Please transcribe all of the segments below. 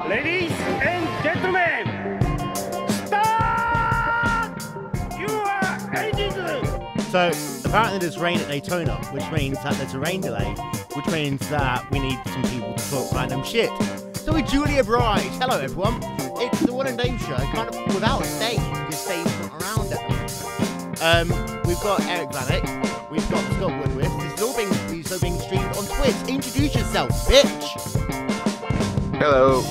Ladies and gentlemen, start your engines! So, apparently there's rain at Daytona, which means that there's a rain delay, which means that we need some people to talk random shit. So we're Julia Bryce. Hello, everyone. It's the One and Dave show, kind of without Dave, because Dave's not around at the moment. We've got Eric Vanek, we've got Scott Woodward. This is all being streamed on Twitch. Introduce yourself, bitch! Hello.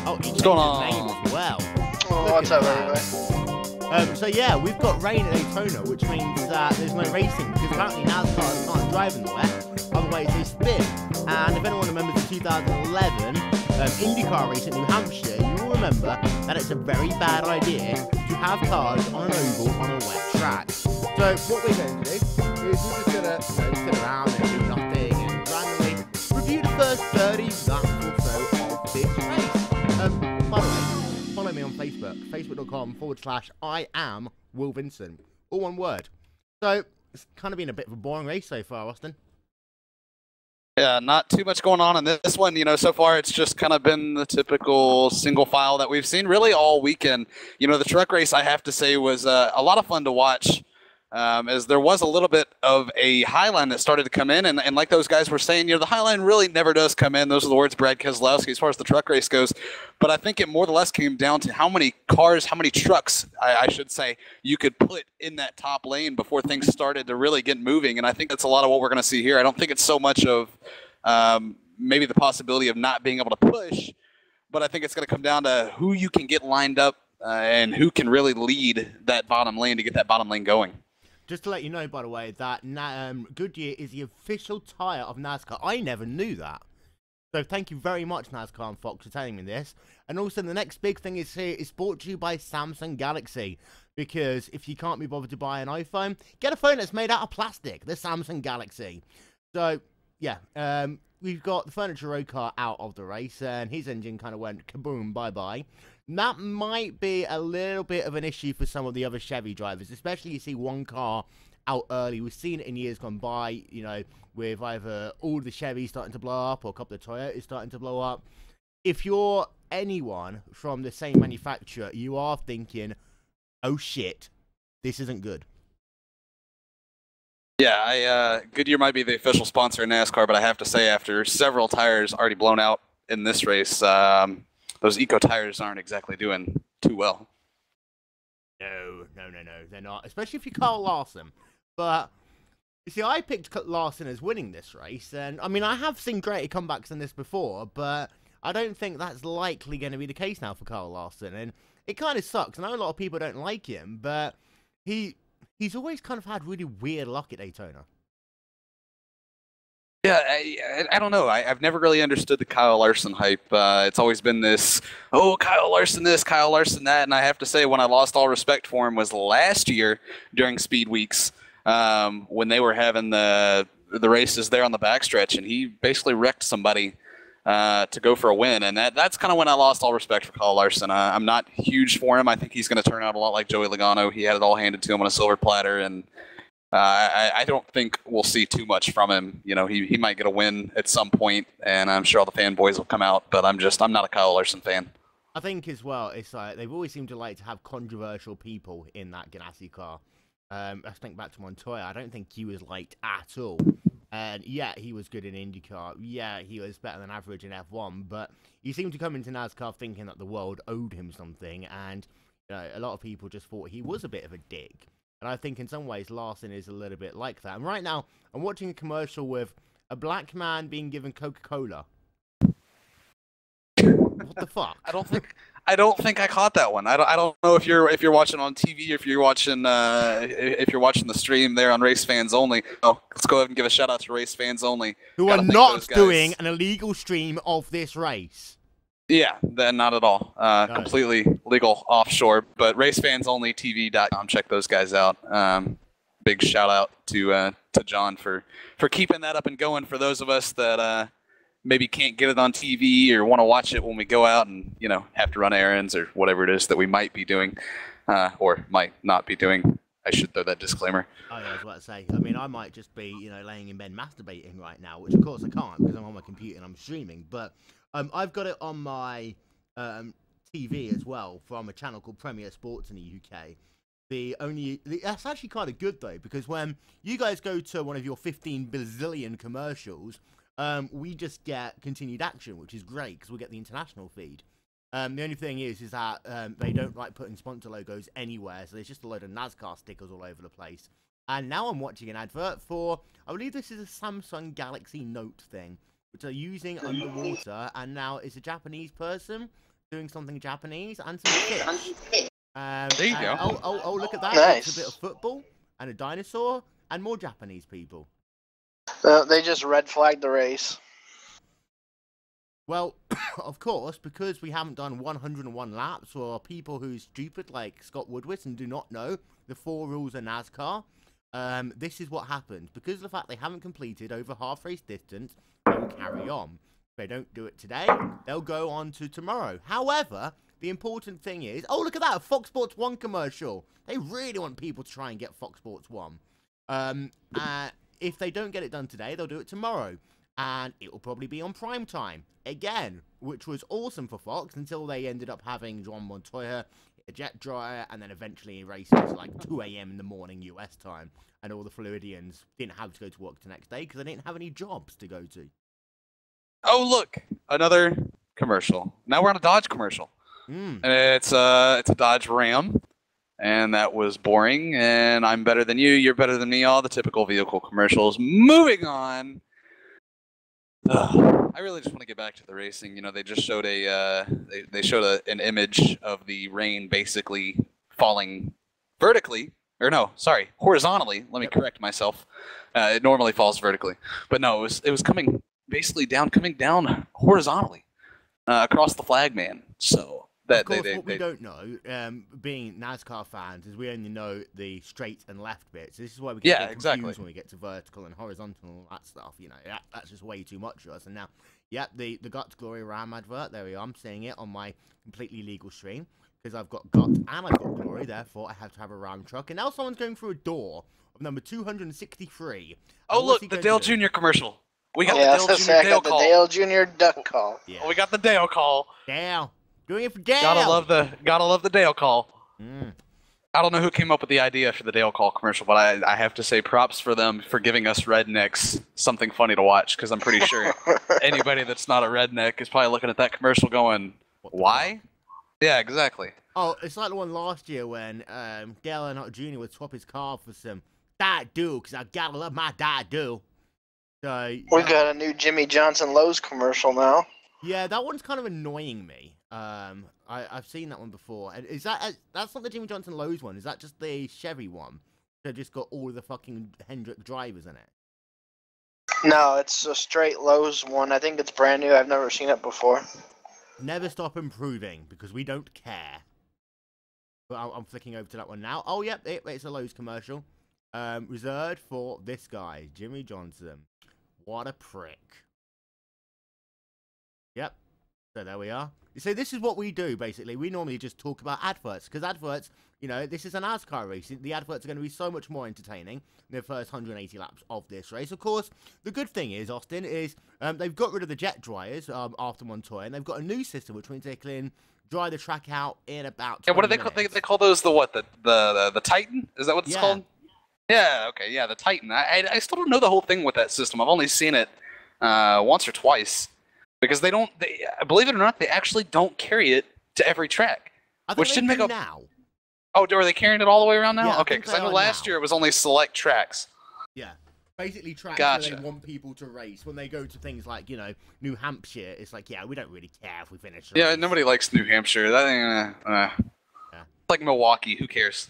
Oh, what's going on? Name as well. Oh, what's up, everybody? So yeah, we've got rain at Daytona, which means that there's no racing, because apparently NASCAR can't drive in the wet, otherwise they spin. And if anyone remembers the 2011 IndyCar race in New Hampshire, you will remember that it's a very bad idea to have cars on an oval on a wet track. So what we're going to do is we're just going to sit around and do nothing and randomly review the first 30 laps or so of this race. By the way, follow me on Facebook, facebook.com/I am Will Vincent, all one word. So it's kind of been a bit of a boring race so far, Austin. Yeah, not too much going on in this one. You know, so far it's just kind of been the typical single file that we've seen really all weekend. You know, the truck race, I have to say, was a lot of fun to watch, as there was a little bit of a high line that started to come in. And like those guys were saying, you know, the high line really never does come in. Those are the words of Brad Keselowski as far as the truck race goes. But I think it more or less came down to how many cars, how many trucks, I should say, you could put in that top lane before things started to really get moving. And I think that's a lot of what we're going to see here. I don't think it's so much of maybe the possibility of not being able to push, but I think it's going to come down to who you can get lined up and who can really lead that bottom lane to get that bottom lane going. Just to let you know, by the way, that Goodyear is the official tyre of NASCAR. I never knew that. So thank you very much, NASCAR and Fox, for telling me this. And also, the next big thing is here is brought to you by Samsung Galaxy. Because if you can't be bothered to buy an iPhone, get a phone that's made out of plastic. The Samsung Galaxy. So, yeah, we've got the Furniture Road car out of the race, and his engine kind of went kaboom, bye-bye. That might be a little bit of an issue for some of the other Chevy drivers, especially you see one car out early. We've seen it in years gone by, you know, with either all the Chevys starting to blow up or a couple of Toyotas starting to blow up. If you're anyone from the same manufacturer, you are thinking, oh shit, this isn't good. Yeah, Goodyear might be the official sponsor of NASCAR, but I have to say, after several tires already blown out in this race, those eco tires aren't exactly doing too well. No, they're not. Especially if you're Carl Larson. But, you see, I picked Larson as winning this race, and, I mean, I have seen greater comebacks than this before, but I don't think that's likely going to be the case now for Carl Larson, and it kind of sucks. I know a lot of people don't like him, but he's always kind of had really weird luck at Daytona. Yeah, I don't know. I've never really understood the Kyle Larson hype. It's always been this, oh, Kyle Larson this, Kyle Larson that. And I have to say, when I lost all respect for him was last year during Speed Weeks, when they were having the races there on the backstretch, and he basically wrecked somebody to go for a win. And that's kind of when I lost all respect for Kyle Larson. I'm not huge for him. I think he's going to turn out a lot like Joey Logano. He had it all handed to him on a silver platter, and I don't think we'll see too much from him. You know, he might get a win at some point, and I'm sure all the fanboys will come out, but I'm not a Kyle Larson fan. I think as well, it's like they've always seemed to like to have controversial people in that Ganassi car. I think back to Montoya. I don't think he was liked at all. And yeah, he was good in IndyCar. Yeah, he was better than average in F1, but he seemed to come into NASCAR thinking that the world owed him something, and you know, a lot of people just thought he was a bit of a dick. And I think in some ways Larson is a little bit like that. And right now, I'm watching a commercial with a black man being given Coca-Cola. What the fuck? I don't think I caught that one. I don't know if you're watching on TV, or if you're watching the stream there on Race Fans Only. Oh, let's go ahead and give a shout out to Race Fans Only, who are not doing an illegal stream of this race. Yeah, not at all. Completely legal offshore, but racefans.onlytv.com. Check those guys out. Big shout out to John for keeping that up and going for those of us that maybe can't get it on TV or want to watch it when we go out and, you know, have to run errands or whatever it is that we might be doing or might not be doing. I should throw that disclaimer. Oh, yeah, I was about to say. I mean, I might just be, laying in bed masturbating right now, which of course I can't because I'm on my computer and I'm streaming. But I've got it on my TV as well from a channel called Premier Sports in the UK. That's actually kind of good though, because when you guys go to one of your 15 bazillion commercials, we just get continued action, which is great because we get the international feed. The only thing is that they don't like putting sponsor logos anywhere, so there's just a load of NASCAR stickers all over the place. And now I'm watching an advert for, I believe this is a Samsung Galaxy Note thing, which they're using underwater, and now it's a Japanese person doing something Japanese and some fish. There you go. Oh, look at that. Nice. It's a bit of football and a dinosaur and more Japanese people. They just red flagged the race. Well, of course, because we haven't done 101 laps, or people who's stupid like Scott Woodward and do not know the 4 rules of NASCAR, this is what happens. Because of the fact they haven't completed over half race distance, they will carry on. If they don't do it today, they'll go on to tomorrow. However, the important thing is, oh, look at that, a Fox Sports 1 commercial. They really want people to try and get Fox Sports 1. If they don't get it done today, they'll do it tomorrow. And it will probably be on prime time again, which was awesome for Fox until they ended up having John Montoya, a jet dryer, and then eventually races like 2 a.m. in the morning US time. And all the Floridians didn't have to go to work the next day because they didn't have any jobs to go to. Oh, look, another commercial. Now we're on a Dodge commercial. And it's a Dodge Ram, and that was boring, and I'm better than you, you're better than me, all the typical vehicle commercials. Moving on. I really just want to get back to the racing. You know, they just showed they showed an image of the rain basically falling vertically, or no, sorry, horizontally. Let me correct myself. It normally falls vertically, but no, it was coming basically coming down horizontally across the flagman. So that of course, what we don't know, being NASCAR fans, is we only know the straight and left bits. This is why we get confused when we get to vertical and horizontal and all that stuff. You know, that's just way too much for us. And now, the Guts Glory Ram advert. There we are. I'm seeing it on my completely legal stream because I've got Guts and I've got Glory. Therefore, I have to have a Ram truck. And now someone's going through a door of number 263. Oh, look, the Dale Jr. commercial. We got the Dale Jr. duck call. Yeah. Oh, we got the Dale call. Dale. Doing it for Dale. Gotta love the Dale call. I don't know who came up with the idea for the Dale call commercial, but I have to say props for them for giving us rednecks something funny to watch, because I'm pretty sure anybody that's not a redneck is probably looking at that commercial going, why? Yeah, exactly. Oh, it's like the one last year when Dale Earnhardt Jr. would swap his car for some Dadu, because I gotta love my Dadu. So we got a new Jimmy Johnson Lowe's commercial now. Yeah, that one's kind of annoying me. I've seen that one before. And is that's not the Jimmy Johnson Lowe's one? Is that just the Chevy one? They've just got all of the fucking Hendrick drivers in it. No, it's a straight Lowe's one. I think it's brand new. I've never seen it before. Never stop improving because we don't care. But I'm flicking over to that one now. Oh, yep, it's a Lowe's commercial. Reserved for this guy, Jimmy Johnson. What a prick. Yep. So there we are. So this is what we do, basically. We normally just talk about adverts, because adverts, this is an NASCAR race. The adverts are going to be so much more entertaining than the first 180 laps of this race. Of course, the good thing is, Austin, is they've got rid of the jet dryers after Montoya, and they've got a new system, which means they can dry the track out in about 20 what do they minutes. call? They call those the Titan? Is that what it's called? Yeah. Okay. Yeah, the Titan. I still don't know the whole thing with that system. I've only seen it once or twice. Because believe it or not, they actually don't carry it to every track. Which didn't make now. Oh, are they carrying it all the way around now? Yeah, okay, because I know last year it was only select tracks. Yeah. Basically tracks where they want people to race. When they go to things like, New Hampshire, it's like, yeah, we don't really care if we finish the race. Nobody likes New Hampshire. That like Milwaukee, who cares?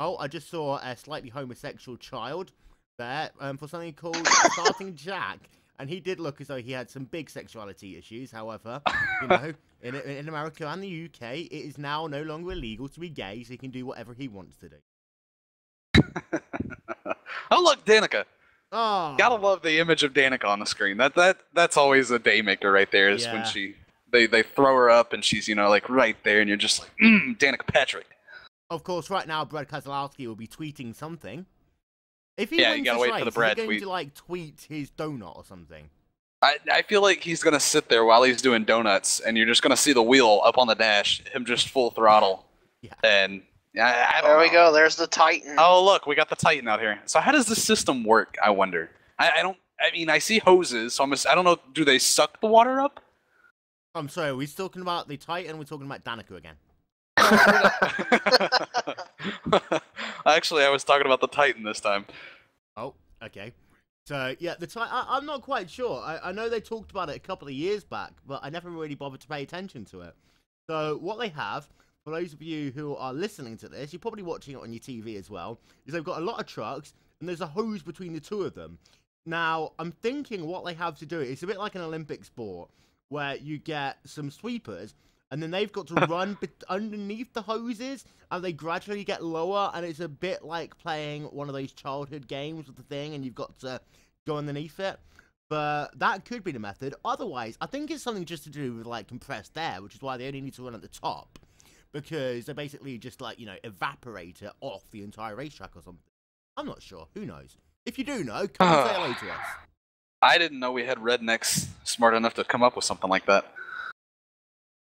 Oh, I just saw a slightly homosexual child there for something called Starting Jack. And he did look as though he had some big sexuality issues. However, in America and the UK, it is now no longer illegal to be gay, so he can do whatever he wants to do. Oh, look, Danica. Oh. Gotta love the image of Danica on the screen. That's always a day maker right there. Is when they throw her up and she's like right there, and you're just like, Danica Patrick. Of course, right now, Brad Keselowski will be tweeting something. If he Yeah, wins you gotta this wait race, for the is he Brad going tweet. to like tweet his donut or something? I feel like he's gonna sit there while he's doing donuts, and you're just gonna see the wheel up on the dash, him just full throttle. Yeah. And I don't There know. we go. There's the Titan. Oh, look, we got the Titan out here. So how does the system work, I wonder? I don't... I mean, I see hoses, so I don't know, do they suck the water up? I'm sorry, are we talking about the Titan? We're talking about Danica again. Actually, I was talking about the Titan this time. Oh, okay. So, yeah, the Titan, I'm not quite sure. I know they talked about it a couple of years back, but I never really bothered to pay attention to it. So, what they have, for those of you who are listening to this, you're probably watching it on your TV as well, is they've got a lot of trucks, and there's a hose between the two of them. Now, I'm thinking what they have to do, it's a bit like an Olympic sport, where you get some sweepers, and then they've got to run underneath the hoses, and they gradually get lower, and it's a bit like playing one of those childhood games with the thing, and you've got to go underneath it. But that could be the method. Otherwise, I think it's something just to do with, like, compressed air, which is why they only need to run at the top. Because they basically just, like, you know, evaporate it off the entire racetrack or something. I'm not sure. Who knows? If you do know, come and say hello to us. I didn't know we had rednecks smart enough to come up with something like that.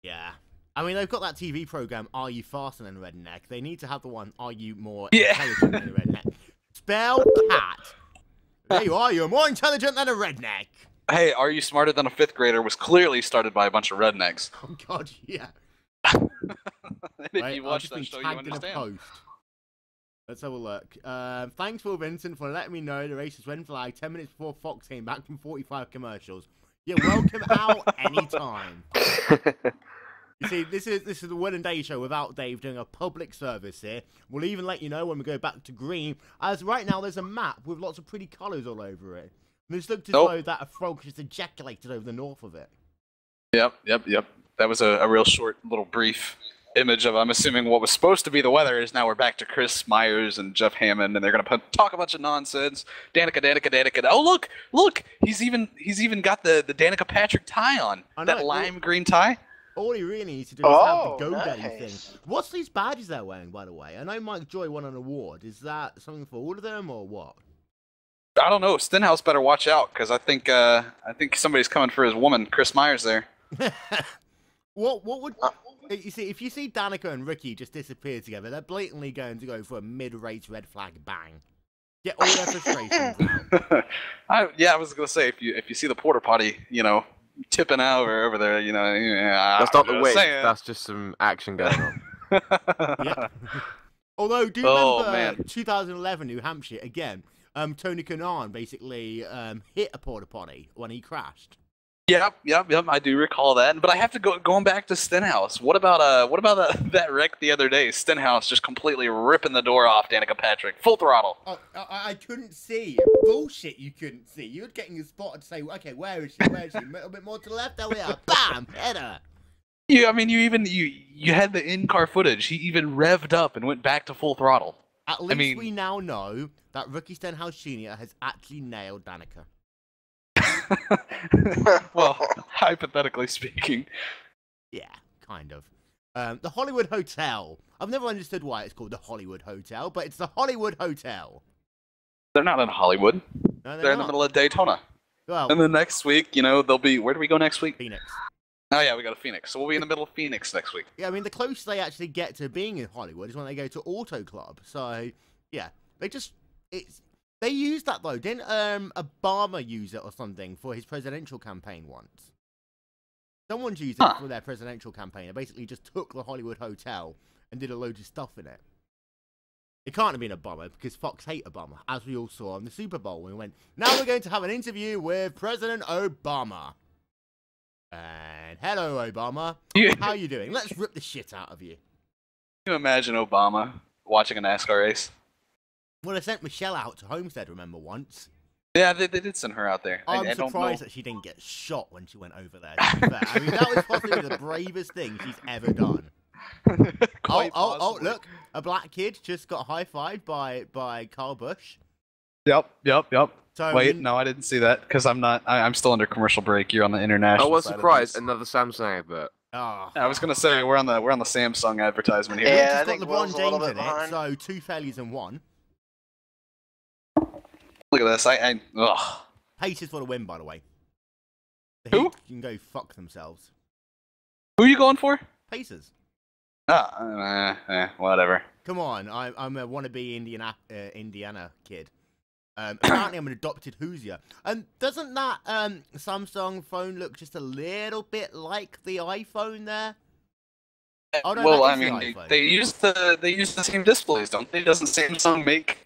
Yeah. I mean, they've got that TV program, Are You Faster Than a Redneck? They need to have the one, Are You More Intelligent Than a Redneck? Spell cat. There you are, you're more intelligent than a redneck. Hey, Are You Smarter Than a Fifth Grader was clearly started by a bunch of rednecks. Oh, God, yeah. If Right, you I've watch just that been show, you tagged in a understand. post. Let's have a look. Thanks, Will Vincent, for letting me know the race was red flag 10 minutes before Fox came back from 45 commercials. You're welcome out anytime. You see, this is the Will and Dave show without Dave doing a public service here. We'll even let you know when we go back to green, as right now there's a map with lots of pretty colours all over it. And this looked as though that a frog just ejaculated over the north of it. Yep. That was a real short, little brief image of, I'm assuming, what was supposed to be the weather is now we're back to Chris Myers and Jeff Hammond, and they're gonna talk a bunch of nonsense. Danica. Oh, look! He's even got the Danica Patrick tie on. That lime green tie. All he really needs to do is have the GoDaddy nice. thing. What's these badges they're wearing, by the way? I know Mike Joy won an award. Is that something for all of them, or what? I don't know. Stenhouse better watch out, because I think somebody's coming for his woman, Chris Myers there. What would you see if you see Danica and Ricky just disappear together? They're blatantly going to go for a mid-race red flag bang. Get all their frustrations out. I was gonna say, if you see the porta potty, tipping out or over there, That's not the wig. That's just some action going on. Yeah. Although, do you remember 2011 New Hampshire again? Tony Kanaan basically hit a porta potty when he crashed. Yep. I do recall that. But I have to going back to Stenhouse. What about that wreck the other day? Stenhouse just completely ripping the door off Danica Patrick, full throttle. Oh, I couldn't see. Bullshit, you couldn't see. You were getting a spot to say, okay, where is she? A little bit more to the left. There we are. Bam, header. You had the in-car footage. He even revved up and went back to full throttle. At least we now know that Ricky Stenhouse Jr. has actually nailed Danica. Well, hypothetically speaking. Yeah, kind of. The Hollywood Hotel. I've never understood why it's called the Hollywood Hotel, but it's the Hollywood Hotel. They're not in Hollywood. No, they're in the middle of Daytona. Well, and then next week, they'll be... Where do we go next week? Phoenix. Oh, yeah, we go to Phoenix. So we'll be in the middle of Phoenix next week. Yeah, I mean, the closest they actually get to being in Hollywood is when they go to Auto Club. So, yeah, they use that, though. Didn't Obama use it or something for his presidential campaign once? Someone's used it for their presidential campaign. They basically just took the Hollywood Hotel and did a load of stuff in it. It can't have been Obama, because Fox hate Obama, as we all saw on the Super Bowl when we went, now we're going to have an interview with President Obama. And hello, Obama. How you doing? Let's rip the shit out of you. Can you imagine Obama watching a NASCAR race? Well, they sent Michelle out to Homestead, remember, once. Yeah, they did send her out there. I'm surprised that she didn't get shot when she went over there, to be fair. I mean, that was possibly the bravest thing she's ever done. Oh, look. A black kid just got high-fived by Carl Busch. Yep. So, Wait, no, I didn't see that, because I'm still under commercial break. You're on the international I was side of surprised. things. Another Samsung advert. Oh. I was gonna say we're on the Samsung advertisement here. Yeah, I It's think got Will's LeBron a little James bit in it, behind. so 2 failures and 1. Look at this. Ugh. Pacers for the win, by the way. The Who? Heat can go fuck themselves. Who are you going for? Pacers. Whatever. Come on, I'm a wannabe Indiana kid. Apparently, I'm an adopted Hoosier. Doesn't that Samsung phone look just a little bit like the iPhone there? Oh, no, Well, that I is the mean, iPhone. they use the same displays, don't they? Doesn't Samsung make?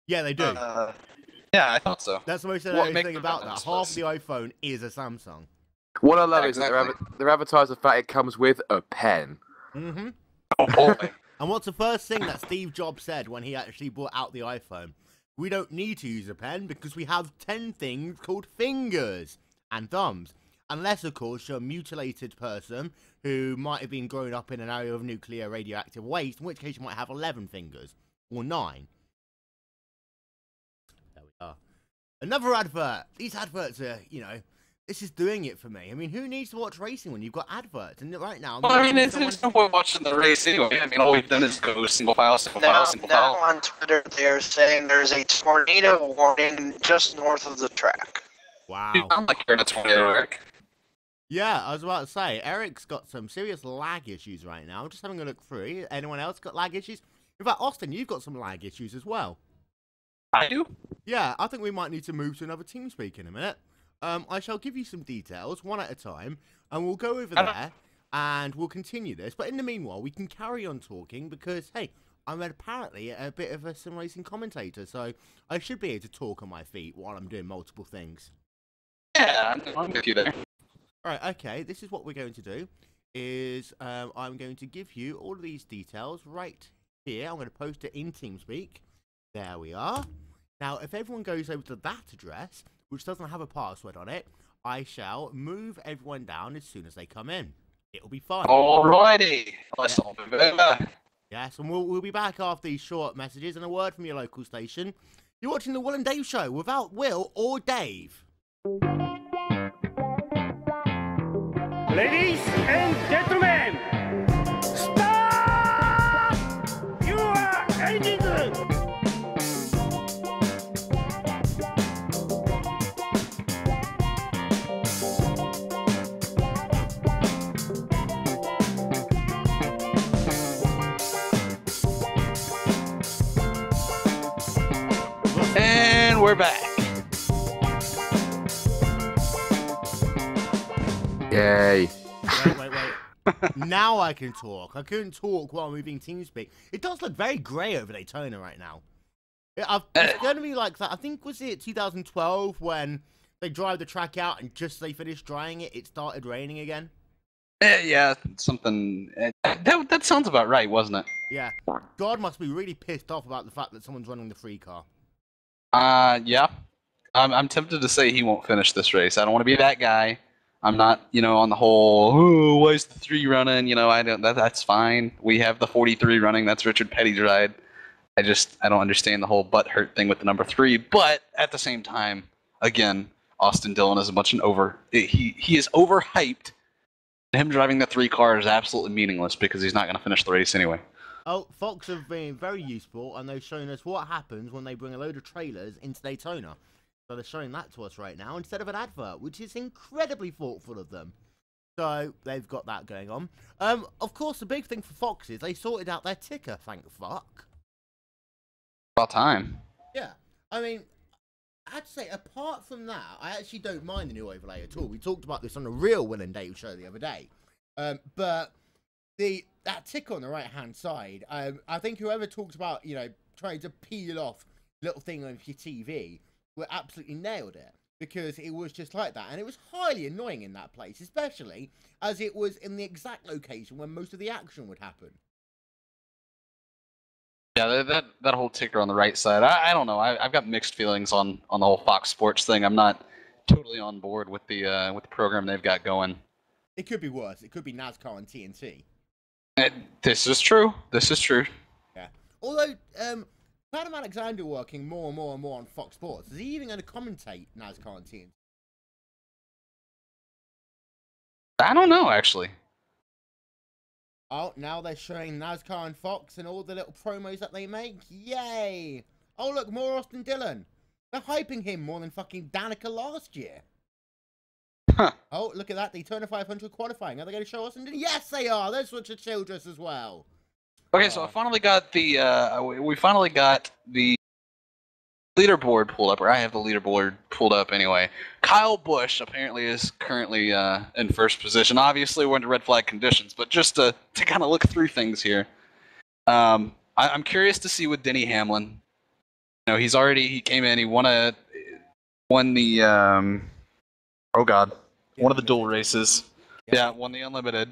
Yeah, they do. Yeah, I thought so. That's the most What hilarious makes thing the about that. difference? Half the iPhone is a Samsung. What I love Yeah, is that exactly. they're advertising the fact it comes with a pen. Mm-hmm. Oh boy. And what's the first thing that Steve Jobs said when he actually brought out the iPhone? We don't need to use a pen because we have 10 things called fingers and thumbs. Unless, of course, you're a mutilated person who might have been growing up in an area of nuclear radioactive waste, in which case you might have 11 fingers. Or 9. There we are. Another advert. These adverts are, you know, this is doing it for me. I mean, who needs to watch racing when you've got adverts? And right now, Well, I mean, there's no point watching the race anyway. I mean, all we've done is go single file, single Now, file, single now file. on Twitter, they're saying there's a tornado warning just north of the track. Wow. You sound like you're in a tornado, Eric. Yeah, I was about to say, Eric's got some serious lag issues right now. Just having a look through. Anyone else got lag issues? In fact, Austin, you've got some lag issues as well. I do. Yeah, I think we might need to move to another TeamSpeak in a minute. I shall give you some details, one at a time, and we'll go over there, and we'll continue this. But in the meanwhile, we can carry on talking, because, hey, I'm apparently a bit of a sim racing commentator, so I should be able to talk on my feet while I'm doing multiple things. Yeah, I'm with you there. Alright, okay, this is what we're going to do, is I'm going to give you all of these details right here. I'm going to post it in TeamSpeak. There we are. Now, if everyone goes over to that address, which doesn't have a password on it, I shall move everyone down as soon as they come in. It'll be fun. Alrighty. Let's all move over. Yes, and we'll be back after these short messages and a word from your local station. You're watching the Will and Dave Show without Will or Dave. Ladies and gentlemen, start your engines. And we're back. Yay. Wait. Now I can talk. I couldn't talk while moving TeamSpeak. It does look very grey over Daytona right now. It's going to be like that. I think, was it 2012 when they dried the track out and just as they finished drying it, it started raining again? Yeah, something. That sounds about right, wasn't it? Yeah. God must be really pissed off about the fact that someone's running the free car. Yeah. I'm tempted to say he won't finish this race. I don't want to be that guy. I'm not, on the whole, oh, why is the 3 running? I don't. That's fine. We have the 43 running. That's Richard Petty's ride. I don't understand the whole butt hurt thing with the number 3. But at the same time, again, Austin Dillon is a bunch of he is overhyped. Him driving the 3 car is absolutely meaningless because he's not going to finish the race anyway. Oh, Fox have been very useful, and they've shown us what happens when they bring a load of trailers into Daytona. So they're showing that to us right now instead of an advert, which is incredibly thoughtful of them. So they've got that going on. Of course, the big thing for Fox is they sorted out their ticker, thank fuck. About time. Yeah, I mean, I have to say, apart from that, I actually don't mind the new overlay at all. We talked about this on a real Will and Dave show the other day. But that ticker on the right-hand side, I think whoever talks about, trying to peel off little thing on your TV, absolutely nailed it, because it was just like that, and it was highly annoying in that place, especially as it was in the exact location where most of the action would happen. Yeah, that whole ticker on the right side, I don't know. I've got mixed feelings on the whole Fox Sports thing. I'm not totally on board with the program they've got going. It could be worse. It could be NASCAR and TNT. This is true. This is true. Yeah. Although, Adam Alexander working more and more on Fox Sports. Is he even going to commentate NASCAR and TNT? I don't know, actually. Oh, now they're showing NASCAR and Fox and all the little promos that they make. Yay! Oh, look, more Austin Dillon. They're hyping him more than fucking Danica last year. Huh. Oh, look at that. Daytona 500 qualifying. Are they going to show Austin Dillon? Yes, they are. There's Richard Childress as well. Okay, so I finally got we finally got the leaderboard pulled up, or I have the leaderboard pulled up anyway. Kyle Busch apparently is currently in first position. Obviously, we're into red flag conditions, but just to kind of look through things here, I'm curious to see with Denny Hamlin. You know, he came in, he won the one of the dual races. Yeah, won the unlimited,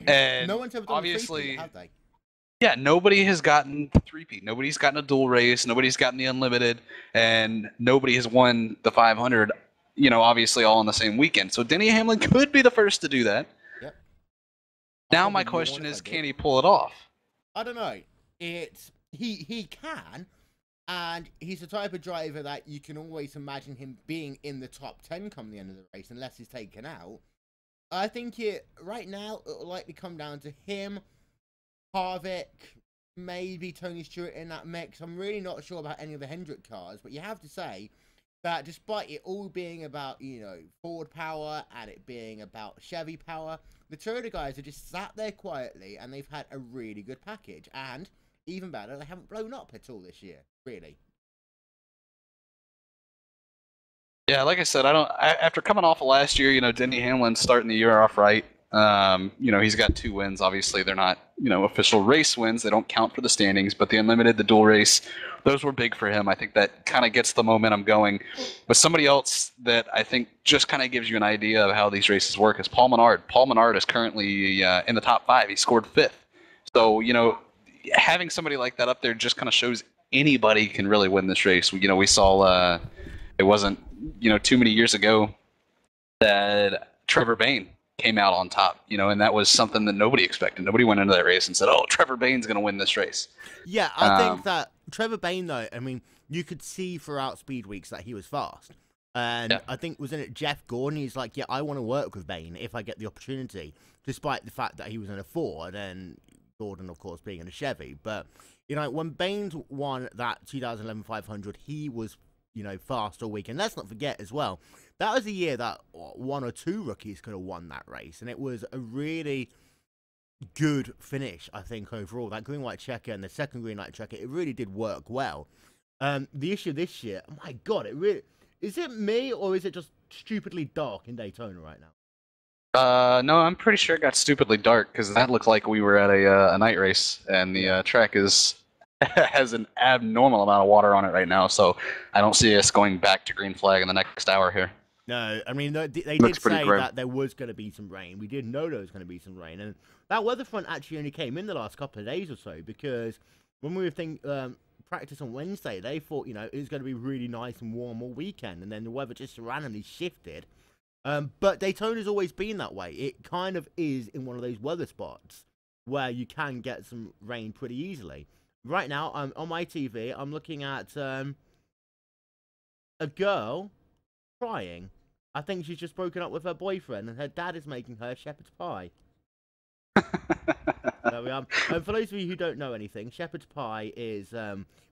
and no one's ever done obviously, have they? yeah, nobody has gotten the three-peat. Nobody's gotten a dual race. Nobody's gotten the unlimited, and nobody has won the 500. You know, obviously all on the same weekend. So Denny Hamlin could be the first to do that. Yep. Now my question is, can he pull it off? I don't know. He can, and he's the type of driver that you can always imagine him being in the top 10 come the end of the race, unless he's taken out. I think right now it'll likely come down to him, Harvick, maybe Tony Stewart in that mix. I'm really not sure about any of the Hendrick cars, but you have to say that despite it all being about, you know, Ford power and it being about Chevy power, the Toyota guys have just sat there quietly and they've had a really good package. And even better, they haven't blown up at all this year, really. Yeah, like I said, after coming off of last year, you know, Denny Hamlin starting the year off right. You know, he's got 2 wins. Obviously, they're not, you know, official race wins. They don't count for the standings, but the unlimited, the dual race, those were big for him. I think that kind of gets the momentum going. But somebody else that I think just kind of gives you an idea of how these races work is Paul Menard. Paul Menard is currently in the top 5. He scored 5th. So, you know, having somebody like that up there just kind of shows anybody can really win this race. You know, we saw it wasn't, you know, too many years ago that Trevor Bayne came out on top, you know, and that was something that nobody expected. Nobody went into that race and said, oh, Trevor Bayne's going to win this race. Yeah, I think that Trevor Bayne, though, I mean, you could see throughout speed weeks that he was fast. And yeah. I think, wasn't it Jeff Gordon? He's like, yeah, I want to work with Bayne if I get the opportunity, despite the fact that he was in a Ford and Gordon, of course, being in a Chevy. But, you know, when Bayne won that 2011 500, he was, you know, fast all week. And let's not forget as well, that was a year that 1 or 2 rookies could have won that race. And it was a really good finish, I think, overall. That green white checker and the second green white checker, it really did work well. The issue this year, oh my God, it really, is it me or is it just stupidly dark in Daytona right now? No, I'm pretty sure it got stupidly dark because that looked like we were at a night race, and the track has an abnormal amount of water on it right now. So I don't see us going back to green flag in the next hour here. No, I mean, they did say that there was going to be some rain. We did know there was going to be some rain. And that weather front actually only came in the last couple of days or so, because when we were practice on Wednesday, they thought, you know, it was going to be really nice and warm all weekend. And then the weather just randomly shifted. But Daytona's always been that way. It kind of is in one of those weather spots where you can get some rain pretty easily. Right now, on my TV, I'm looking at a girl crying. I think she's just broken up with her boyfriend, and her dad is making her shepherd's pie. There we are. For those of you who don't know anything, shepherd's pie is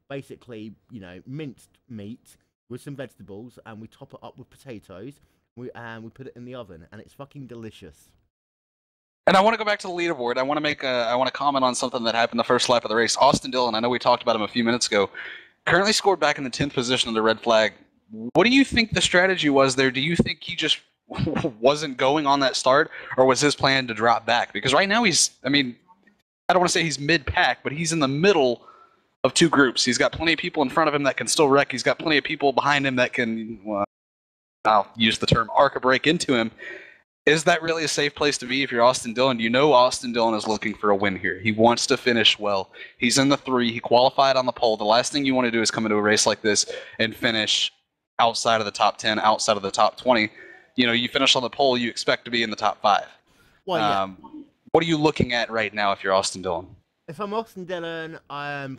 basically, you know, minced meat with some vegetables, and we top it up with potatoes, and we put it in the oven, and it's fucking delicious. And I want to go back to the leaderboard. I want to comment on something that happened the first lap of the race. Austin Dillon, I know we talked about him a few minutes ago, currently scored back in the 10th position of the red flag. What do you think the strategy was there? Do you think he just wasn't going on that start, or was his plan to drop back? Because right now he's, I mean, I don't want to say he's mid-pack, but he's in the middle of 2 groups. He's got plenty of people in front of him that can still wreck. He's got plenty of people behind him that can, well, I'll use the term arc a break into him. Is that really a safe place to be if you're Austin Dillon? You know Austin Dillon is looking for a win here. He wants to finish well. He's in the 3. He qualified on the pole. The last thing you want to do is come into a race like this and finish outside of the top 10, outside of the top 20. You know, you finish on the pole, you expect to be in the top 5. Well, yeah. What are you looking at right now if you're Austin Dillon? If I'm Austin Dillon,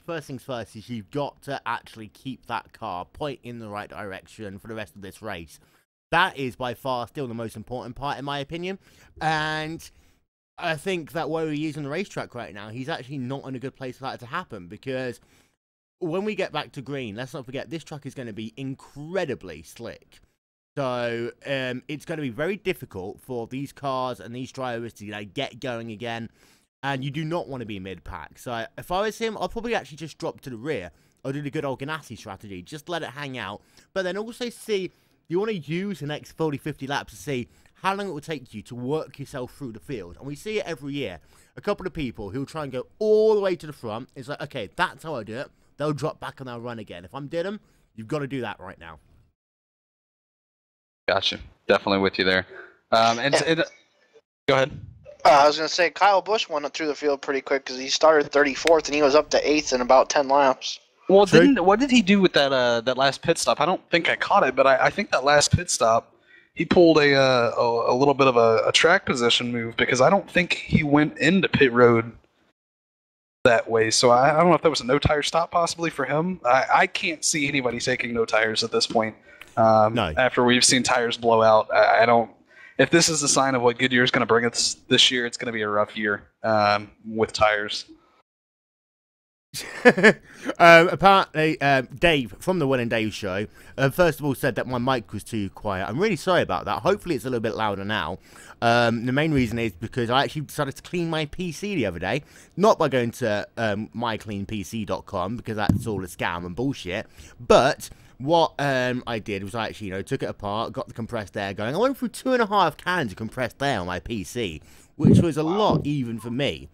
first things first is you've got to actually keep that car point in the right direction for the rest of this race. That is by far still the most important part, in my opinion. And I think that where he is on the racetrack right now, he's actually not in a good place for that to happen, because when we get back to green, let's not forget, this track is going to be incredibly slick. So it's going to be very difficult for these cars and these drivers to get going again, and you do not want to be mid-pack. So if I was him, I'd probably actually just drop to the rear. I'll do the good old Ganassi strategy, just let it hang out, but then also see, you want to use the next 40, 50 laps to see how long it will take you to work yourself through the field. And we see it every year. A couple of people who'll try and go all the way to the front. It's like, okay, that's how I do it. They'll drop back and they'll run again. If I'm Didham, you've got to do that right now. Gotcha. Definitely with you there. Go ahead. I was going to say, Kyle Busch went through the field pretty quick because he started 34th and he was up to 8th in about 10 laps. Well, what did he do with that last pit stop? I don't think I caught it, but I think that last pit stop, he pulled a little bit of a track position move, because I don't think he went into pit road that way. So I don't know if that was a no tire stop possibly for him. I can't see anybody taking no tires at this point. No. After we've seen tires blow out, I don't. If this is a sign of what Goodyear is going to bring us this year, it's going to be a rough year with tires. Apparently, Dave from the Will and Dave show, first of all said that my mic was too quiet. I'm really sorry about that. Hopefully it's a little bit louder now. The main reason is because I actually decided to clean my PC the other day. Not by going to mycleanpc.com, because that's all a scam and bullshit. But what I did was I actually, took it apart, got the compressed air going. I went through 2.5 cans of compressed air on my PC, which was a lot even for me.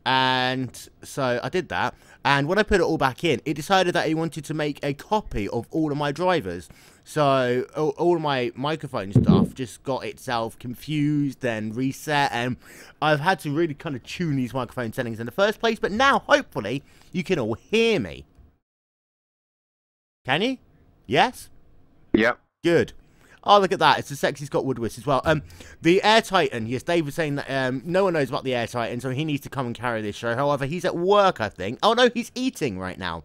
And so I did that, and when I put it all back in, it decided that it wanted to make a copy of all of my drivers. So all of my microphone stuff just got itself confused and reset, and I've had to really kind of tune these microphone settings in the first place. But now, hopefully, you can all hear me. Can you? Yes? Yep. Good. Oh, look at that. It's the sexy Scott Woodward as well. The Air Titan. Yes, Dave was saying that no one knows about the Air Titan, so he needs to come and carry this show. However, he's at work, I think. Oh, no, he's eating right now.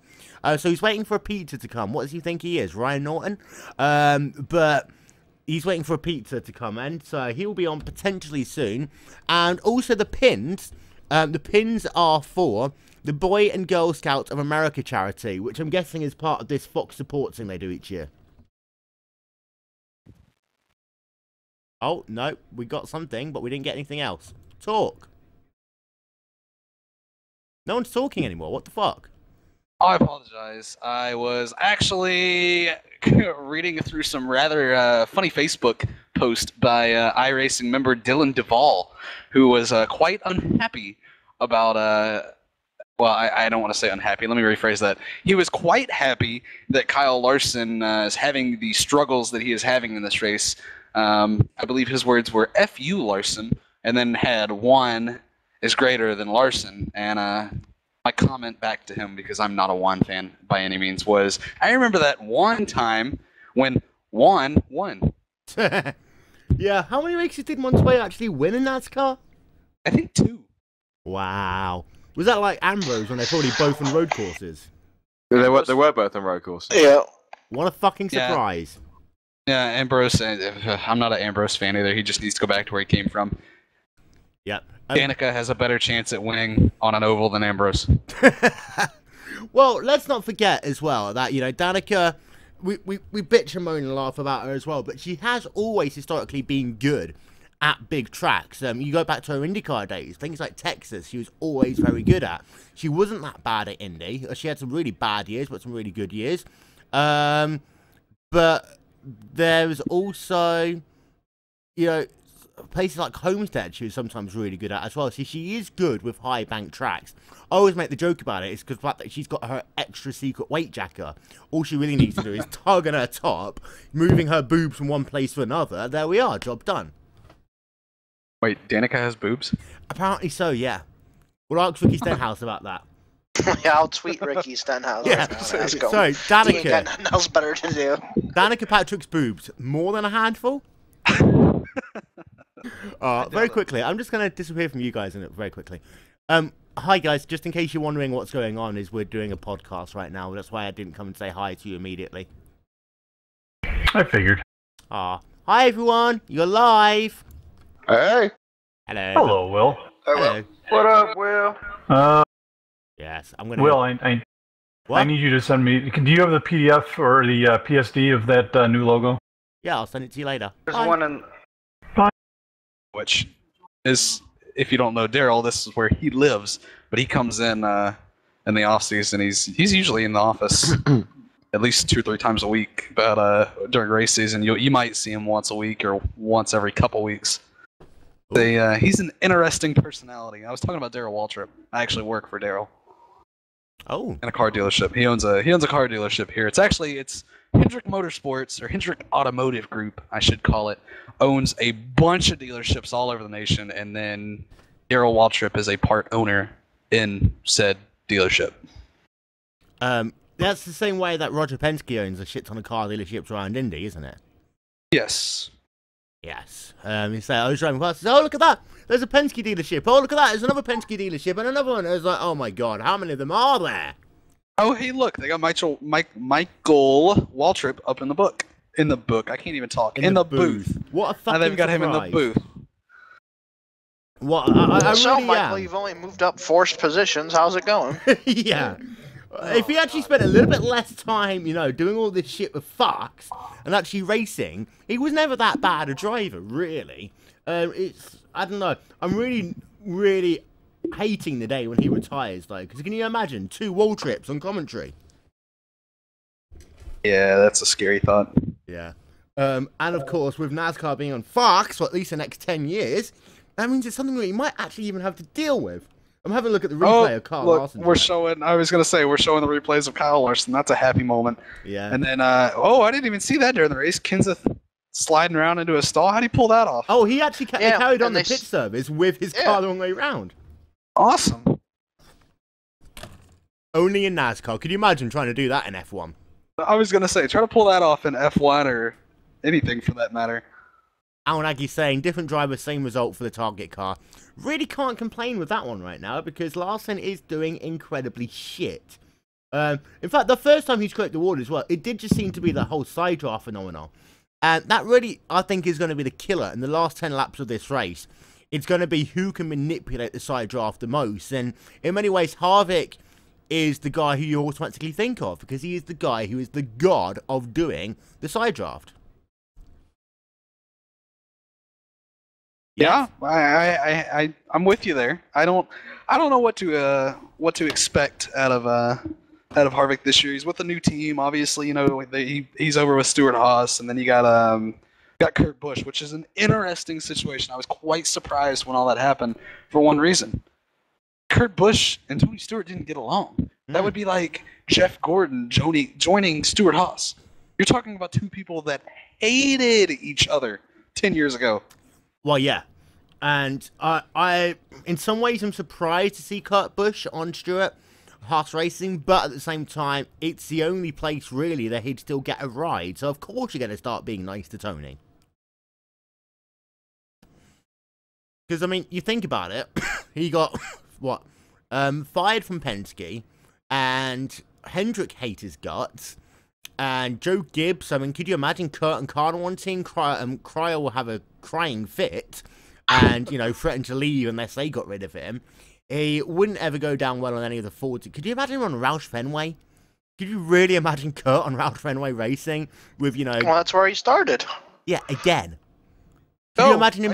So he's waiting for a pizza to come. What does he think he is, Ryan Norton? But he's waiting for a pizza to come, and so he will be on potentially soon. And also the pins. The pins are for the Boy and Girl Scouts of America charity, which I'm guessing is part of this Fox Support thing they do each year. Oh, no, we got something, but we didn't get anything else. Talk. No one's talking anymore. What the fuck? I apologize. I was actually reading through some rather funny Facebook post by iRacing member Dylan Duvall, who was quite unhappy about... well, I don't want to say unhappy. Let me rephrase that. He was quite happy that Kyle Larson is having the struggles that he is having in this race. I believe his words were "F you, Larson," and then had "Juan is greater than Larson." And my comment back to him, because I'm not a Juan fan by any means, was, I remember that one time when Juan won. Yeah, how many races did Montoya actually win in NASCAR? I think 2. Wow. Was that like Ambrose when they're probably both on road courses? They were both on road courses. Yeah. What a fucking surprise. Yeah, Ambrose, I'm not an Ambrose fan either. He just needs to go back to where he came from. Yep. Danica has a better chance at winning on an oval than Ambrose. Well, let's not forget as well that, Danica, we bitch and moan and laugh about her as well, but she has always historically been good at big tracks. You go back to her IndyCar days, things like Texas, she was always very good at. She wasn't that bad at Indy. She had some really bad years, but some really good years. But there was also, places like Homestead she was sometimes really good at as well. So she is good with high bank tracks. I always make the joke about it. It's because the fact that she's got her extra secret weight jacker. All she really needs to do is tug on her top, moving her boobs from one place to another. There we are, job done. Wait, Danica has boobs? Apparently so, yeah. We'll ask Ricky Stenhouse about that. Yeah, I'll tweet Ricky Stenhouse. Yeah, so Danica. He ain't got nothing else better to do. Danica Patrick's boobs, more than a handful? Very quickly, I'm just going to disappear from you guys in it very quickly. Hi guys, just in case you're wondering what's going on, is we're doing a podcast right now. That's why I didn't come and say hi to you immediately. I figured. Hi everyone, you're live. Hey. Hello. Hello, Will. Hello. What up, Will? Yes, I'm gonna. Will, I What? need you to send me. Do you have the PDF or the PSD of that new logo? Yeah, I'll send it to you later. There's Bye. one in. Which is, if you don't know Daryl, this is where he lives. But he comes in the off season. He's usually in the office at least 2 or 3 times a week. But during race season, you might see him once a week or once every couple weeks. He's an interesting personality. I was talking about Daryl Waltrip. I actually work for Daryl. Oh. In a car dealership. He owns a car dealership here. It's Hendrick Motorsports, or Hendrick Automotive Group, I should call it, owns a bunch of dealerships all over the nation, and then Daryl Waltrip is a part owner in said dealership. That's the same way that Roger Penske owns a shit ton of car dealerships around Indy, isn't it? Yes. Yes. You say, I was driving past, oh, look at that! There's a Penske dealership. Oh, look at that! There's another Penske dealership and another one. I was like, oh my god, how many of them are there? Oh, hey, look, they got Michael Waltrip up in the book. In the book. I can't even talk. In the booth. What a fucking they've got surprise. him in the booth. What? I So, really Michael, am. you've only moved up 4 positions. How's it going? Yeah. If he actually spent a little bit less time, you know, doing all this shit with Fox and actually racing, he was never that bad a driver, really. I don't know. I'm really, really hating the day when he retires, though, because can you imagine 2 Waltrips on commentary? Yeah, that's a scary thought. Yeah. And of course, with NASCAR being on Fox for at least the next 10 years, that means it's something that you might actually even have to deal with. I'm having a look at the replay of Kyle Larson. We're showing the replays of Kyle Larson. That's a happy moment. Yeah. And then, I didn't even see that during the race. Kenseth sliding around into a stall. How'd he pull that off? Oh, he actually carried on the and pit service with his car the wrong way round. Awesome. Only in NASCAR. Could you imagine trying to do that in F1? I was going to say, try to pull that off in F1 or anything for that matter. Alan Aggie saying, different driver, same result for the target car. Really can't complain with that one right now, because Larson is doing incredibly shit. In fact, the first time he's corrected the award as well, it did just seem to be the whole side draft phenomenon. And that really, I think, is going to be the killer in the last 10 laps of this race. It's going to be who can manipulate the side draft the most. And in many ways, Harvick is the guy who you automatically think of, because he is the guy who is the god of doing the side draft. Yeah, I'm with you there. I don't know what to expect out of Harvick this year. He's with a new team, obviously. You know, he's over with Stuart Haas, and then you got Kurt Busch, which is an interesting situation. I was quite surprised when all that happened for one reason. Kurt Busch and Tony Stewart didn't get along. That would be like Jeff Gordon joining Stuart Haas. You're talking about 2 people that hated each other 10 years ago. Well, yeah. And I, in some ways, I'm surprised to see Kurt Busch on Stuart Haas Racing, but at the same time, it's the only place, really, that he'd still get a ride. So, of course, you're going to start being nice to Tony. Because, I mean, you think about it, he got, what, fired from Penske, and Hendrick hates his guts, and Joe Gibbs, I mean, could you imagine Kurt and Carter on team? Cryer will have a crying fit and, you know, threaten to leave unless they got rid of him. He wouldn't ever go down well on any of the Fords. Could you imagine him on Roush Fenway? Could you really imagine Kurt on Roush Fenway racing with, you know... Well, that's where he started. Yeah, again. Could you imagine him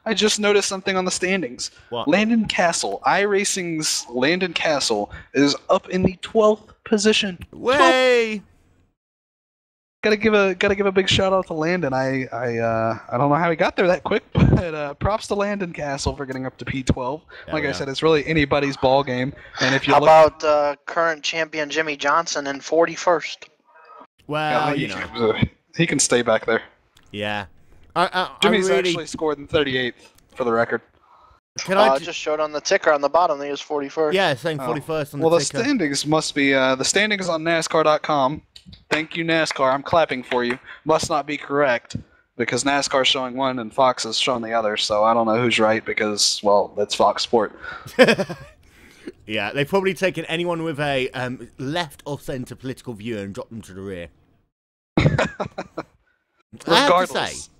I just noticed something on the standings. What? Landon Castle, iRacing's Landon Castle, is up in the 12th position. Way! Gotta give a big shout out to Landon. I don't know how he got there that quick, but props to Landon Castle for getting up to P12. Like I said, it's really anybody's ball game. And if you about current champion Jimmy Johnson in 41st? Well, you know, he can stay back there. Yeah. Jimmy's actually scored in 38th for the record. Can I just showed on the ticker on the bottom that he was 41st. Yeah, saying 41st on the ticker. Well, the standings must be the standings on NASCAR.com. Thank you, NASCAR. I'm clapping for you. Must not be correct because NASCAR's showing one and Fox is showing the other. So I don't know who's right because, well, that's Fox Sport. Yeah, they've probably taken anyone with a left or centre political view and dropped them to the rear. Regardless. I have to say,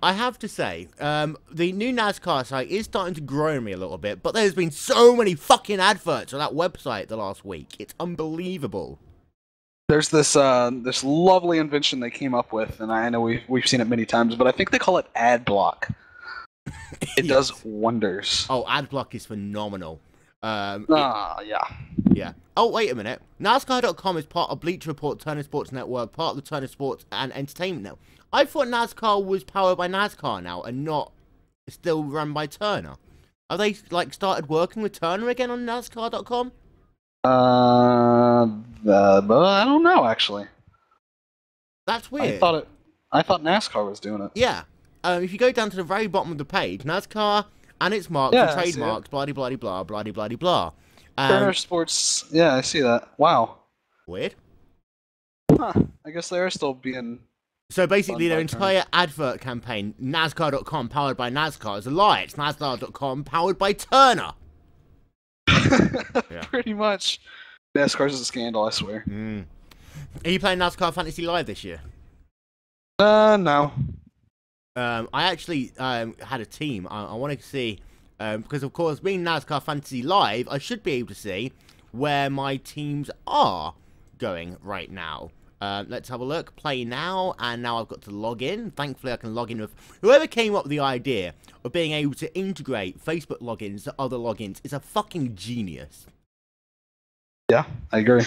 I have to say, the new NASCAR site is starting to grow me a little bit, but there's been so many fucking adverts on that website the last week. It's unbelievable. There's this this lovely invention they came up with, and I know we've seen it many times, but I think they call it ad block. It does wonders. Oh, ad block is phenomenal. Yeah. Yeah. Oh, wait a minute. NASCAR.com is part of Bleacher Report, Turner Sports Network, part of the Turner Sports and Entertainment Network. I thought NASCAR was powered by NASCAR now and not still run by Turner. Have they, like, started working with Turner again on NASCAR.com? I don't know, actually. That's weird. I thought NASCAR was doing it. Yeah. If you go down to the very bottom of the page, NASCAR and its marks and trademarks, blah-de-blah-de-blah, blah-de-blah-de-blah. Turner Sports, yeah, I see that. Wow. Weird. Huh. I guess they are still being... So basically, their entire advert campaign, NASCAR.com powered by NASCAR, is a lie. It's NASCAR.com powered by Turner. Yeah. Pretty much. NASCAR's a scandal, I swear. Mm. Are you playing NASCAR Fantasy Live this year? No. I actually had a team. I wanted to see, because of course, being NASCAR Fantasy Live, I should be able to see where my teams are going right now. Let's have a look. Play now, and now I've got to log in. Thankfully, I can log in with whoever came up with the idea of being able to integrate Facebook logins to other logins is a fucking genius. Yeah, I agree.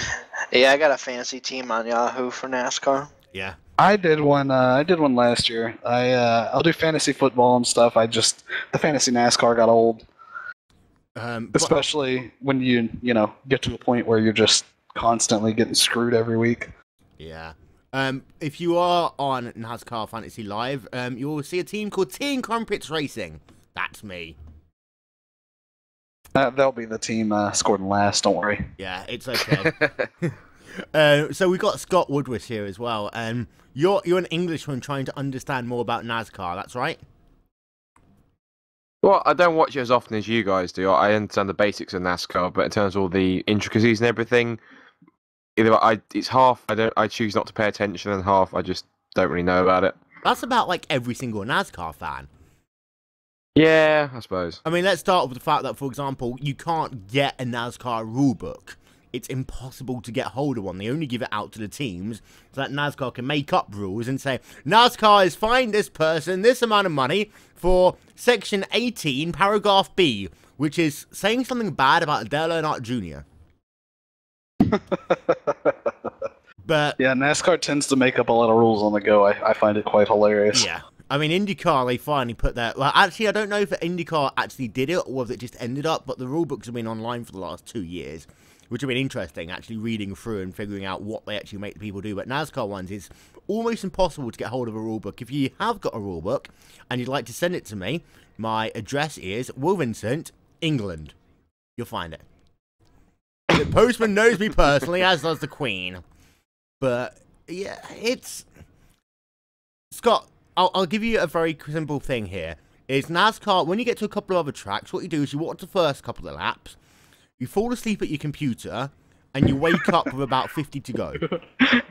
Yeah, I got a fantasy team on Yahoo for NASCAR. Yeah. I did one. I did one last year. I'll do fantasy football and stuff. The fantasy NASCAR got old, especially when you get to a point where you're just constantly getting screwed every week. Yeah. If you are on NASCAR Fantasy Live, you will see a team called Team Crumpets Racing. That's me. That'll be the team scored last. Don't worry. Yeah, it's okay. So we got Scott Woodward here as well. You're an Englishman trying to understand more about NASCAR. That's right. Well, I don't watch it as often as you guys do. I understand the basics of NASCAR, but in terms of all the intricacies and everything, it's half I choose not to pay attention, and half I just don't really know about it. That's about like every single NASCAR fan. Yeah, I suppose. I mean, let's start with the fact that, for example, you can't get a NASCAR rulebook. It's impossible to get hold of one. They only give it out to the teams so that NASCAR can make up rules and say, NASCAR is fined this person this amount of money for Section 18, Paragraph B, which is saying something bad about Dale Earnhardt Jr. But yeah, NASCAR tends to make up a lot of rules on the go. I find it quite hilarious. Yeah. I mean, IndyCar, they finally put that... Well, actually, I don't know if IndyCar actually did it or whether it just ended up, but the rulebooks have been online for the last 2 years, which have been interesting, actually reading through and figuring out what they actually make the people do. But NASCAR ones, it's almost impossible to get hold of a rulebook. If you have got a rulebook and you'd like to send it to me, my address is Wolvincent, England. You'll find it. The postman knows me personally, as does the Queen. But, yeah, it's... Scott... I'll give you a very simple thing here. Is NASCAR, when you get to a couple of other tracks, what you do is you watch the first couple of laps, you fall asleep at your computer, and you wake up with about 50 to go.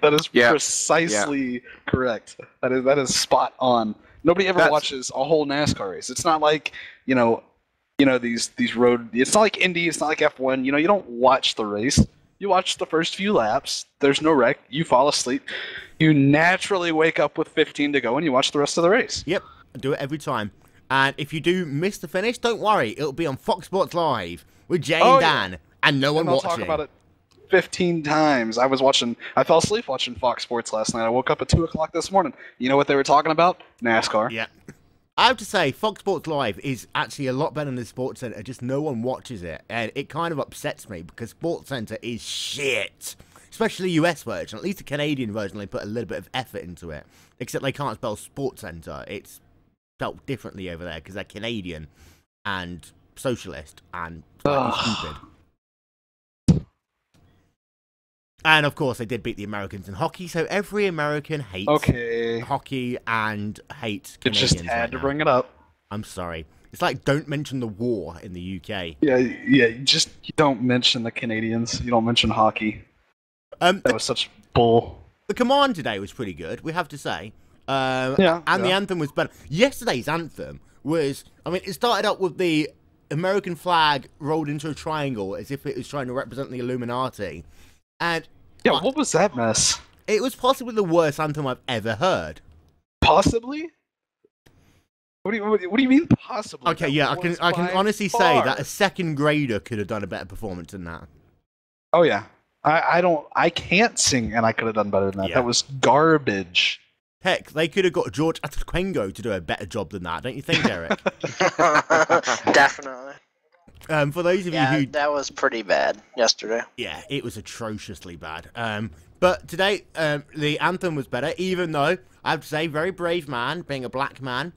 That is precisely correct. That is spot on. Nobody ever watches a whole NASCAR race. It's not like, these road... It's not like Indy, it's not like F1. You don't watch the race. You watch the first few laps, there's no wreck, you fall asleep, you naturally wake up with 15 to go, and you watch the rest of the race. Yep, I do it every time. And if you do miss the finish, don't worry, it'll be on Fox Sports Live with Jay and Dan, and no one watching. I'll talk about it 15 times. I fell asleep watching Fox Sports last night. I woke up at 2 o'clock this morning. You know what they were talking about? NASCAR. Yeah. I have to say, Fox Sports Live is actually a lot better than the SportsCenter, just no one watches it, and it kind of upsets me, because SportsCenter is shit. Especially the US version, at least the Canadian version, they put a little bit of effort into it. Except they can't spell SportsCenter, it's spelled differently over there, because they're Canadian, and socialist, and stupid. And, of course, they did beat the Americans in hockey, so every American hates hockey and hates Canadians. You just had to bring it up. I'm sorry. It's like, don't mention the war in the UK. Yeah, you don't mention the Canadians. You don't mention hockey. That was such bull. The command today was pretty good, we have to say. And yeah. the anthem was better. Yesterday's anthem was, I mean, it started up with the American flag rolled into a triangle as if it was trying to represent the Illuminati. And Yeah, what was that mess? it was possibly the worst anthem I've ever heard. Possibly? What do you mean possibly? Okay, yeah, I can honestly say that a second grader could have done a better performance than that. Oh yeah. I can't sing, and I could have done better than that. Yeah. That was garbage. Heck, they could have got George Atquengo to do a better job than that, don't you think, Eric? Definitely. For those of you who... that was pretty bad yesterday. Yeah, it was atrociously bad. But today, the anthem was better, even though, I have to say, very brave man, being a black man,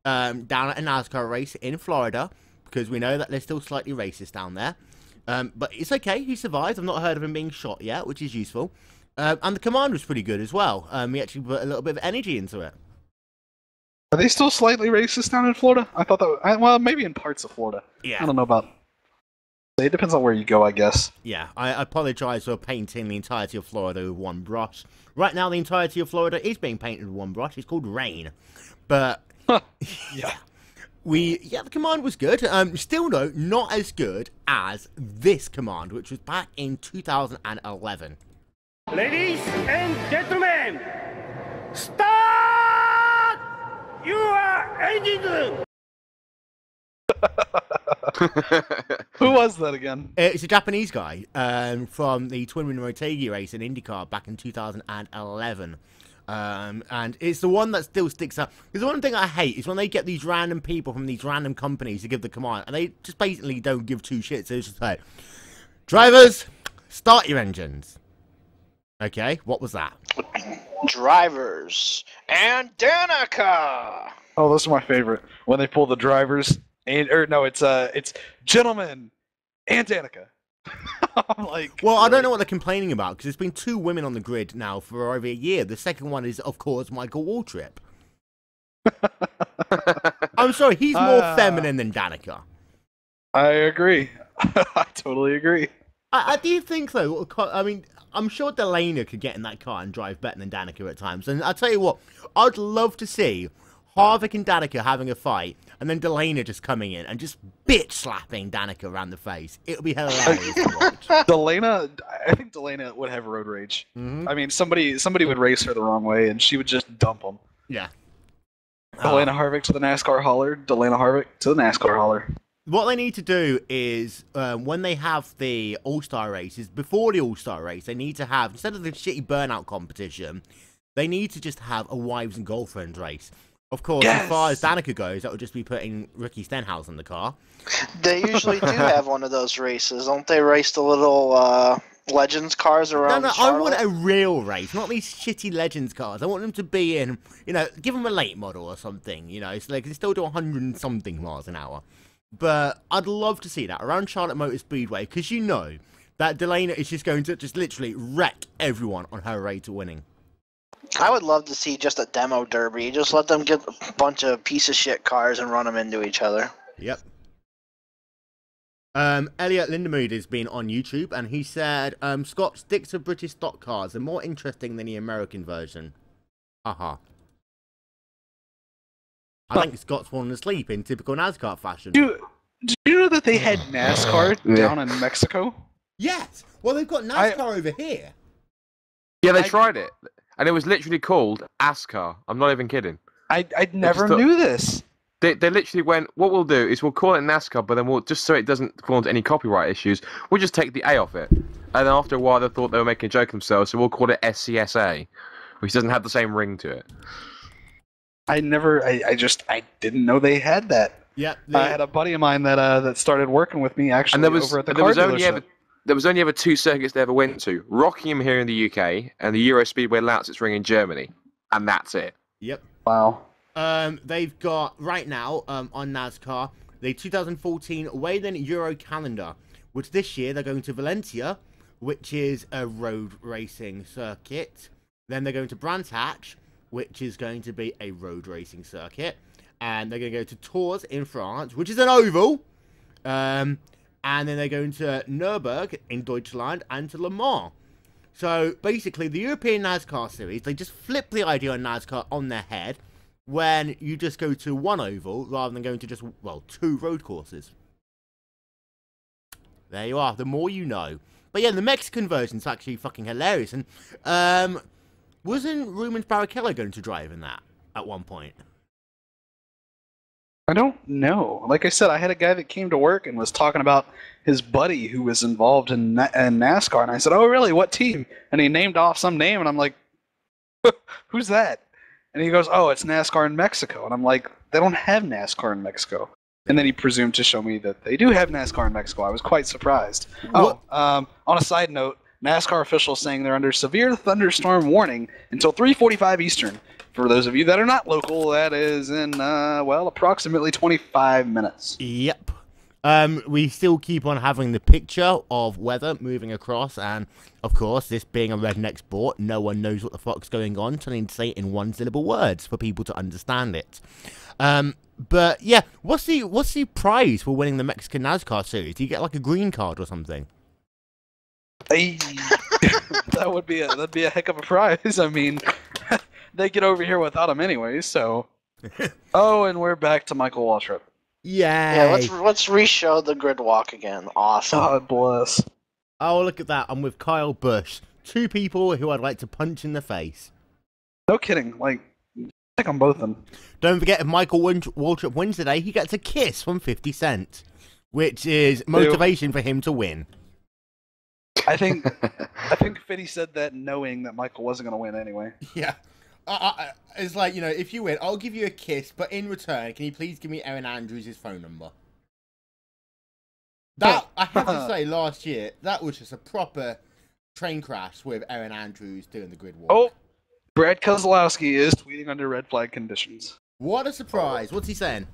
down at a NASCAR race in Florida, because we know that they're still slightly racist down there. But it's okay, he survived. I've not heard of him being shot yet, which is useful. And the command was pretty good as well. We actually put a little bit of energy into it. Are they still slightly racist down in Florida? I thought that. Well, maybe in parts of Florida. Yeah. I don't know about. It depends on where you go, I guess. Yeah, I apologise for painting the entirety of Florida with one brush. Right now, the entirety of Florida is being painted with one brush. It's called rain. But, Yeah. The command was good. Still, though, not as good as this command, which was back in 2011. Ladies and gentlemen, start your engines! Who was that again? It's a Japanese guy from the Twin Win Motegi race in IndyCar back in 2011. And it's the one that still sticks up. Because the one thing I hate is when they get these random people from these random companies to give the command, and they just basically don't give two shits. They just say, drivers, start your engines. Okay, what was that? Drivers and Danica. Oh, those are my favorite. When they pull the drivers, it's gentlemen and Danica. I'm like, well, I don't know what they're complaining about, because there's been two women on the grid now for over a year. The second one is, of course, Michael Waltrip. I'm sorry, he's more feminine than Danica. I agree. I totally agree. I do think, though, I mean, I'm sure Daytona could get in that car and drive better than Danica at times. And I'll tell you what, I'd love to see Harvick and Danica having a fight, and then Daytona just coming in and just bitch-slapping Danica around the face. It would be hilarious to watch. I think Daytona would have road rage. Mm-hmm. I mean, somebody would race her the wrong way, and she would just dump them. Yeah. Daytona Harvick to the NASCAR hauler. Daytona Harvick to the NASCAR hauler. What they need to do is, when they have the All-Star races, before the All-Star race, they need to have, instead of the shitty burnout competition, they need to just have a wives and girlfriends race. Of course, Yes! as far as Danica goes, that would just be putting Ricky Stenhouse in the car. They usually do have one of those races. Don't they race the little Legends cars around No, I Charlotte? want a real race, not these shitty Legends cars. I want them to be in, give them a late model or something, so they can still do 100 and something miles an hour. But I'd love to see that around Charlotte Motor Speedway, because that Daytona is just going to just literally wreck everyone on her way to winning. I would love to see just a demo derby. Just let them get a bunch of piece of shit cars and run them into each other. Yep. Elliot Lindemood has been on YouTube, and he said, Scott, stick to British stock cars. They're more interesting than the American version. Haha. I think Scott's fallen asleep in typical NASCAR fashion. Do you know that they had NASCAR down in Mexico? Yes! Well, they've got NASCAR over here. Yeah, they tried it, and it was literally called ASCAR. I'm not even kidding. I never knew this. They literally went, what we'll do is we'll call it NASCAR, but then we'll, just so it doesn't fall into any copyright issues, we'll just take the A off it. And then after a while, they thought they were making a joke of themselves, so we'll call it SCSA, which doesn't have the same ring to it. I didn't know they had that. Yep. I had a buddy of mine that started working with me actually over at the car dealership. There was only ever two circuits they ever went to. Rockingham here in the UK, and the Euro Speedway Lausitz Ring in Germany. And that's it. Yep. Wow. They've got, right now, on NASCAR, the 2014 Wayland Euro calendar, which this year they're going to Valencia, which is a road racing circuit. Then they're going to Brands Hatch, which is going to be a road racing circuit. And they're going to go to Tours in France, which is an oval. And then they're going to Nürburgring in Deutschland and to Le Mans. So basically, the European NASCAR series, they just flip the idea of NASCAR on their head when you just go to one oval rather than going to just, well, 2 road courses. There you are. The more you know. But yeah, the Mexican version's actually fucking hilarious. And wasn't Rubens Barrichello going to drive in that at one point? I don't know. Like I said, I had a guy that came to work and was talking about his buddy who was involved in NASCAR, and I said, "Oh, really? What team?" And he named off some name, and I'm like, "Who's that?" And he goes, "Oh, it's NASCAR in Mexico." And I'm like, "They don't have NASCAR in Mexico." And then he presumed to show me that they do have NASCAR in Mexico. I was quite surprised. What? On a side note, NASCAR officials saying they're under severe thunderstorm warning until 3:45 Eastern. For those of you that are not local, that is in, well, approximately 25 minutes. Yep. We still keep on having the picture of weather moving across, and of course, this being a redneck sport, no one knows what the fuck's going on, so I need to say it in one-syllable words for people to understand it. But yeah, what's the prize for winning the Mexican NASCAR series? Do you get like a green card or something? That'd be a heck of a prize. I mean, they get over here without him anyway, so. Oh, and we're back to Michael Waltrip. Yeah. Yeah, let's re-show the grid walk again. Awesome. God bless. Oh, look at that. I'm with Kyle Busch. 2 people who I'd like to punch in the face. No kidding. Like, pick on both of them. Don't forget, if Michael Waltrip wins today, he gets a kiss from 50 Cent, which is motivation for him to win. I think 50 said that knowing that Michael wasn't going to win anyway. Yeah. It's like, you know, if you win, I'll give you a kiss, but in return, can you please give me Erin Andrews' phone number? That, I have to say, last year, that was just a proper train crash with Erin Andrews doing the grid walk. Oh, Brad Keselowski is tweeting under red flag conditions. What a surprise. What's he saying?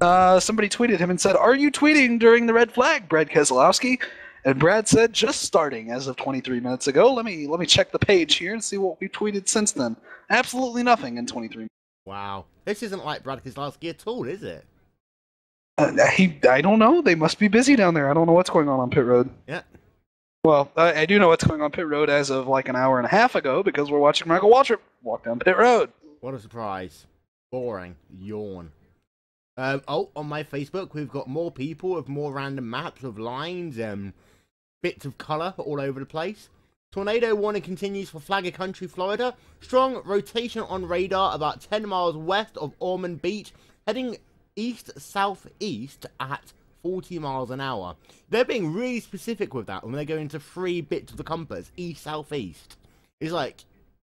Somebody tweeted him and said, "Are you tweeting during the red flag, Brad Keselowski?" And Brad said, "Just starting as of 23 minutes ago. Let me check the page here and see what we've tweeted since then. Absolutely nothing in 23 minutes." Wow. This isn't like Brad Keselowski at all, is it? I don't know. They must be busy down there. I don't know what's going on pit road. Yeah. Well, I do know what's going on pit road as of like an hour and a half ago because we're watching Michael Waltrip walk down pit road. What a surprise. Boring. Yawn. Oh, on my Facebook, we've got more people with more random maps of lines and bits of colour all over the place. Tornado warning continues for Flagler Country, Florida. Strong rotation on radar about 10 miles west of Ormond Beach, heading east-southeast at 40 miles an hour. They're being really specific with that when they go into 3 bits of the compass, east-southeast. It's like,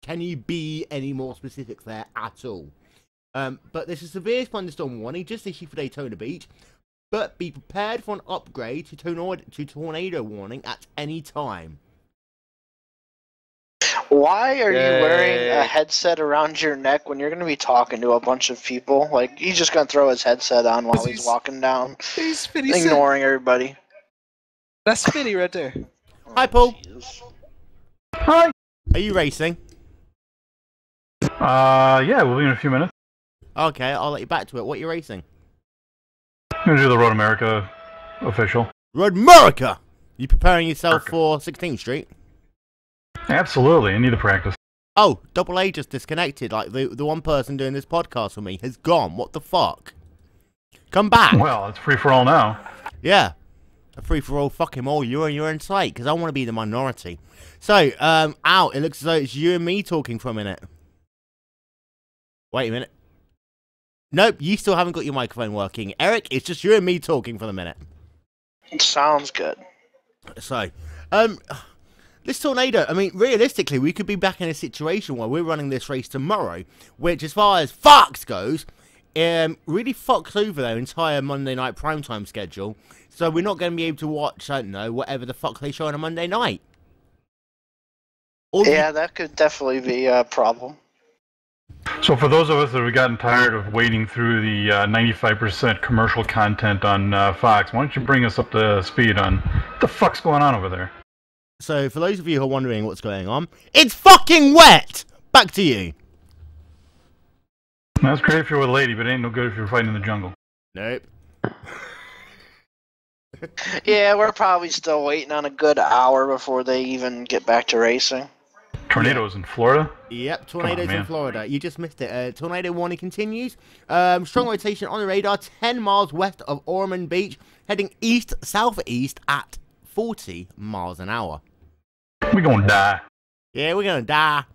can you be any more specific there at all? But there's a severe thunderstorm warning just issued for Daytona Beach, but be prepared for an upgrade to tornado warning at any time. Why are you wearing a headset around your neck when you're going to be talking to a bunch of people? Like, he's just going to throw his headset on while he's walking down, ignoring everybody. That's Fitty right there. Hi, Paul. Jesus. Hi. Are you racing? Yeah, we'll be in a few minutes. Okay, I'll let you back to it. What are you racing? I'm gonna do the Road America official. Road America! You preparing yourself for 16th Street? Absolutely, I need the practice. Oh, Double A just disconnected. Like, the one person doing this podcast with me has gone. What the fuck? Come back! Well, it's free for all now. Yeah. A free-for-all, fuck him all. You're in sight, because I want to be the minority. So, Al, it looks as though it's you and me talking for a minute. Wait a minute. Nope, you still haven't got your microphone working. Eric, it's just you and me talking for the minute. Sounds good. So, this tornado, I mean, realistically, we could be back in a situation where we're running this race tomorrow, which, as far as Fox goes, really fucks over their entire Monday night primetime schedule. So we're not going to be able to watch, I don't know, whatever the fuck they show on a Monday night. Yeah, that could definitely be a problem. So for those of us that have gotten tired of wading through the 95% commercial content on Fox, why don't you bring us up to speed on what the fuck's going on over there? So for those of you who are wondering what's going on, it's fucking wet! Back to you. That's great if you're with a lady, but it ain't no good if you're fighting in the jungle. Nope. Yeah, we're probably still waiting on a good hour before they even get back to racing. Tornadoes in Florida? Yep, tornadoes in man. Florida. You just missed it. Tornado warning continues. Strong rotation on the radar, 10 miles west of Ormond Beach, heading east-southeast at 40 miles an hour. We gonna die. Yeah, we're gonna die.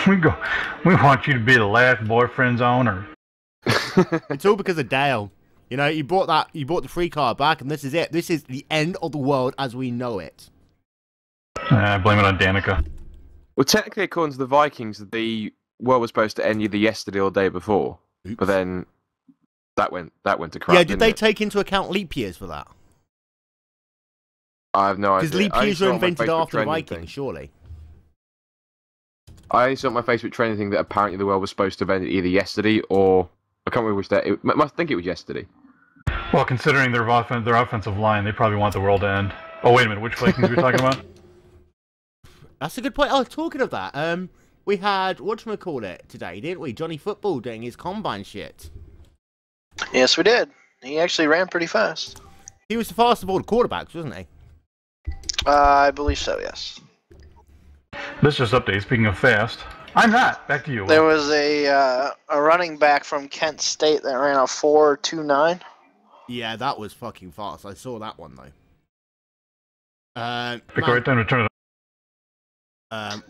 We want you to be the last boyfriend's owner. It's all because of Dale. You know, you brought the free car back, and this is it. This is the end of the world as we know it. I blame it on Danica. Well, technically, according to the Vikings, the world was supposed to end either yesterday or the day before. Oops. But then that went to crap. Yeah, did they it? take into account leap years for that? I have no idea. Because leap I years saw were on my invented Facebook after the trending Vikings, thing. surely. I saw on my Facebook trending thing that apparently the world was supposed to have ended either yesterday or I can't remember which day. I think it was yesterday. Well, considering their offensive line, they probably want the world to end. Oh, wait a minute. Which Vikings are we talking about? That's a good point. Oh, talking of that, we had, whatchamacallit today, didn't we? Johnny Football doing his combine shit. Yes, we did. He actually ran pretty fast. He was the fastest of all the quarterbacks, wasn't he? I believe so, yes. This just update. Speaking of fast, I'm not. Back to you. There was a running back from Kent State that ran a 4.29. Yeah, that was fucking fast. I saw that one, though. Pick the right time to turn it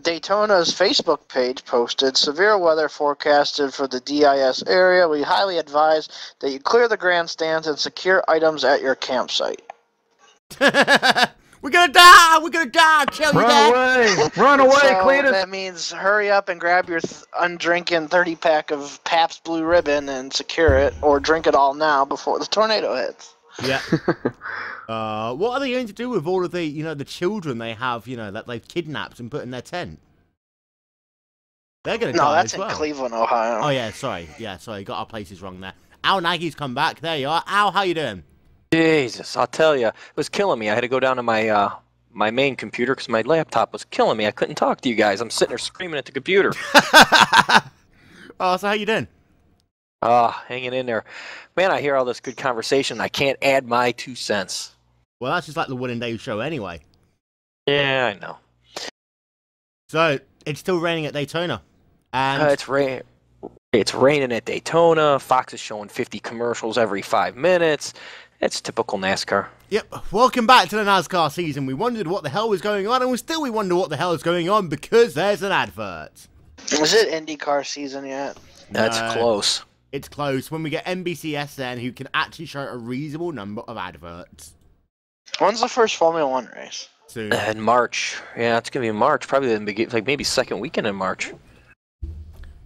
Daytona's Facebook page posted, severe weather forecasted for the DIS area. We highly advise that you clear the grandstands and secure items at your campsite. We're gonna die! We're gonna die! Tell you that! Run away! Run away, So Cletus! that means hurry up and grab your undrinking 30-pack of Pabst Blue Ribbon and secure it, or drink it all now before the tornado hits. Yeah. What are they going to do with all of the, the children they have, that they've kidnapped and put in their tent? They're gonna die that's as well. in Cleveland, Ohio. Oh yeah, sorry. Got our places wrong there. Al Nagy's come back. There you are. Al, how you doing? Jesus, I'll tell you, it was killing me. I had to go down to my my main computer because my laptop was killing me. I couldn't talk to you guys. I'm sitting there screaming at the computer. Oh, so how you doing? Hanging in there. Man, I hear all this good conversation. I can't add my 2 cents. Well, that's just like the Will and Dave show anyway. Yeah, I know. So, it's still raining at Daytona. And It's raining at Daytona. Fox is showing 50 commercials every 5 minutes. It's typical NASCAR. Yep, welcome back to the NASCAR season. We wondered what the hell was going on, and we wonder what the hell is going on because there's an advert. Is it IndyCar season yet? That's close. It's close when we get NBCSN who can actually show a reasonable number of adverts. When's the first Formula One race? Soon. In March. Yeah, it's going to be in March. Probably like maybe second weekend in March.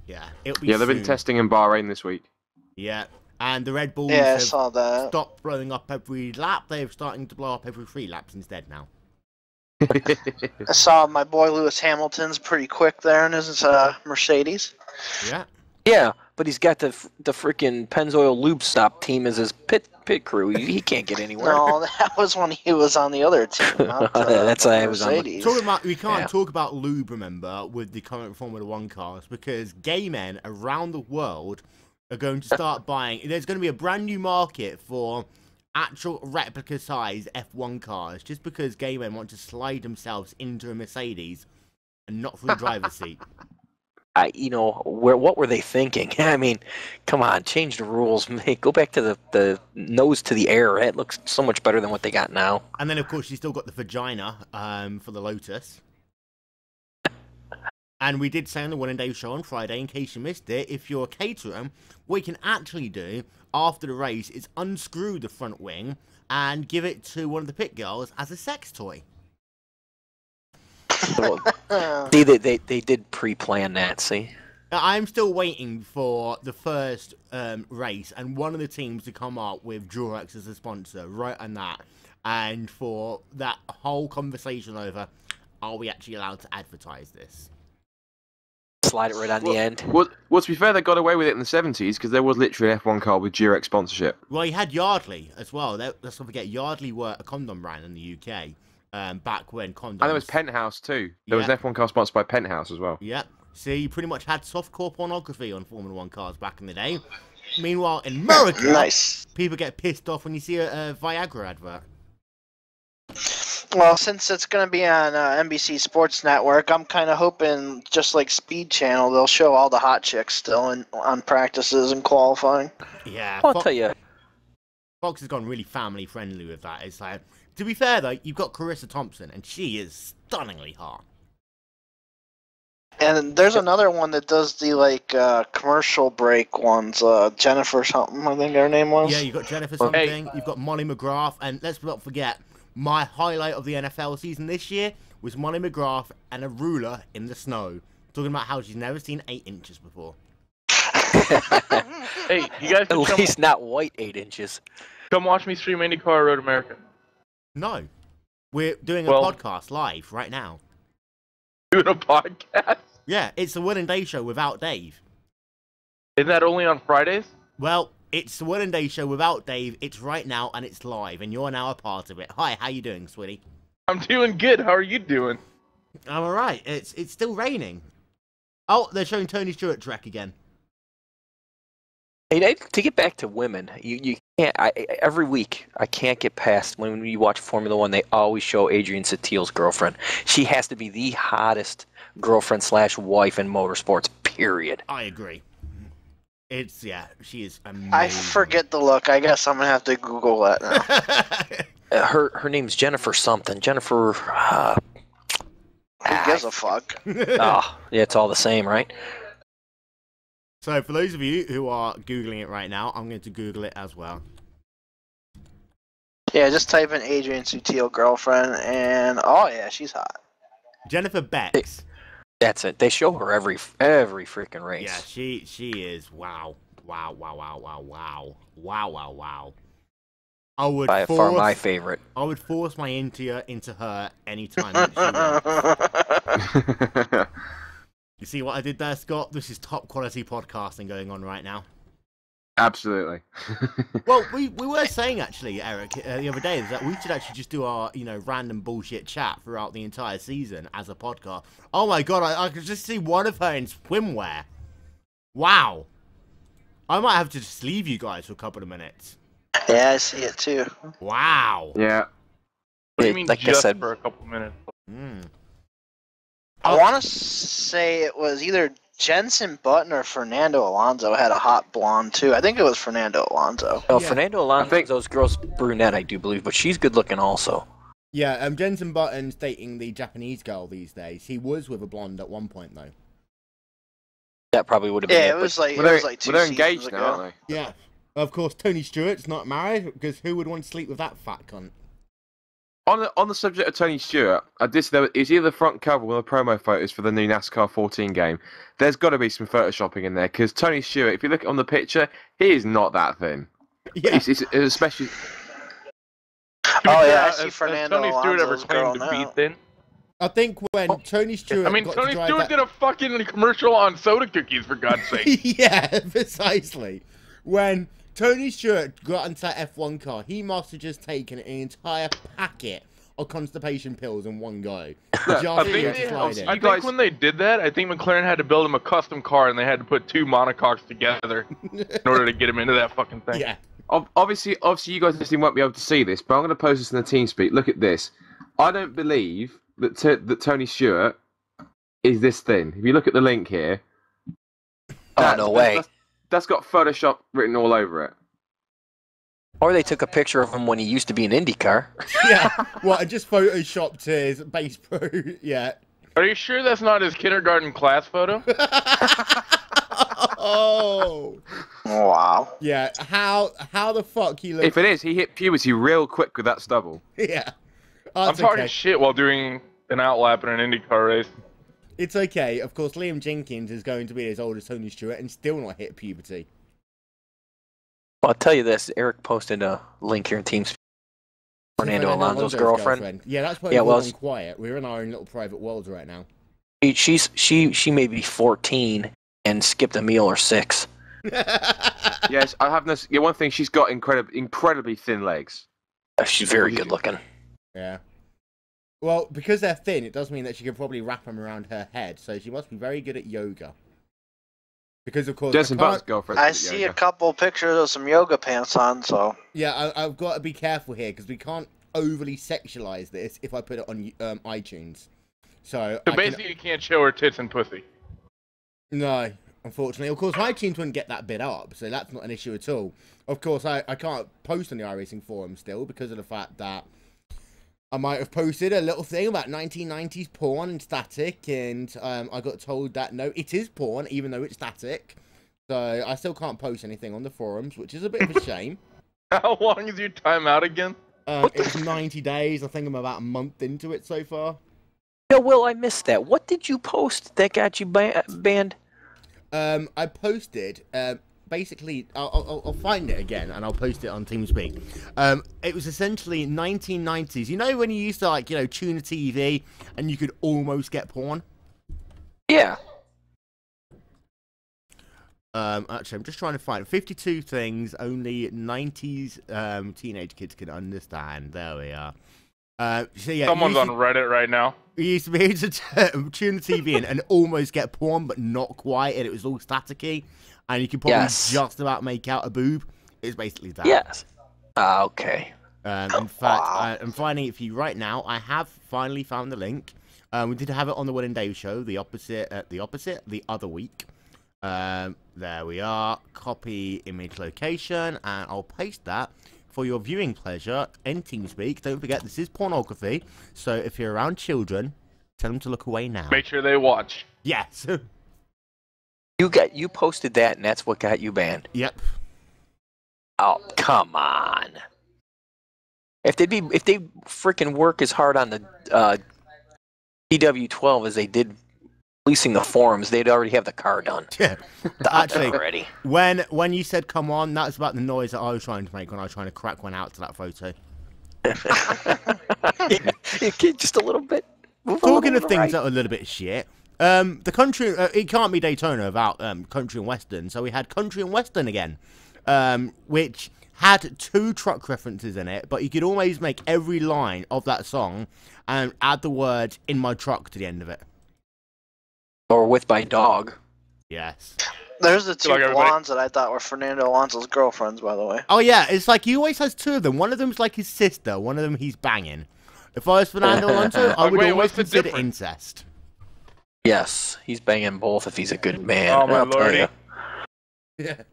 Yeah, it'll be Yeah, they've soon. been testing in Bahrain this week. Yeah, and the Red Bulls Yeah, I have saw that. stopped blowing up every lap. They're starting to blow up every 3 laps instead now. I saw my boy Lewis Hamilton's pretty quick there in his Mercedes. Yeah. Yeah, but he's got the freaking Pennzoil Lube Stop team as his pit crew. He can't get anywhere. No, that was when he was on the other team. Not, That's why I was on the- Mercedes. Talking about, we can't Yeah. talk about lube, remember, with the current Formula One cars because gay men around the world are going to start buying. There's going to be a brand new market for actual replica size F1 cars just because gay men want to slide themselves into a Mercedes and not through the driver's seat. What were they thinking? I mean, come on, change the rules. Go back to the nose to the air. It looks so much better than what they got now. And then, of course, you still got the vagina for the Lotus. And we did say on the One and Dave show on Friday, in case you missed it, if you're a caterer, what you can actually do after the race is unscrew the front wing and give it to one of the pit girls as a sex toy. See, they did pre-plan that. See, I'm still waiting for the first race and one of the teams to come up with Durex as a sponsor, right on that. And for that whole conversation over, are we actually allowed to advertise this? slide it right on the end. Well, to be fair, they got away with it in the 70s because there was literally an F1 car with Durex sponsorship. Well, you had Yardley as well. Let's not forget, Yardley were a condom brand in the UK back when condoms... And there was Penthouse too. There was an F1 car sponsored by Penthouse as well. Yep. See, you pretty much had softcore pornography on Formula 1 cars back in the day. Meanwhile, in America, Nice. people get pissed off when you see a Viagra advert. Well, since it's going to be on NBC Sports Network, I'm kind of hoping, just like Speed Channel, they'll show all the hot chicks still on practices and qualifying. Yeah, I'll tell you. Fox has gone really family friendly with that. It's like, to be fair though, you've got Carissa Thompson, and she is stunningly hot. And there's another one that does the commercial break ones. Jennifer something, I think her name was. Yeah, you've got Jennifer something, you've got Molly McGrath, and let's not forget, my highlight of the NFL season this year was Molly McGrath and a ruler in the snow, talking about how she's never seen 8 inches before. Hey, you guys At least not white 8 inches. come watch me stream IndyCar Road America. No. We're doing a podcast live right now. Doing a podcast? Yeah, it's the Will and Day show without Dave. Isn't that only on Fridays? Well, it's the Will and Day show without Dave. It's right now and it's live, and you're now a part of it. Hi, how you doing, sweetie? I'm doing good. How are you doing? I'm alright. It's still raining. Oh, they're showing Tony Stewart's wreck again. Hey, to get back to women, you can't. Every week, I can't get past when you watch Formula One. They always show Adrian Sutil's girlfriend. She has to be the hottest girlfriend/wife in motorsports. Period. I agree. She is amazing. I forget the look. I guess I'm gonna have to Google it now. Her name's Jennifer something. Jennifer. Who gives a fuck? Oh, yeah, it's all the same, right? So, for those of you who are Googling it right now, I'm going to Google it as well. Yeah, just type in Adrian Sutil girlfriend, and oh yeah, she's hot. Jennifer Bex. That's it. They show her every freaking race. Yeah, she is. Wow. Wow. I would by far my favorite. I would force my into her anytime that she You see what I did there, Scott? This is top quality podcasting going on right now. Absolutely. Well, we were saying actually, Eric, the other day that we should actually just do our random bullshit chat throughout the entire season as a podcast. Oh my god, I could just see one of her in swimwear. Wow. I might have to just leave you guys for a couple of minutes. Yeah, I see it too. Wow. Yeah. What do you mean like just I said, for a couple minutes? I want to say it was either Jensen Button or Fernando Alonso had a hot blonde too. I think it was Fernando Alonso. Oh, Yeah. Fernando Alonso, those girls brunette, I do believe, but she's good looking also. Yeah, Jensen Button's dating the Japanese girl these days. He was with a blonde at one point though. That probably would have been Yeah, it. it was like Well, they're, 2 they're seasons engaged ago. now, aren't they? Yeah. Of course, Tony Stewart's not married, because who would want to sleep with that fat cunt? On the subject of Tony Stewart, I did say it's either the front cover or the promo photos for the new NASCAR 14 game. There's got to be some photoshopping in there because Tony Stewart, if you look on the picture, he is not that thin. Yeah. It's especially. Oh yeah, I see Has Fernando Tony Stewart ever Alonso's girl claimed to be now. thin? I think when Tony Stewart I mean, got Tony to drive Stewart that... did a fucking commercial on soda cookies, for God's sake. Yeah, precisely. When Tony Stewart got into that F1 car, he must have just taken an entire packet of constipation pills in one go. Just I to think, get to slide in. I think when they did that, I think McLaren had to build him a custom car, and they had to put 2 monocoques together in order to get him into that fucking thing. Yeah. Obviously, you guys listening won't be able to see this, but I'm going to post this in the TeamSpeak. Look at this. I don't believe that that Tony Stewart is this thin. If you look at the link here, No way. That's got Photoshop written all over it. Or they took a picture of him when he used to be an IndyCar. Yeah. Well, I just photoshopped his base pro. Yeah. Are you sure that's not his kindergarten class photo? Oh. Wow. Yeah. How the fuck he looks? If it is, he hit puberty real quick with that stubble. Yeah. I'm That's talking okay. shit while doing an outlap in an IndyCar race. It's okay. Of course, Liam Jenkins is going to be as old as Tony Stewart and still not hit puberty. Well, I'll tell you this. Eric posted a link here in Teams. Fernando Alonso's girlfriend. Yeah, that's why Yeah, we're well, on quiet. We're in our own little private worlds right now. She may be 14 and skipped a meal or 6. Yes, I have this. Yeah, one thing, she's got incredibly thin legs. She's very good looking. Yeah. Well, because they're thin, it does mean that she can probably wrap them around her head, so she must be very good at yoga. Because of course Jensen Button's girlfriend. I see a couple pictures of some yoga pants on, so. Yeah, I've got to be careful here because we can't overly sexualize this if I put it on iTunes. So basically, you can't show her tits and pussy. No, unfortunately. Of course, iTunes wouldn't get that bit up, so that's not an issue at all. Of course, I can't post on the iRacing forum still because of the fact that I might have posted a little thing about 1990s porn and static, and I got told that no, it is porn, even though it's static. So I still can't post anything on the forums, which is a bit of a shame. How long is your timeout again? It's 90 days. I think I'm about a month into it so far. No, Will, I missed that. What did you post that got you banned? I posted, basically, I'll find it again, and I'll post it on TeamSpeak. It was essentially 1990s. You know when you used to, like, you know, tune a TV, and you could almost get porn? Yeah. Actually, I'm just trying to find 52 things only 90s teenage kids can understand. There we are. So yeah, Someone's on Reddit right now. You used to be able to tune the TV in and almost get porn, but not quite, and it was all staticky, and you could probably just about make out a boob. It's basically that. Yes. Okay. In fact, I'm finding it for you right now. I have finally found the link. We did have it on the Will and Dave show, the other week. There we are. Copy image location, and I'll paste that for your viewing pleasure in TeamSpeak. Don't forget, this is pornography, so if you're around children, tell them to look away now. Make sure they watch. Yes. You posted that, and that's what got you banned. Yep. Oh, come on. If they freaking work as hard on the DW12 as they did releasing the forums, they'd already have the car done. Yeah. Actually, already. When you said come on, that's about the noise that I was trying to make when I was trying to crack one out to that photo. Just a little bit. Talking of things that are a little bit shit, the country, it can't be Daytona without country and western, so we had country and western again, which had 2 truck references in it, but you could always make every line of that song and add the word "in my truck" to the end of it. Or with my dog. Yes. There's the 2 blondes that I thought were Fernando Alonso's girlfriends, by the way. Oh yeah, it's like he always has 2 of them. One of them's like his sister, one of them he's banging. If I was Fernando Alonso, I would always consider incest. Yes, he's banging both if he's a good man. Oh my lordy. Yeah.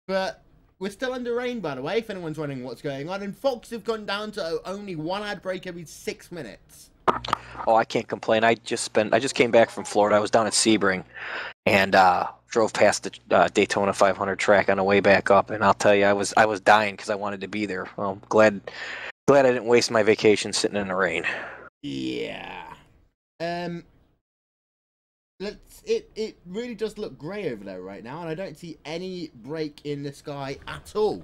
But we're still under rain, by the way, if anyone's wondering what's going on. And Fox have gone down to only 1 ad break every 6 minutes. Oh, I can't complain. I just came back from Florida. I was down at Sebring, and drove past the Daytona 500 track on the way back up. And I'll tell you, I was dying because I wanted to be there. Well, glad I didn't waste my vacation sitting in the rain. Yeah. It really does look grey over there right now, and I don't see any break in the sky at all.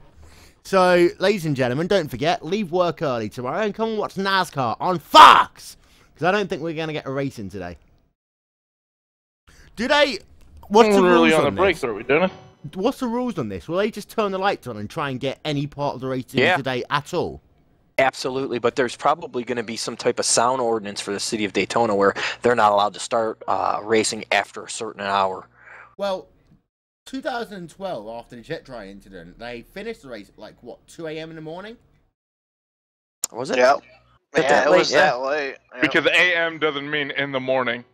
So, ladies and gentlemen, don't forget, leave work early tomorrow and come and watch NASCAR on Fox! Because I don't think we're going to get a racing today. Do they... What's the rules on break, this? are we doing it? What's the rules on this? Will they just turn the lights on and try and get any part of the racing today at all? Absolutely, but there's probably going to be some type of sound ordinance for the city of Daytona where they're not allowed to start racing after a certain hour. Well, 2012, after the jet dry incident, they finished the race at, like, what, 2 a.m. in the morning? Was it? Yep. Yeah, it was that late. Yep. Because AM doesn't mean in the morning.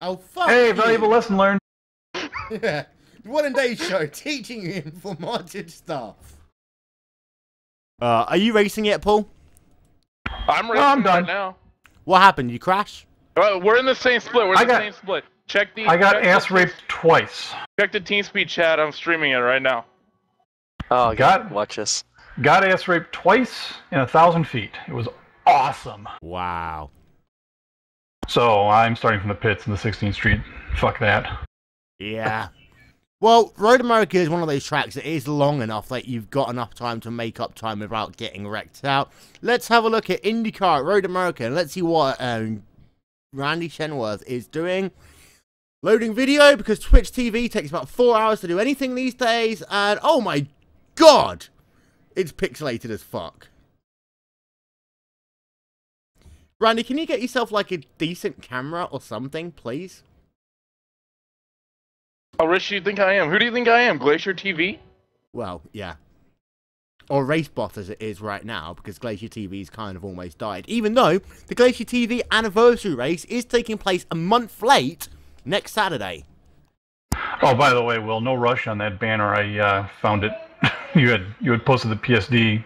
Oh, fuck Hey, you. valuable lesson learned. Yeah. The One and Day Show, teaching you informative stuff. Are you racing yet, Paul? I'm racing right now. What happened? You crash? We're in the same split. We're in the same split. Check the. I got ass raped twice. Check the TeamSpeak chat. I'm streaming it right now. Oh, God, watch this. Got ass raped twice in 1,000 feet. It was awesome. Wow. So I'm starting from the pits in the 16th Street. Fuck that. Yeah. Well, Road America is one of those tracks that is long enough that you've got enough time to make up time without getting wrecked out. Let's have a look at IndyCar at Road America and let's see what Randy Shenworth is doing. Loading video because Twitch TV takes about 4 hours to do anything these days, and oh my god, it's pixelated as fuck. Randy, can you get yourself like a decent camera or something, please? How rich do you think I am? Who do you think I am? GlacierTV? Well, yeah. Or Racebot as it is right now, because Glacier TV's kind of almost died. Even though the Glacier TV anniversary race is taking place a month late next Saturday. Oh, by the way, Will, no rush on that banner. I found it. you had posted the PSD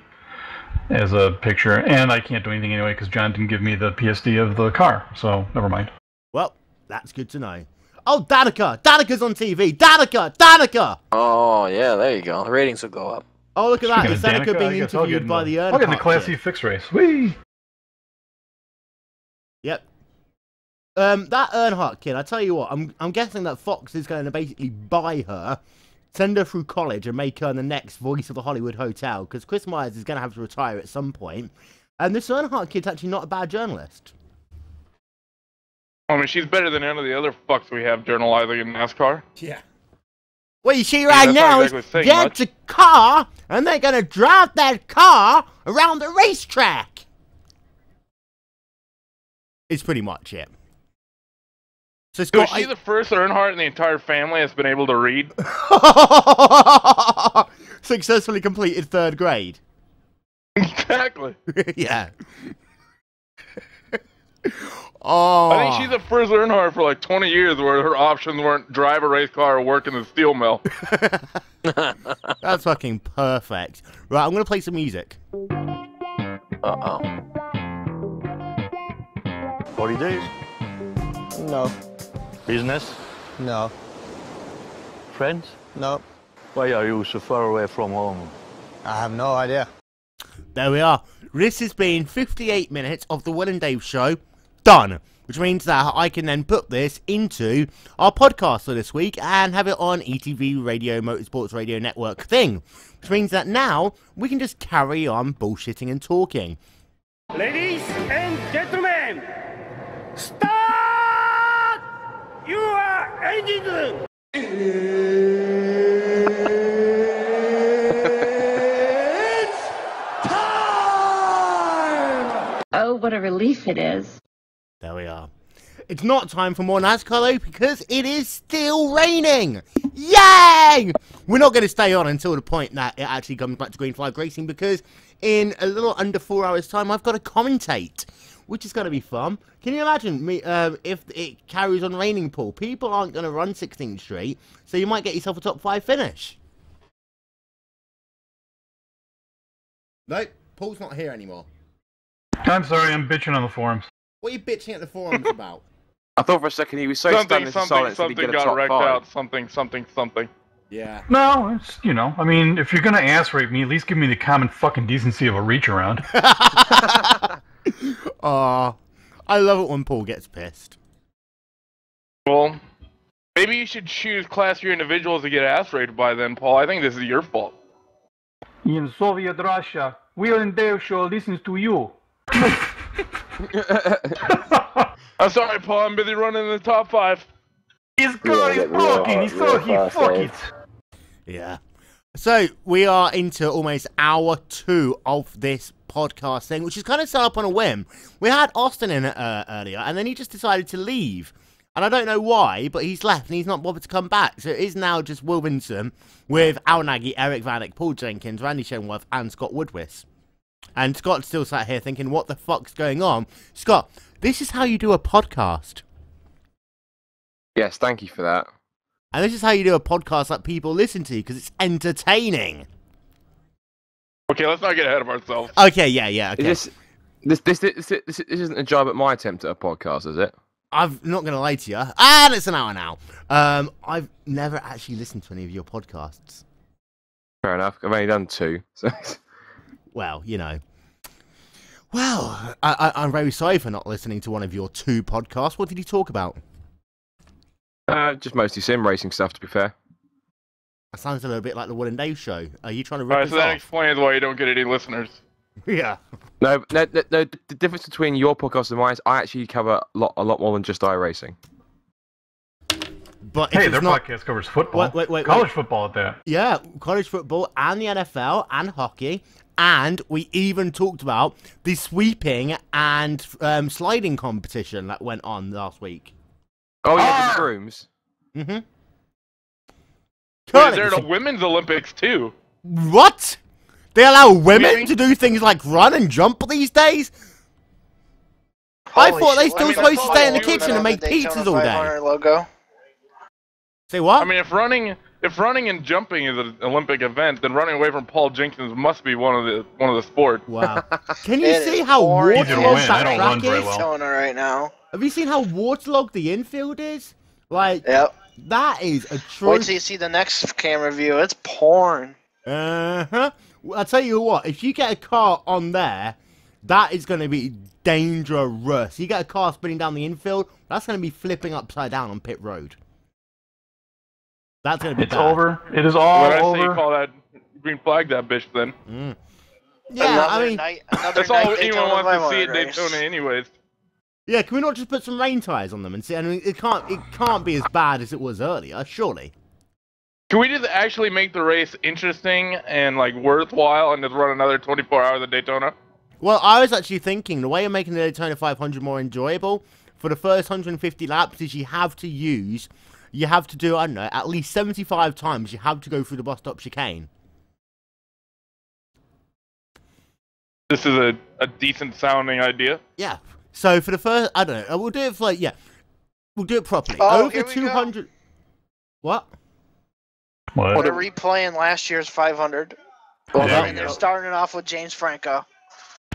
as a picture, and I can't do anything anyway because John didn't give me the PSD of the car, so never mind. Well, that's good to know. Oh, Danica! Danica's on TV! Danica! Danica! Oh, yeah, there you go. The ratings will go up. Oh, look at that. Speaking Is of Danica Danica, being I guess I'll interviewed by the Earnhardt I'll get in the Class C kid. fixed race. Whee! Yep. That Earnhardt kid, I tell you what, I'm guessing that Fox is going to basically buy her, send her through college, and make her the next voice of the Hollywood Hotel, because Chris Myers is going to have to retire at some point. And this Earnhardt kid's actually not a bad journalist. I mean, she's better than any of the other fucks we have journalizing in NASCAR. Yeah. What you see right now is get a car, and they're going to drive that car around the racetrack. It's pretty much it. So So is she the first Earnhardt in the entire family that's been able to read? Successfully completed 3rd grade. Exactly. Yeah. Oh. I think she's the first Earnhardt for like 20 years where her options weren't drive a race car or work in the steel mill. That's fucking perfect. Right, I'm going to play some music. Uh-oh. What do you do? No. Business? No. Friends? No. Why are you so far away from home? I have no idea. There we are. This has been 58 minutes of the Will and Dave show. Done. Which means that I can then put this into our podcast for this week and have it on ETV Radio, Motorsports Radio Network thing. Which means that now we can just carry on bullshitting and talking. Ladies and gentlemen, start your engine! Oh, what a relief it is. There we are. It's not time for more NASCAR though, because it is still raining! Yay! We're not going to stay on until the point that it actually comes back to green flag racing, because in a little under 4 hours time I've got to commentate, which is going to be fun. Can you imagine me if it carries on raining, Paul? People aren't going to run 16th Street, so you might get yourself a top 5 finish. Nope, Paul's not here anymore. I'm sorry, I'm bitching on the forums. What are you bitching at the forums about? I thought for a second he was so stunned into silence that he'd get a got top wrecked 5. out. Something. Yeah. No, it's, you know, I mean, if you're gonna ass rape me, at least give me the common fucking decency of a reach around. Aw, I love it when Paul gets pissed. Well, maybe you should choose classier individuals to get ass raped by then, Paul. I think this is your fault. In Soviet Russia, Will and Dave show listens to you. I'm sorry, Paul. I'm busy running in the top 5. His car is broken. He thought he fuck it. Yeah. So we are into almost hour 2 of this podcast thing, which is kind of set up on a whim. We had Austin in it earlier, and then he just decided to leave. And I don't know why, but he's left and he's not bothered to come back. So it is now just Will Vinson with Al Nagy, Eric Vanek, Paul Jenkins, Randy Shenworth, and Scott Woodwis. And Scott still sat here thinking, what the fuck's going on? Scott, this is how you do a podcast. Yes, thank you for that. And this is how you do a podcast that people listen to, because it's entertaining. Okay, let's not get ahead of ourselves. Okay, yeah, okay. This isn't a job at my attempt at a podcast, is it? I'm not going to lie to you. And it's an hour now. I've never actually listened to any of your podcasts. Fair enough. I've only done 2. So. Well, you know. Well, I'm very sorry for not listening to one of your 2 podcasts. What did you talk about? Just mostly sim racing stuff, to be fair. That sounds a little bit like the Will and Dave show. Are you trying to rip Alright, us so that off? explains why you don't get any listeners. Yeah. No. The difference between your podcast and mine is I actually cover a lot more than just iRacing. But hey, their podcast covers football. Wait. College football at that. Yeah, college football and the NFL and hockey. And we even talked about the sweeping and sliding competition that went on last week. Oh, yeah, the brooms. Mm-hmm. Wait, they're the women's Olympics too. What? They allow women Really? to do things like run and jump these days? I Holy thought they shit, still let me supposed to follow stay in the that kitchen and on the make Daytona pizzas all day. 500 logo. Say what? I mean, if running and jumping is an Olympic event, then running away from Paul Jenkins must be one of the sports. Wow. Can you It see is how pouring Either waterlogged way, I that don't track run very is? well. Daytona right now. Have you seen how waterlogged the infield is? Like, Yep. that is a Wait true... till you see the next camera view. It's pouring. Uh-huh. Well, I'll tell you what, if you get a car on there, that is going to be dangerous. You get a car spinning down the infield, that's going to be flipping upside down on pit road. That's going to be It's bad. over. It is all When I say you over. call that green flag that bitch, then Yeah, I mean... Another that's night all anyone Daytona wants to see 500 at race. Daytona, anyways. Yeah, can we not just put some rain tires on them and see? I mean, it can't be as bad as it was earlier, surely. Can we just actually make the race interesting and like worthwhile, and just run another 24 hours at Daytona? Well, I was actually thinking the way of making the Daytona 500 more enjoyable for the first 150 laps is you have to do, I don't know, at least 75 times you have to go through the bus stop chicane. This is a decent sounding idea. Yeah. So for the first, I don't know, we'll do it for like, yeah, we'll do it properly. Oh, Over here we go. 200. What? What? They're replaying last year's 500. There we And they're go. starting it off with James Franco.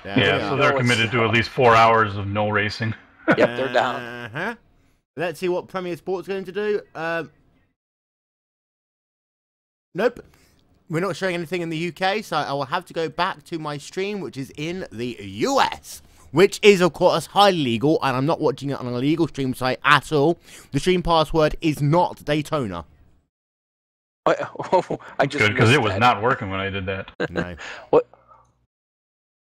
There we Yeah, so are. they're No, committed it's- to at least 4 hours of no racing. Yep, they're down. Uh-huh. Let's see what Premier Sports going to do. Nope. We're not showing anything in the UK, so I will have to go back to my stream, which is in the US. Which is, of course, highly legal, and I'm not watching it on a legal stream site at all. The stream password is not Daytona. I just Good, because missed it was that. not working when I did that. No. What?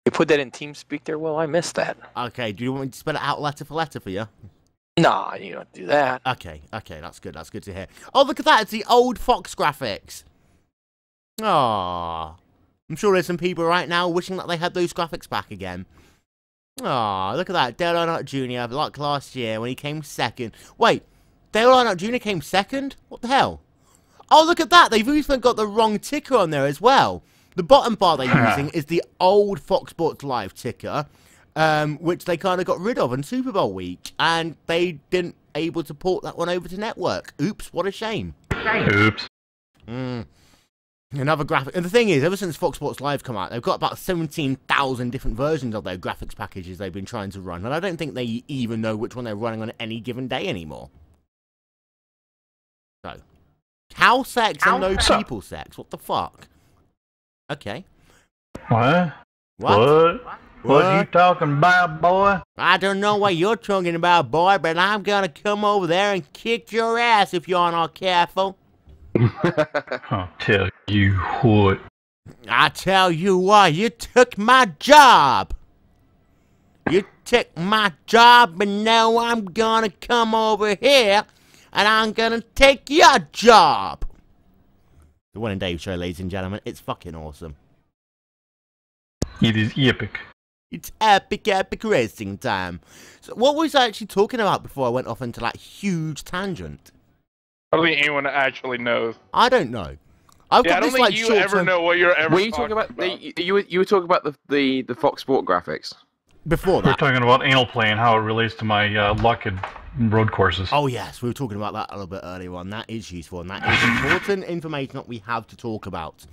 You put that in TeamSpeak there? Well, I missed that. Okay, do you want me to spell it out letter for letter for you? Nah, you don't do that. Okay, that's good. That's good to hear. Oh, look at that. It's the old Fox graphics. Aww. I'm sure there's some people right now wishing that they had those graphics back again. Aww, look at that. Dale Earnhardt Jr., like last year when he came second. Wait, Dale Earnhardt Jr. came second? What the hell? Oh, look at that. They've even got the wrong ticker on there as well. The bottom bar they're using is the old Fox Sports Live ticker, which they kind of got rid of on Super Bowl week, and they didn't able to port that one over to network. Oops, what a shame. Oops. Another graphic. And the thing is, ever since Fox Sports Live come out, they've got about 17,000 different versions of their graphics packages they've been trying to run, and I don't think they even know which one they're running on any given day anymore. So, cow sex and no people sex. What the fuck? Okay. What? What? What you talking about, boy? I don't know what you're talking about, boy, but I'm gonna come over there and kick your ass if you're not careful. I'll tell you what. I tell you what, you took my job. You took my job, and now I'm gonna come over here, and I'm gonna take your job. The One and Dave Show, ladies and gentlemen, it's fucking awesome. It is epic. It's epic, epic racing time. So what was I actually talking about before I went off into that huge tangent? I don't think anyone actually knows. I don't know. I've Yeah, got I don't this think like you short ever term... know what you're ever Were you talking about you were talking about the Fox Sport graphics? Before We're that. talking about anal play and how it relates to my luck at road courses. Oh yes, we were talking about that a little bit earlier on. That is useful, and that is important information that we have to talk about.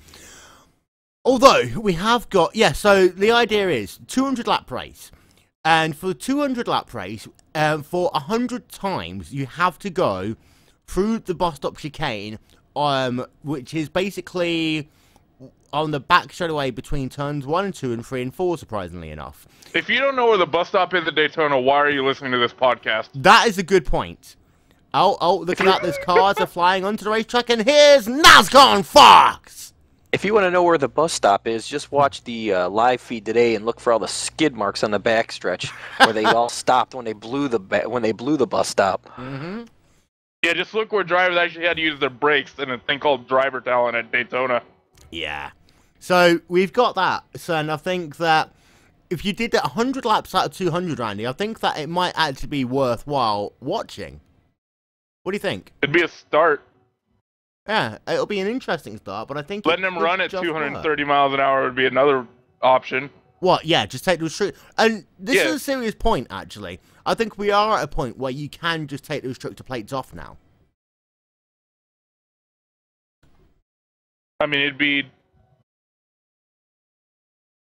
Although, we have got... Yeah, so the idea is 200 lap race. And for the 200 lap race, for 100 times, you have to go through the bus stop chicane, which is basically on the back straightaway between turns 1 and 2 and 3 and 4, surprisingly enough. If you don't know where the bus stop is at Daytona, why are you listening to this podcast? That is a good point. Oh, look at that. There's cars are flying onto the racetrack, and here's NASCAR and Fox! If you want to know where the bus stop is, just watch the live feed today and look for all the skid marks on the backstretch where they all stopped when they blew the bus stop. Mm-hmm. Yeah, just look where drivers actually had to use their brakes in a thing called driver talent at Daytona. Yeah. So, we've got that. So, and I think that if you did that 100 laps out of 200, Randy, I think that it might actually be worthwhile watching. What do you think? It'd be a start. Yeah, it'll be an interesting start, but I think letting them run at just 230 miles an hour would be another option. What? Yeah, just take the restrict. And this is a serious point, actually. I think we are at a point where you can just take the restrictor plates off now. I mean, it'd be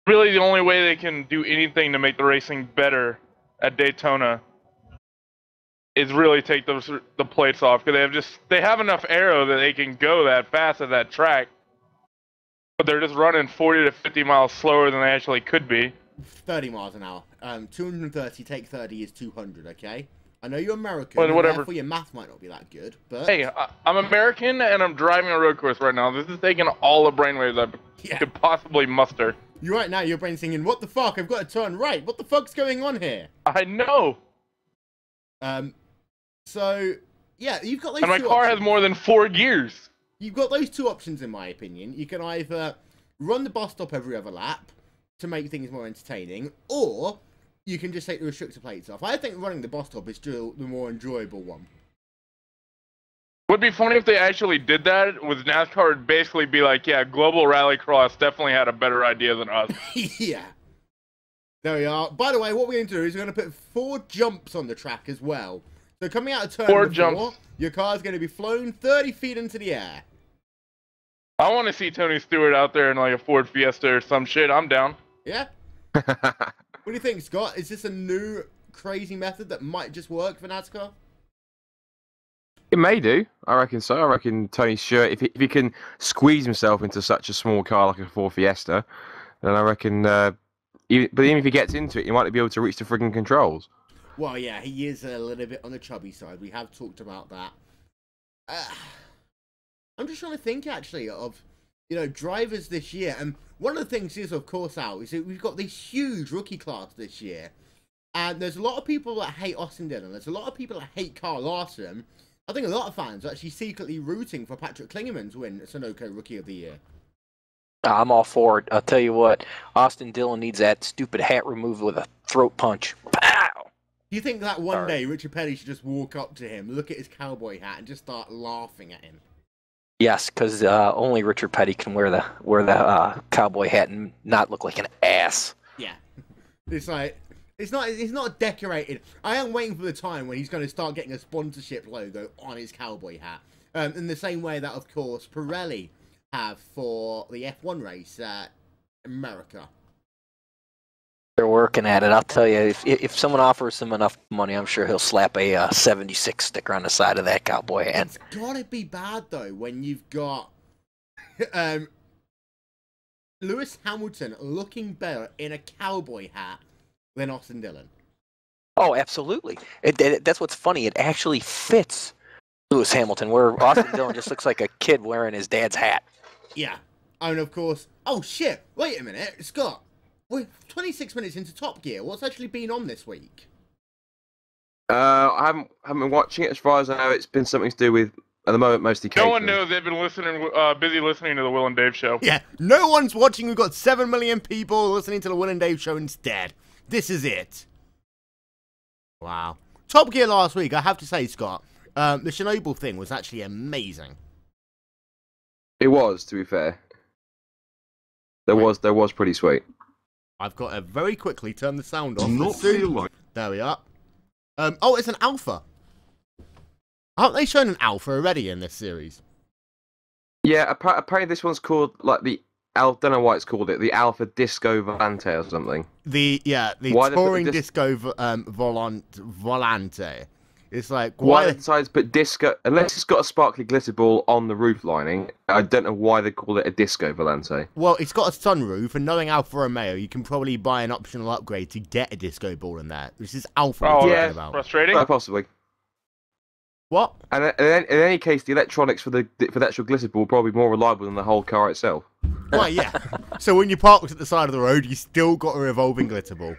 really the only way they can do anything to make the racing better at Daytona is really take the plates off, because they have enough aero that they can go that fast at that track, but they're just running 40 to 50 miles slower than they actually could be. 30 miles an hour. 230 take 30 is 200. Okay. I know you're American, Well, whatever. therefore your math might not be that good, but... Hey, I'm American, and I'm driving a road course right now. This is taking all the brainwaves I could possibly muster. You're right now, your brain's thinking, what the fuck, I've got to turn right, what the fuck's going on here? I know! So, yeah, you've got those and my car has more than 4 gears. You've got those two options, in my opinion. You can either run the bus stop every other lap to make things more entertaining, or you can just take the restrictor plates off. I think running the bus stop is still the more enjoyable one. Would be funny if they actually did that. With NASCAR, it'd basically be like, yeah, Global Rallycross definitely had a better idea than us. Yeah. There we are. By the way, what we're going to do is we're going to put 4 jumps on the track as well. So coming out of turn 4, jumps. Your car's going to be flown 30 feet into the air. I want to see Tony Stewart out there in like a Ford Fiesta or some shit. I'm down. Yeah? What do you think, Scott? Is this a new crazy method that might just work for NASCAR? It may do. I reckon so. I reckon Tony Stewart, if he can squeeze himself into such a small car like a Ford Fiesta, then I reckon... but even if he gets into it, he might be able to reach the frigging controls. Well, yeah, he is a little bit on the chubby side. We have talked about that. I'm just trying to think, actually, of, drivers this year. And one of the things is, of course, Al, is that we've got this huge rookie class this year. And there's a lot of people that hate Austin Dillon. There's a lot of people that hate Kyle Larson. I think a lot of fans are actually secretly rooting for Patrick Klingerman to win Sunoco Rookie of the Year. I'm all for it. I'll tell you what, Austin Dillon needs that stupid hat removed with a throat punch. Pow! Do you think that one day Richard Petty should just walk up to him, look at his cowboy hat, and just start laughing at him? Yes, because only Richard Petty can wear the cowboy hat and not look like an ass. Yeah, it's like it's not decorated. I am waiting for the time when he's going to start getting a sponsorship logo on his cowboy hat, in the same way that, of course, Pirelli have for the F1 race at America. They're working at it. I'll tell you, if someone offers him enough money, I'm sure he'll slap a 76 sticker on the side of that cowboy hat. It's gotta be bad though when you've got Lewis Hamilton looking better in a cowboy hat than Austin Dillon. Oh, absolutely. That's what's funny. It actually fits Lewis Hamilton, where Austin Dillon just looks like a kid wearing his dad's hat. Yeah. And of course... Oh, shit. Wait a minute. Scott, we're 26 minutes into Top Gear. What's actually been on this week? I haven't been watching it. As far as I know, it's been something to do with, at the moment, mostly catering. No one knows. They've been busy listening to the Will and Dave show. Yeah. No one's watching. We've got 7 million people listening to the Will and Dave show instead. This is it. Wow. Top Gear last week, I have to say, Scott, the Chernobyl thing was actually amazing. It was, to be fair. There was pretty sweet. I've got to very quickly turn the sound off. There we are. Oh, it's an alpha. Aren't they shown an alpha already in this series? Yeah, apparently this one's called, like, don't know why it's called it, the Alpha Disco Volante or something. The Touring Disco Volante. It's like, why they decided to put disco, unless it's got a sparkly glitter ball on the roof lining, I don't know why they call it a Disco Volante. Well, it's got a sunroof, and knowing Alfa Romeo, you can probably buy an optional upgrade to get a disco ball in there. This is Alfa we're talking about. Frustrating. Possibly. What? And in any case, the electronics for the actual glitter ball are probably more reliable than the whole car itself. Right, yeah. So when you parked at the side of the road, you still got a revolving glitter ball.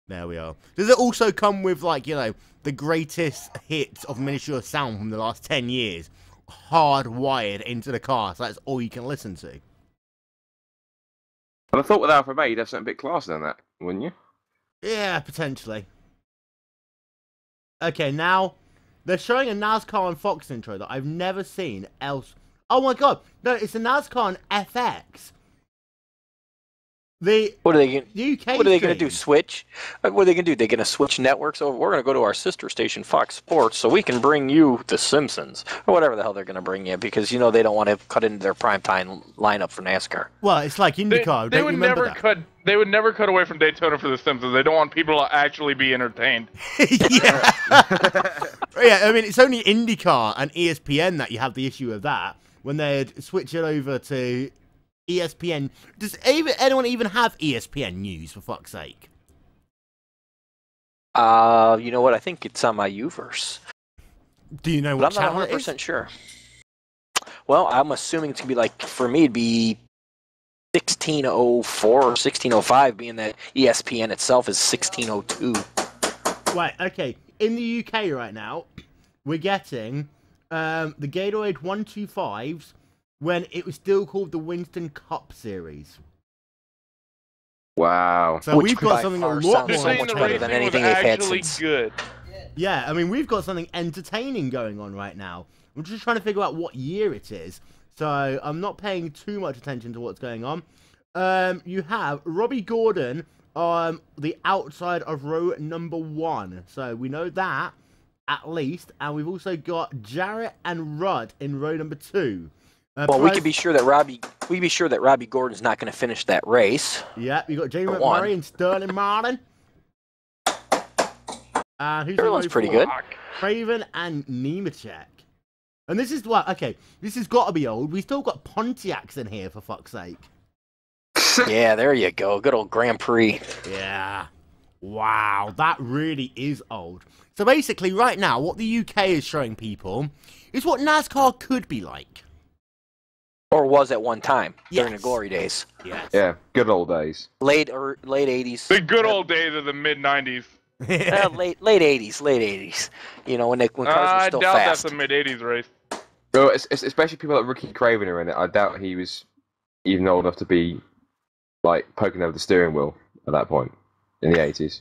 There we are. Does it also come with, like, the greatest hits of miniature sound from the last 10 years hardwired into the car, so that's all you can listen to? But I thought with Alfa Romeo, you'd have something a bit classier than that, wouldn't you? Yeah, potentially. Okay, now, They're showing a NASCAR on Fox intro that I've never seen else. Oh my god, no, it's a NASCAR on FX. What are they UK What are they going to stream. do? Switch? What are they going to do? They're going to switch networks over. We're going to go to our sister station, Fox Sports, so we can bring you The Simpsons or whatever the hell they're going to bring you because you know they don't want to cut into their primetime lineup for NASCAR. Well, it's like IndyCar. They would never cut. They would never cut away from Daytona for The Simpsons. They don't want people to actually be entertained. Yeah. Yeah, I mean, it's only IndyCar and ESPN that you have the issue of that. When they switch it over to ESPN. Does anyone even have ESPN news, for fuck's sake? You know what? I think it's on my Uverse. Do you know But what I'm channel not it is? 100% sure. Well, I'm assuming it's going to be like, for me, it'd be 1604 or 1605, being that ESPN itself is 1602. Right, okay. In the UK right now, we're getting the Gatorade 125s when it was still called the Winston Cup Series. Wow. So we've got something a lot more so much better than anything they've had since. Good. Yeah, I mean, we've got something entertaining going on right now. I'm just trying to figure out what year it is. So I'm not paying too much attention to what's going on. You have Robbie Gordon on the outside of row number 1. So we know that, at least. And we've also got Jarrett and Rudd in row number 2. Well, we can be sure that Robbie Gordon's not going to finish that race. Yeah, we got Jamie McMurray and Sterling Martin. And who's Everyone's pretty good. Craven and Nemechek. And this is what, okay, this has got to be old. We still got Pontiacs in here, for fuck's sake. Yeah, there you go. Good old Grand Prix. Yeah. Wow, that really is old. So basically, right now, what the UK is showing people is what NASCAR could be like. Or was at one time during the Yes. glory days. Yes. Yeah, good old days. Late 80s. The good old days of the mid '90s. Late 80s. You know, when cars were still I doubt fast. that's a mid '80s race. Well, especially people like Ricky Craven are in it. I doubt he was even old enough to be like poking over the steering wheel at that point in the 80s.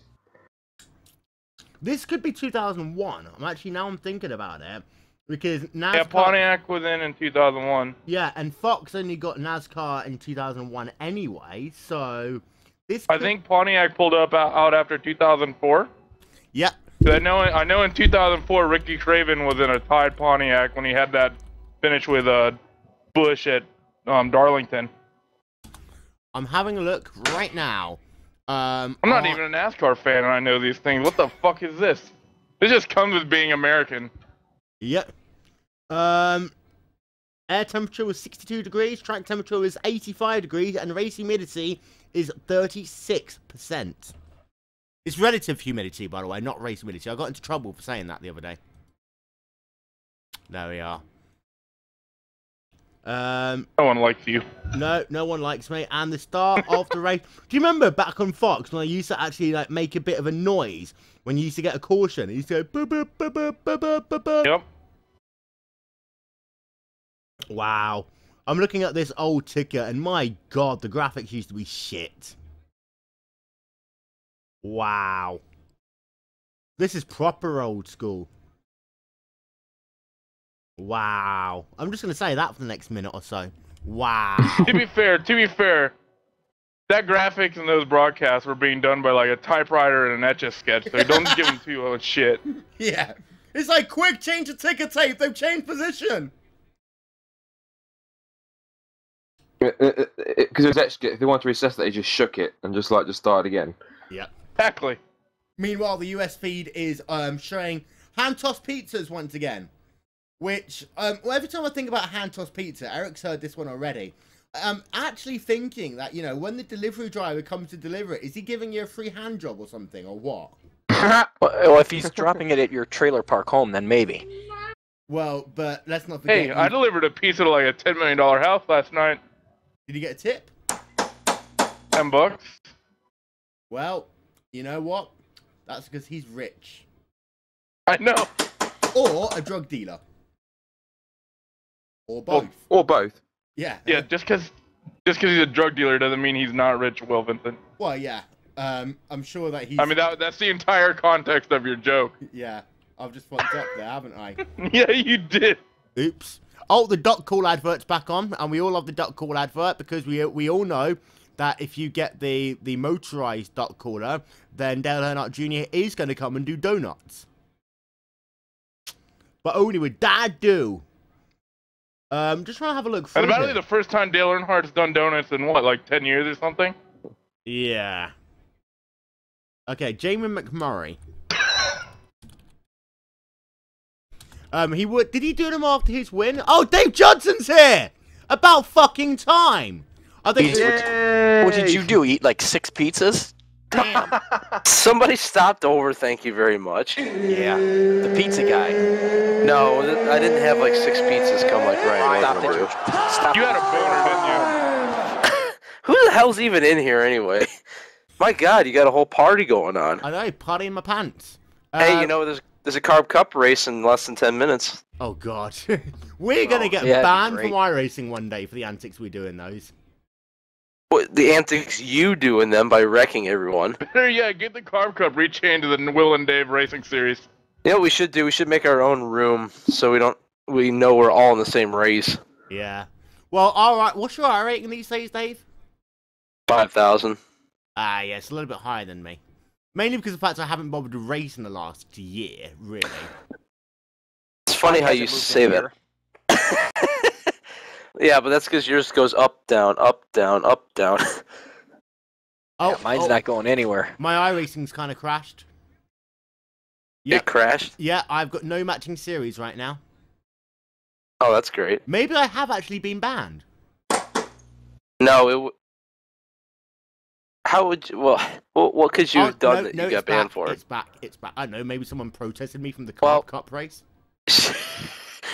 This could be 2001. I'm thinking about it. Because NASCAR... Yeah, Pontiac was in 2001. Yeah, and Fox only got NASCAR in 2001 anyway, so... I think Pontiac pulled up out after 2004. Yeah. I know in 2004, Ricky Craven was in a tied Pontiac when he had that finish with Bush at Darlington. I'm having a look right now. I'm not even a NASCAR fan and I know these things. What the fuck is this? This just comes with being American. Yep. Air temperature was 62 degrees, track temperature was 85 degrees, and race humidity is 36%. It's relative humidity, by the way, not race humidity. I got into trouble for saying that the other day. There we are. No one likes you. No one likes me. And the start of the race. Do you remember back on Fox when I used to actually like make a bit of a noise when you used to get a caution? It used to go boop boop boop boop boop boop boop boop. Yep. Wow. I'm looking at this old ticket and my god, the graphics used to be shit. Wow. This is proper old school. Wow. I'm just going to say that for the next minute or so. Wow. To be fair, that graphics and those broadcasts were being done by like a typewriter and an Etch-a-Sketch, so don't give them too much shit. Yeah. It's like, quick, change the ticker tape. They've changed position. Because it was actually, if they wanted to recess that, they just shook it and just started again. Yeah. Exactly. Meanwhile, the US feed is showing hand-tossed pizzas once again. Which, well, every time I think about hand-tossed pizza, Eric's heard this one already. I'm actually thinking that, you know, when the delivery driver comes to deliver it, is he giving you a free hand job or something, or what? Well, if he's dropping it at your trailer park home, then maybe. Well, but let's not forget... Hey, I delivered a pizza to like a $10 million house last night. Did you get a tip? $10. Well, you know what? That's because he's rich. I know. Or a drug dealer. Or both. Or both. Yeah. Yeah, just because he's a drug dealer doesn't mean he's not rich, Will Vincent. Well, yeah. I'm sure that he's... I mean, that's the entire context of your joke. Yeah. I've just fucked up there, haven't I? Yeah, you did. Oops. Oh, the duck call advert's back on, and we all love the duck call advert because we all know that if you get the motorized duck caller, then Dale Earnhardt Jr. is going to come and do donuts. But only with Dad do. Just trying to have a look through. And apparently the first time Dale Earnhardt's done donuts in what, like 10 years or something? Yeah. Okay, Jamie McMurray. Did he do them after his win? Oh, Dave Judson's here! About fucking time! I think. What did you do? Eat like 6 pizzas? Damn. Somebody stopped over, thank you very much. Yeah, the pizza guy. No, I didn't have like 6 pizzas come like right over. Stop. You had a boner, didn't you? Who the hell's even in here anyway? My God, you got a whole party going on. I know, party in my pants. Hey, you know, there's a Carb Cup race in less than 10 minutes. Oh, God. We're going to get banned from iRacing one day for the antics we do in those. What, the antics you do in them by wrecking everyone. Better yet, get the Carb Cup rechained to the Will and Dave Racing Series. You know what we should do? We should make our own room so we know we're all in the same race. Yeah. Well, alright, what's your iRating these days, Dave? 5,000. Ah, yeah, it's a little bit higher than me. Mainly because of the fact I haven't bothered to race in the last year, really. It's funny how you say that. Yeah, but that's because yours goes up, down, up, down, up, down. Oh, yeah, mine's not going anywhere. My iRacing's kind of crashed. Yep. It crashed? Yeah, I've got no matching series right now. Oh, that's great. Maybe I have actually been banned. No, how would you... Well, what could you have done that you got banned for? It's back. I don't know, maybe someone protested me from the Carb Cup race?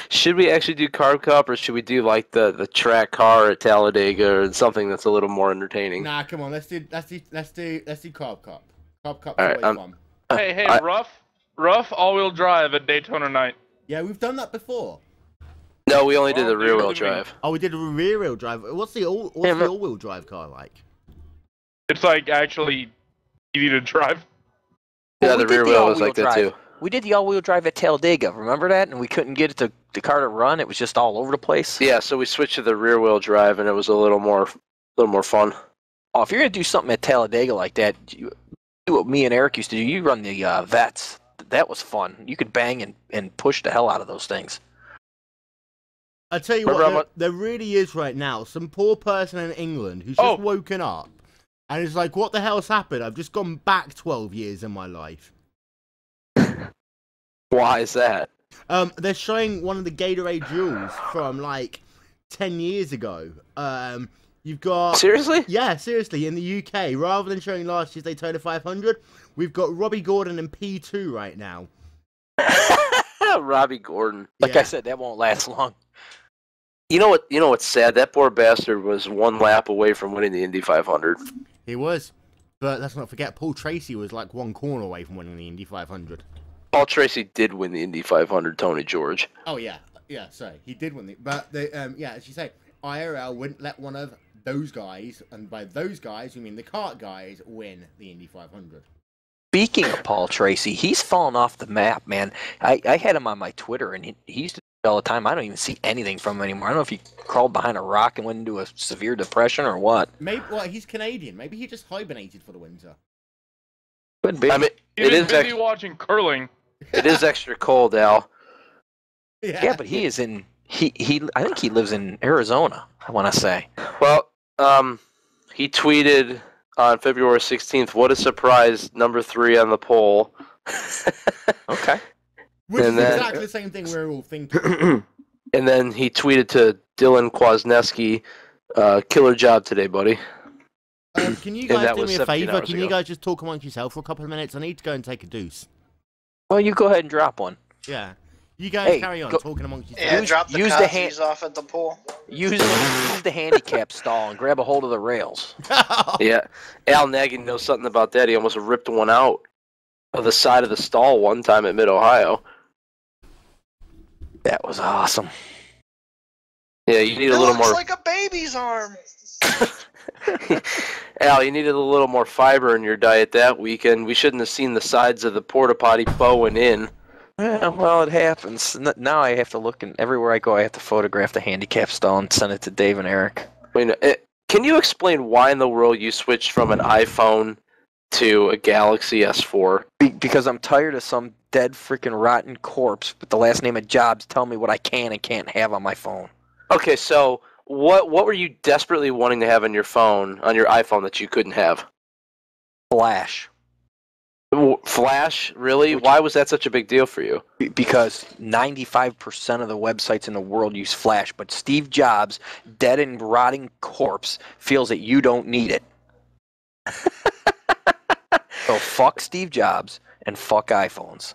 Should we actually do Carb Cup, or should we do like the track car at Talladega, or something that's a little more entertaining? Nah, come on, let's do Carb Cup. Carb Cup's always fun. Hey, rough all-wheel drive at Daytona night. Yeah, we've done that before. No, we only did the rear-wheel drive. Oh, we did a rear-wheel drive. What's the all-wheel drive car like? It's like actually easy to drive. Yeah, the rear wheel was like that too. We did the all-wheel drive at Talladega. Remember that? And we couldn't get it the car to run. It was just all over the place. Yeah, so we switched to the rear-wheel drive, and it was a little more fun. Oh, if you're gonna do something at Talladega like that, do what me and Eric used to do. You run the Vets. That was fun. You could bang and push the hell out of those things. I tell you what, there really is right now some poor person in England who's just woken up and is like, "What the hell's happened? I've just gone back 12 years in my life." Why is that? They're showing one of the Gatorade jewels from like 10 years ago. You've got... Seriously? Yeah, seriously. In the UK, rather than showing last year's Daytona 500, we've got Robbie Gordon in P2 right now. Robbie Gordon. Like I said, that won't last long. You know what's sad? That poor bastard was 1 lap away from winning the Indy 500. He was. But let's not forget, Paul Tracy was like 1 corner away from winning the Indy 500. Paul Tracy did win the Indy 500, Tony George. Oh, yeah. Yeah, sorry. He did win the... But, yeah, as you say, IRL wouldn't let one of those guys, and by those guys, you mean the kart guys, win the Indy 500. Speaking of Paul Tracy, he's fallen off the map, man. I had him on my Twitter, and he used to do it all the time. I don't even see anything from him anymore. I don't know if he crawled behind a rock and went into a severe depression or what. Maybe, well, he's Canadian. Maybe he just hibernated for the winter. Could be. I mean, it is busy watching curling. It is extra cold, Al. Yeah, but he is in... I think he lives in Arizona, I want to say. Well, he tweeted on February 16th, "What a surprise, number 3 on the poll." Okay. Which is exactly the same thing we're all thinking. And then he tweeted to Dylan Kwasniewski, "Killer job today, buddy." Can you guys do me a favor? Can you guys just talk amongst yourself for a couple of minutes? I need to go and take a deuce. Well, you go ahead and drop one. Yeah. You guys carry on talking amongst yourselves. Yeah, drop the Cosby's off at the pool. Use the handicap stall and grab a hold of the rails. Yeah. Al Nagy knows something about that. He almost ripped one out of the side of the stall one time at Mid-Ohio. That was awesome. Yeah, you need a little more... It looks like a baby's arm. Al, you needed a little more fiber in your diet that weekend. We shouldn't have seen the sides of the porta potty bowing in. Yeah, well, it happens. Now I have to look, and everywhere I go, I have to photograph the handicap stall and send it to Dave and Eric. Wait, can you explain why in the world you switched from an iPhone to a Galaxy S4? Because I'm tired of some dead freaking rotten corpse with the last name of Jobs telling me what I can and can't have on my phone. Okay, so what were you desperately wanting to have on your phone, on your iPhone, that you couldn't have? Flash. Flash? Really? Why was that such a big deal for you? Because 95% of the websites in the world use Flash, but Steve Jobs, dead and rotting corpse, feels that you don't need it. So fuck Steve Jobs and fuck iPhones.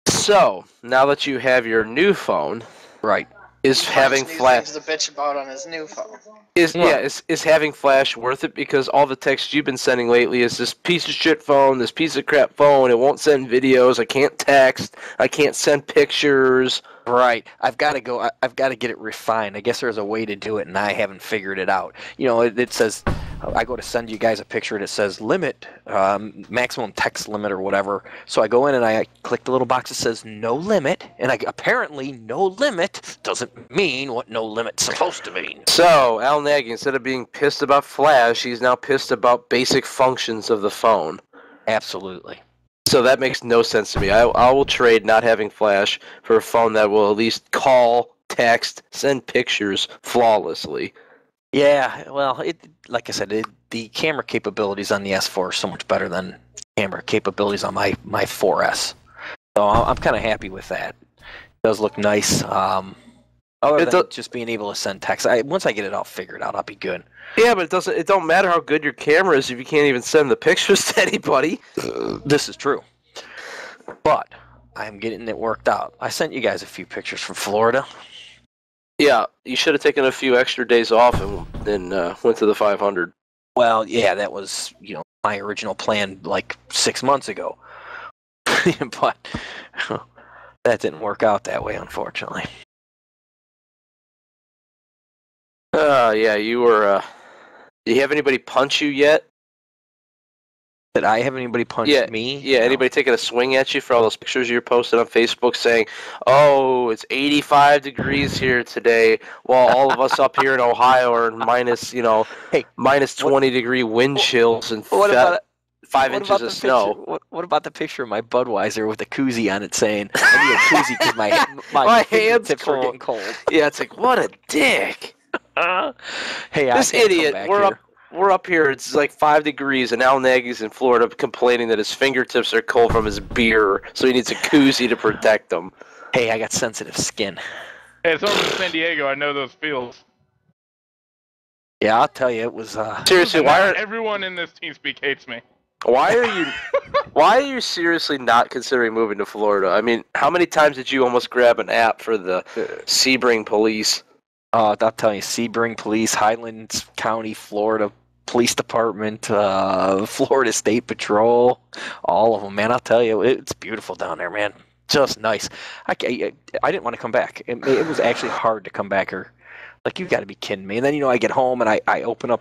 So, now that you have your new phone, right, is having Flash to bitch about on his new phone. is having Flash worth it? Because all the text you've been sending lately is this piece of shit phone, this piece of crap phone. It won't send videos. I can't text. I can't send pictures. Right. I've got to go. I've got to get it refined. I guess there's a way to do it, and I haven't figured it out. You know, it says, I go to send you guys a picture, and it says limit, maximum text limit or whatever. So I go in and I click the little box that says no limit, and apparently no limit doesn't mean what no limit's supposed to mean. So, Al Nagy, instead of being pissed about Flash, he's now pissed about basic functions of the phone. Absolutely. So that makes no sense to me. I will trade not having Flash for a phone that will at least call, text, send pictures flawlessly. Yeah, well, like I said, the camera capabilities on the S4 are so much better than camera capabilities on my 4S. So I'm kind of happy with that. It does look nice. Other than just being able to send text, once I get it all figured out, I'll be good. Yeah, but it don't matter how good your camera is if you can't even send the pictures to anybody. This is true. But I'm getting it worked out. I sent you guys a few pictures from Florida. Yeah, you should have taken a few extra days off and then went to the 500. Well, yeah, that was, my original plan like 6 months ago. But that didn't work out that way, unfortunately. Yeah, you were, do you have anybody punch you yet? Did I have anybody punch me? Yeah, no. Anybody taking a swing at you for all those pictures you're posting on Facebook saying, oh, it's 85 degrees here today, while all of us up here in Ohio are minus, minus 20-degree wind chills and 5 inches of snow. What about the picture of my Budweiser with a koozie on it saying, I need a koozie because my hands tips are getting cold. Yeah, it's like, what a dick. Hey, this idiot, we're up here, it's like 5 degrees, and Al Nagy's in Florida complaining that his fingertips are cold from his beer, so he needs a koozie to protect them. Hey, I got sensitive skin. Hey, it's over in San Diego, I know those feels. Yeah, I'll tell you, it was... Seriously, everyone in this TeamSpeak hates me. Why are you seriously not considering moving to Florida? I mean, how many times did you almost grab an app for the Sebring Police? I'll tell you, Sebring Police, Highlands County, Florida Police Department, Florida State Patrol, all of them, man. I'll tell you, it's beautiful down there, man. Just nice. I didn't want to come back. It was actually hard to come back here. Like, you've got to be kidding me. And then, I get home and I open up,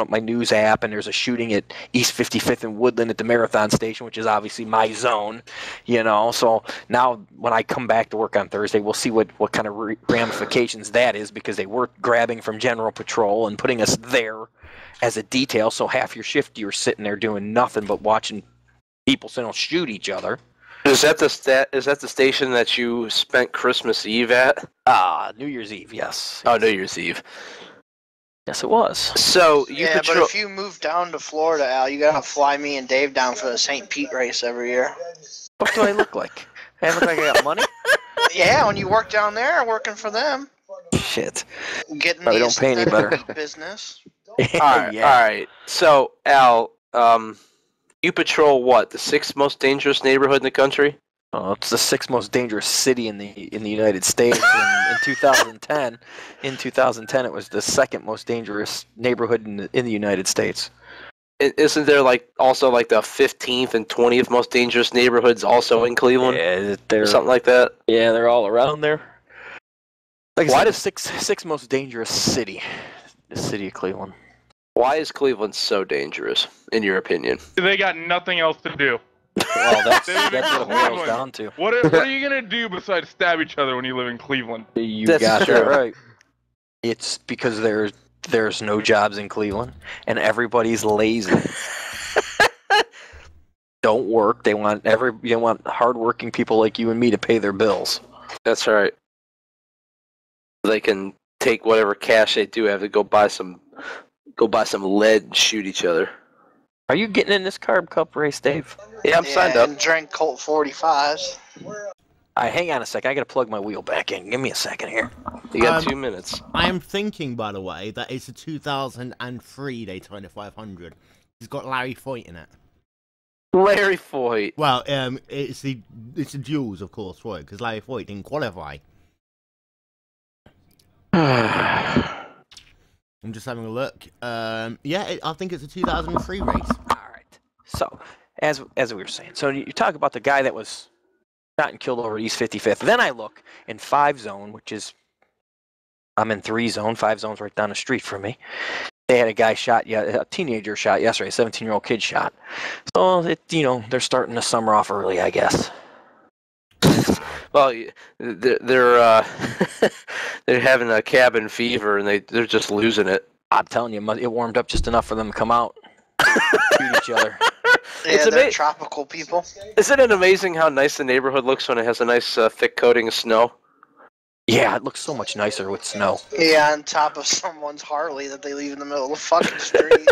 my news app, and there's a shooting at East 55th and Woodland at the Marathon Station, which is obviously my zone, So now when I come back to work on Thursday, we'll see what kind of ramifications that is, because they were grabbing from General Patrol and putting us there as a detail. So half your shift you're sitting there doing nothing but watching people shoot each other. Is that the station that you spent Christmas Eve at? New Year's Eve, yes. Oh, New Year's Eve. Yes, it was. So but if you move down to Florida, Al, you gotta fly me and Dave down for the St. Pete race every year. What do I look like? I look like I got money? Yeah, when you work down there, working for them. Shit. Getting Probably don't pay any better. Business. All right. So, Al, you patrol what? The 6th most dangerous neighborhood in the country? Oh, it's the 6th most dangerous city in the United States. In 2010, it was the 2nd most dangerous neighborhood in the United States. Isn't there also the 15th and 20th most dangerous neighborhoods also in Cleveland? Yeah, they're something like that. Yeah, they're all around there. Why the sixth most dangerous city? The city of Cleveland. Why is Cleveland so dangerous, in your opinion? They got nothing else to do. Well, that's They live in what it boils Cleveland. down to. What are you gonna do besides stab each other when you live in Cleveland? You That's got true. that right. It's because there's no jobs in Cleveland and everybody's lazy. Don't work. They want hardworking people like you and me to pay their bills. That's right. They can take whatever cash they do have to go buy some lead and shoot each other. Are you getting in this carb cup race, Dave? Yeah, I'm signed up. And drink Colt 45s. Hang on a sec. I gotta plug my wheel back in. Give me a second here. You got 2 minutes. I am thinking, by the way, that it's a 2003 Daytona 500. It's got Larry Foyt in it. Larry Foyt. Well, it's the duels, of course, Foyt, because Larry Foyt didn't qualify. I'm just having a look. Yeah, I think it's a 2003 race. All right. So, as we were saying, so you talk about the guy that was shot and killed over East 55th. Then I look in 5 zone, which is I'm in 3 zone. 5 zone's right down the street from me. They had a guy shot, a teenager shot yesterday, a 17-year-old kid shot. So they're starting the summer off early, I guess. Well, they're they're having a cabin fever and they're just losing it. I'm telling you, it warmed up just enough for them to come out, shoot each other. Yeah, they're tropical people. Isn't it amazing how nice the neighborhood looks when it has a nice thick coating of snow? Yeah, it looks so much nicer with snow. Yeah, on top of someone's Harley that they leave in the middle of the fucking street.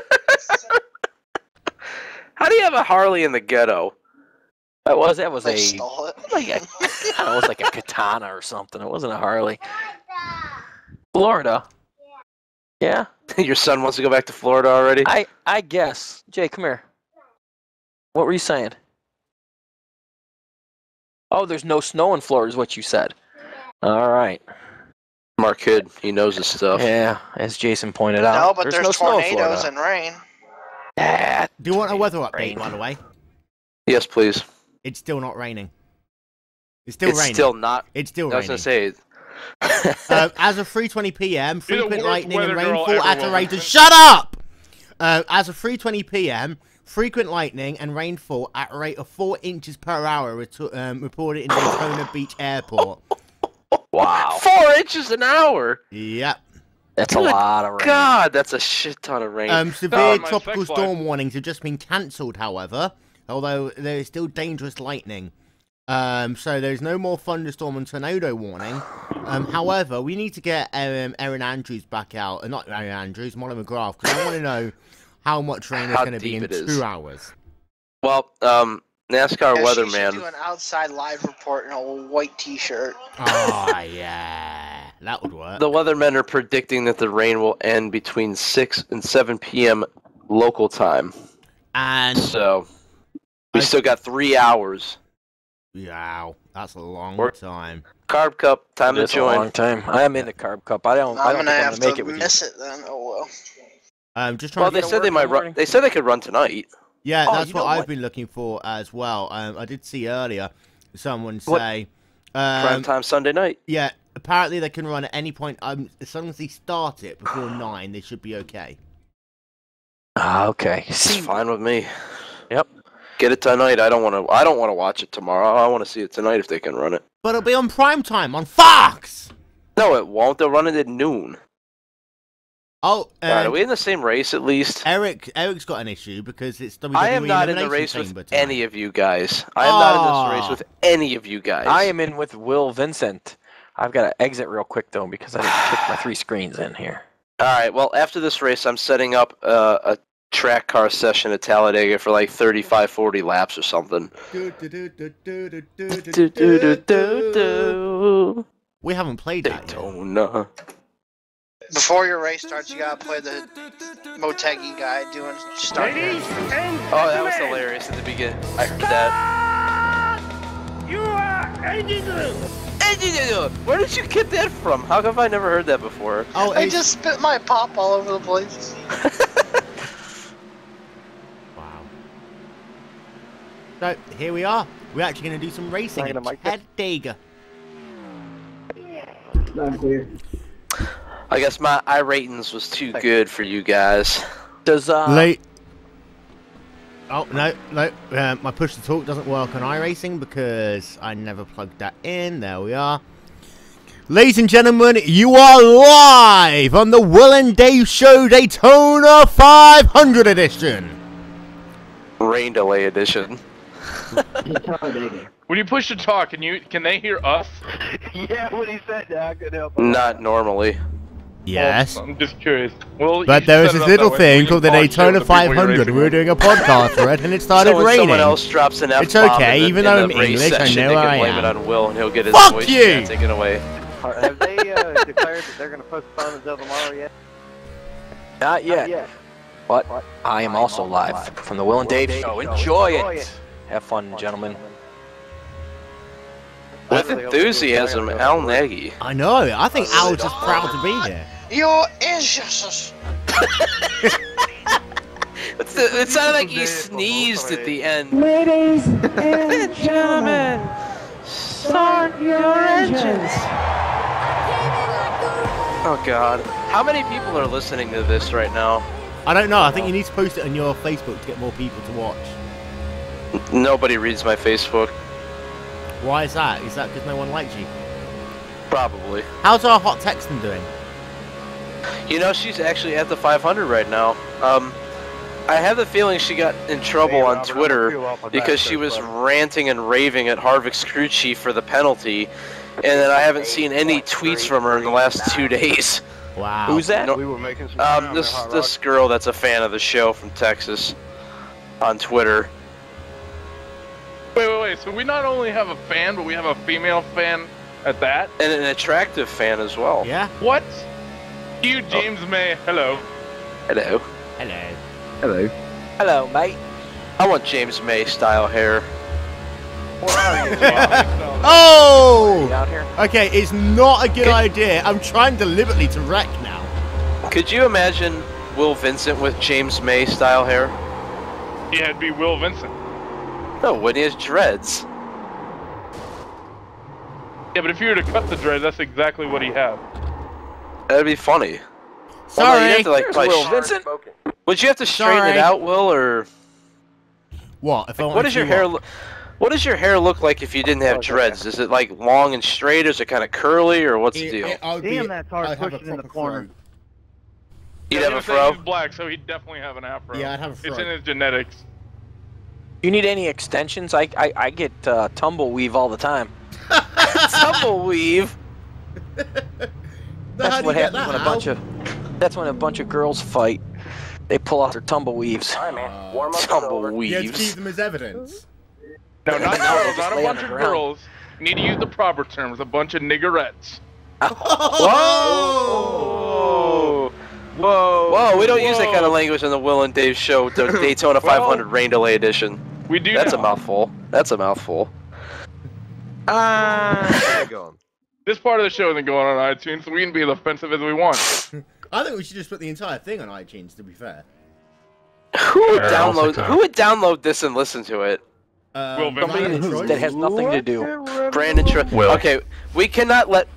How do you have a Harley in the ghetto? That was They a stole it. like I don't know, it was like a katana or something. It wasn't a Harley. Florida. Yeah. Your son wants to go back to Florida already? I guess. Jay, come here. What were you saying? Oh, there's no snow in Florida is what you said. All right. Mark Hood, he knows his stuff. Yeah, as Jason pointed out. No, but there's no snow in tornadoes Florida. and rain. Do you want a weather update, Rain. by the way? Yes, please. It's still not raining. It's still raining. Still not. It's still I was raining. gonna say. As of 3:20 p.m., You're the frequent worst lightning and weather girl rainfall ever, at a woman. rate of... Shut up! As of 3:20 p.m., frequent lightning and rainfall at a rate of 4 inches per hour reported in Daytona Beach Airport. Wow. 4 inches an hour. Yep. That's a lot of rain. God, that's a shit ton of rain. Severe my tropical sex life. storm warnings have just been cancelled, however, although there is still dangerous lightning. So there's no more thunderstorm and tornado warning. However, we need to get Erin Andrews back out. Not Erin Andrews, Molly McGrath, because I want to know how much rain is How going to be in deep it is. 2 hours. Well, NASCAR Yeah, she should weatherman. do an outside live report in a white t-shirt. Oh, yeah. That would work. The weathermen are predicting that the rain will end between 6 and 7 p.m. local time. And... So, we still got 3 hours. Wow, that's a long time. Carb Cup, time to It's a join. long time. I am in the carb cup. I don't I'm think gonna I'm have gonna make to it with miss it then. Oh well. Just trying Well, to they get... said they might run. They said they could run tonight. Yeah, Oh, that's you what know I've what? been looking for as well. I did see earlier someone What? say... Prime time Sunday night. Yeah, apparently they can run at any point. As long as they start it before 9, they should be okay. Okay. It's fine with me. Yep. Get it tonight. I don't want to watch it tomorrow. I want to see it tonight if they can run it. But it'll be on prime time on Fox! No, it won't. They'll run it at noon. Oh, Alright, are we in the same race at least? Eric's got an issue because it's WWE I am not in the Elimination race Chamber with tonight. any of you guys. I am not in this race with any of you guys. I am in with Will Vincent. I've got to exit real quick though because I didn't kick my 3 screens in here. All right. Well, after this race, I'm setting up a track car session at Talladega for like 35, 40 laps or something. We haven't played that yet. Daytona. Before your race starts, you gotta play the Motegi guy doing start. Ladies and Oh, that was gentlemen, hilarious at the beginning. I heard that. you are ending them. Where did you get that from? How come I never heard that before? Oh, I just spit my pop all over the place. Wow. So, here we are. We're actually going to do some racing at Talladega. I guess my I ratings was too good for you guys. Does Late. Oh, no. My push to talk doesn't work on iRacing because I never plugged that in. There we are. Ladies and gentlemen, you are live on the Will and Dave Show Daytona 500 edition. Rain delay edition. When you push to talk, can they hear us? Yeah, what he said, I could help. Not normally. Yes. Well, I'm just curious. Well, but there is this little thing called the Daytona 500. We were doing a podcast for it, and it started raining. Someone else drops an F-bomb. It's okay, even though I'm in the race English, I session, know they where I can blame am. it on Will, and he'll get his Fuck voice you! taken away. Have they declared that they're going to postpone until tomorrow yet? Not yet. But I am also live from the Will and Dave Show. Enjoy it. Have fun, gentlemen. With enthusiasm, Al Nagy. I know. I think Al's just proud to be here. Your injustice. It sounded like he sneezed at the end. Ladies and gentlemen, start your engines. Oh God. How many people are listening to this right now? I don't know. I think you need to post it on your Facebook to get more people to watch. Nobody reads my Facebook. Why is that? Is that because no one likes you? Probably. How's our hot texting doing? You know, she's actually at the 500 right now. I have the feeling she got in trouble on Twitter because she was ranting and raving at Harvick's crew chief for the penalty, and then I haven't seen any tweets from her in the last 2 days. Wow. Who's that? No, this girl that's a fan of the show from Texas on Twitter. Wait. So we not only have a fan, but we have a female fan at that? And an attractive fan as well. Yeah. What? You, James May. Hello. Hello. Hello. Hello. Hello, mate. I want James May style hair. Oh! Down here? Okay, it's not a good idea. I'm trying deliberately to wreck now. Could you imagine Will Vincent with James May style hair? Yeah, it'd be Will Vincent. No, when he has dreads. Yeah, but if you were to cut the dread, that's exactly what he had. That'd be funny. Sorry. Well, no, you'd have to, like, Will Vincent? Would you have to straighten it out, Will, or what? If I what does your hair look? What does your hair look like if you didn't have dreads? Is it like long and straight, or is it kind of curly, or what's the deal? Damn, that's hard pushing in the corner. You'd have a fro? He's black, so he'd definitely have an afro. Yeah, I'd have a fro. It's in his genetics. You need any extensions? I get tumbleweave all the time. Tumbleweave? That's what happens when that's when a bunch of girls fight. They pull out their tumbleweaves. All right, man. Warm up. You have to keep Tumbleweaves. them as evidence. No, not No, girls, just not a lay on bunch the of ground. girls. You need to use the proper terms. A bunch of niggerettes. Whoa! Whoa! We don't use that kind of language in the Will and Dave Show, the Daytona 500 Rain Delay Edition. We do. That's now. a mouthful. That's a mouthful. Go on. This part of the show isn't going on iTunes, so we can be as offensive as we want. I think we should just put the entire thing on iTunes, to be fair. Who would download this and listen to it? Will Somebody Vincent. that has nothing to do. Brandon Trost. Will. Okay, we cannot let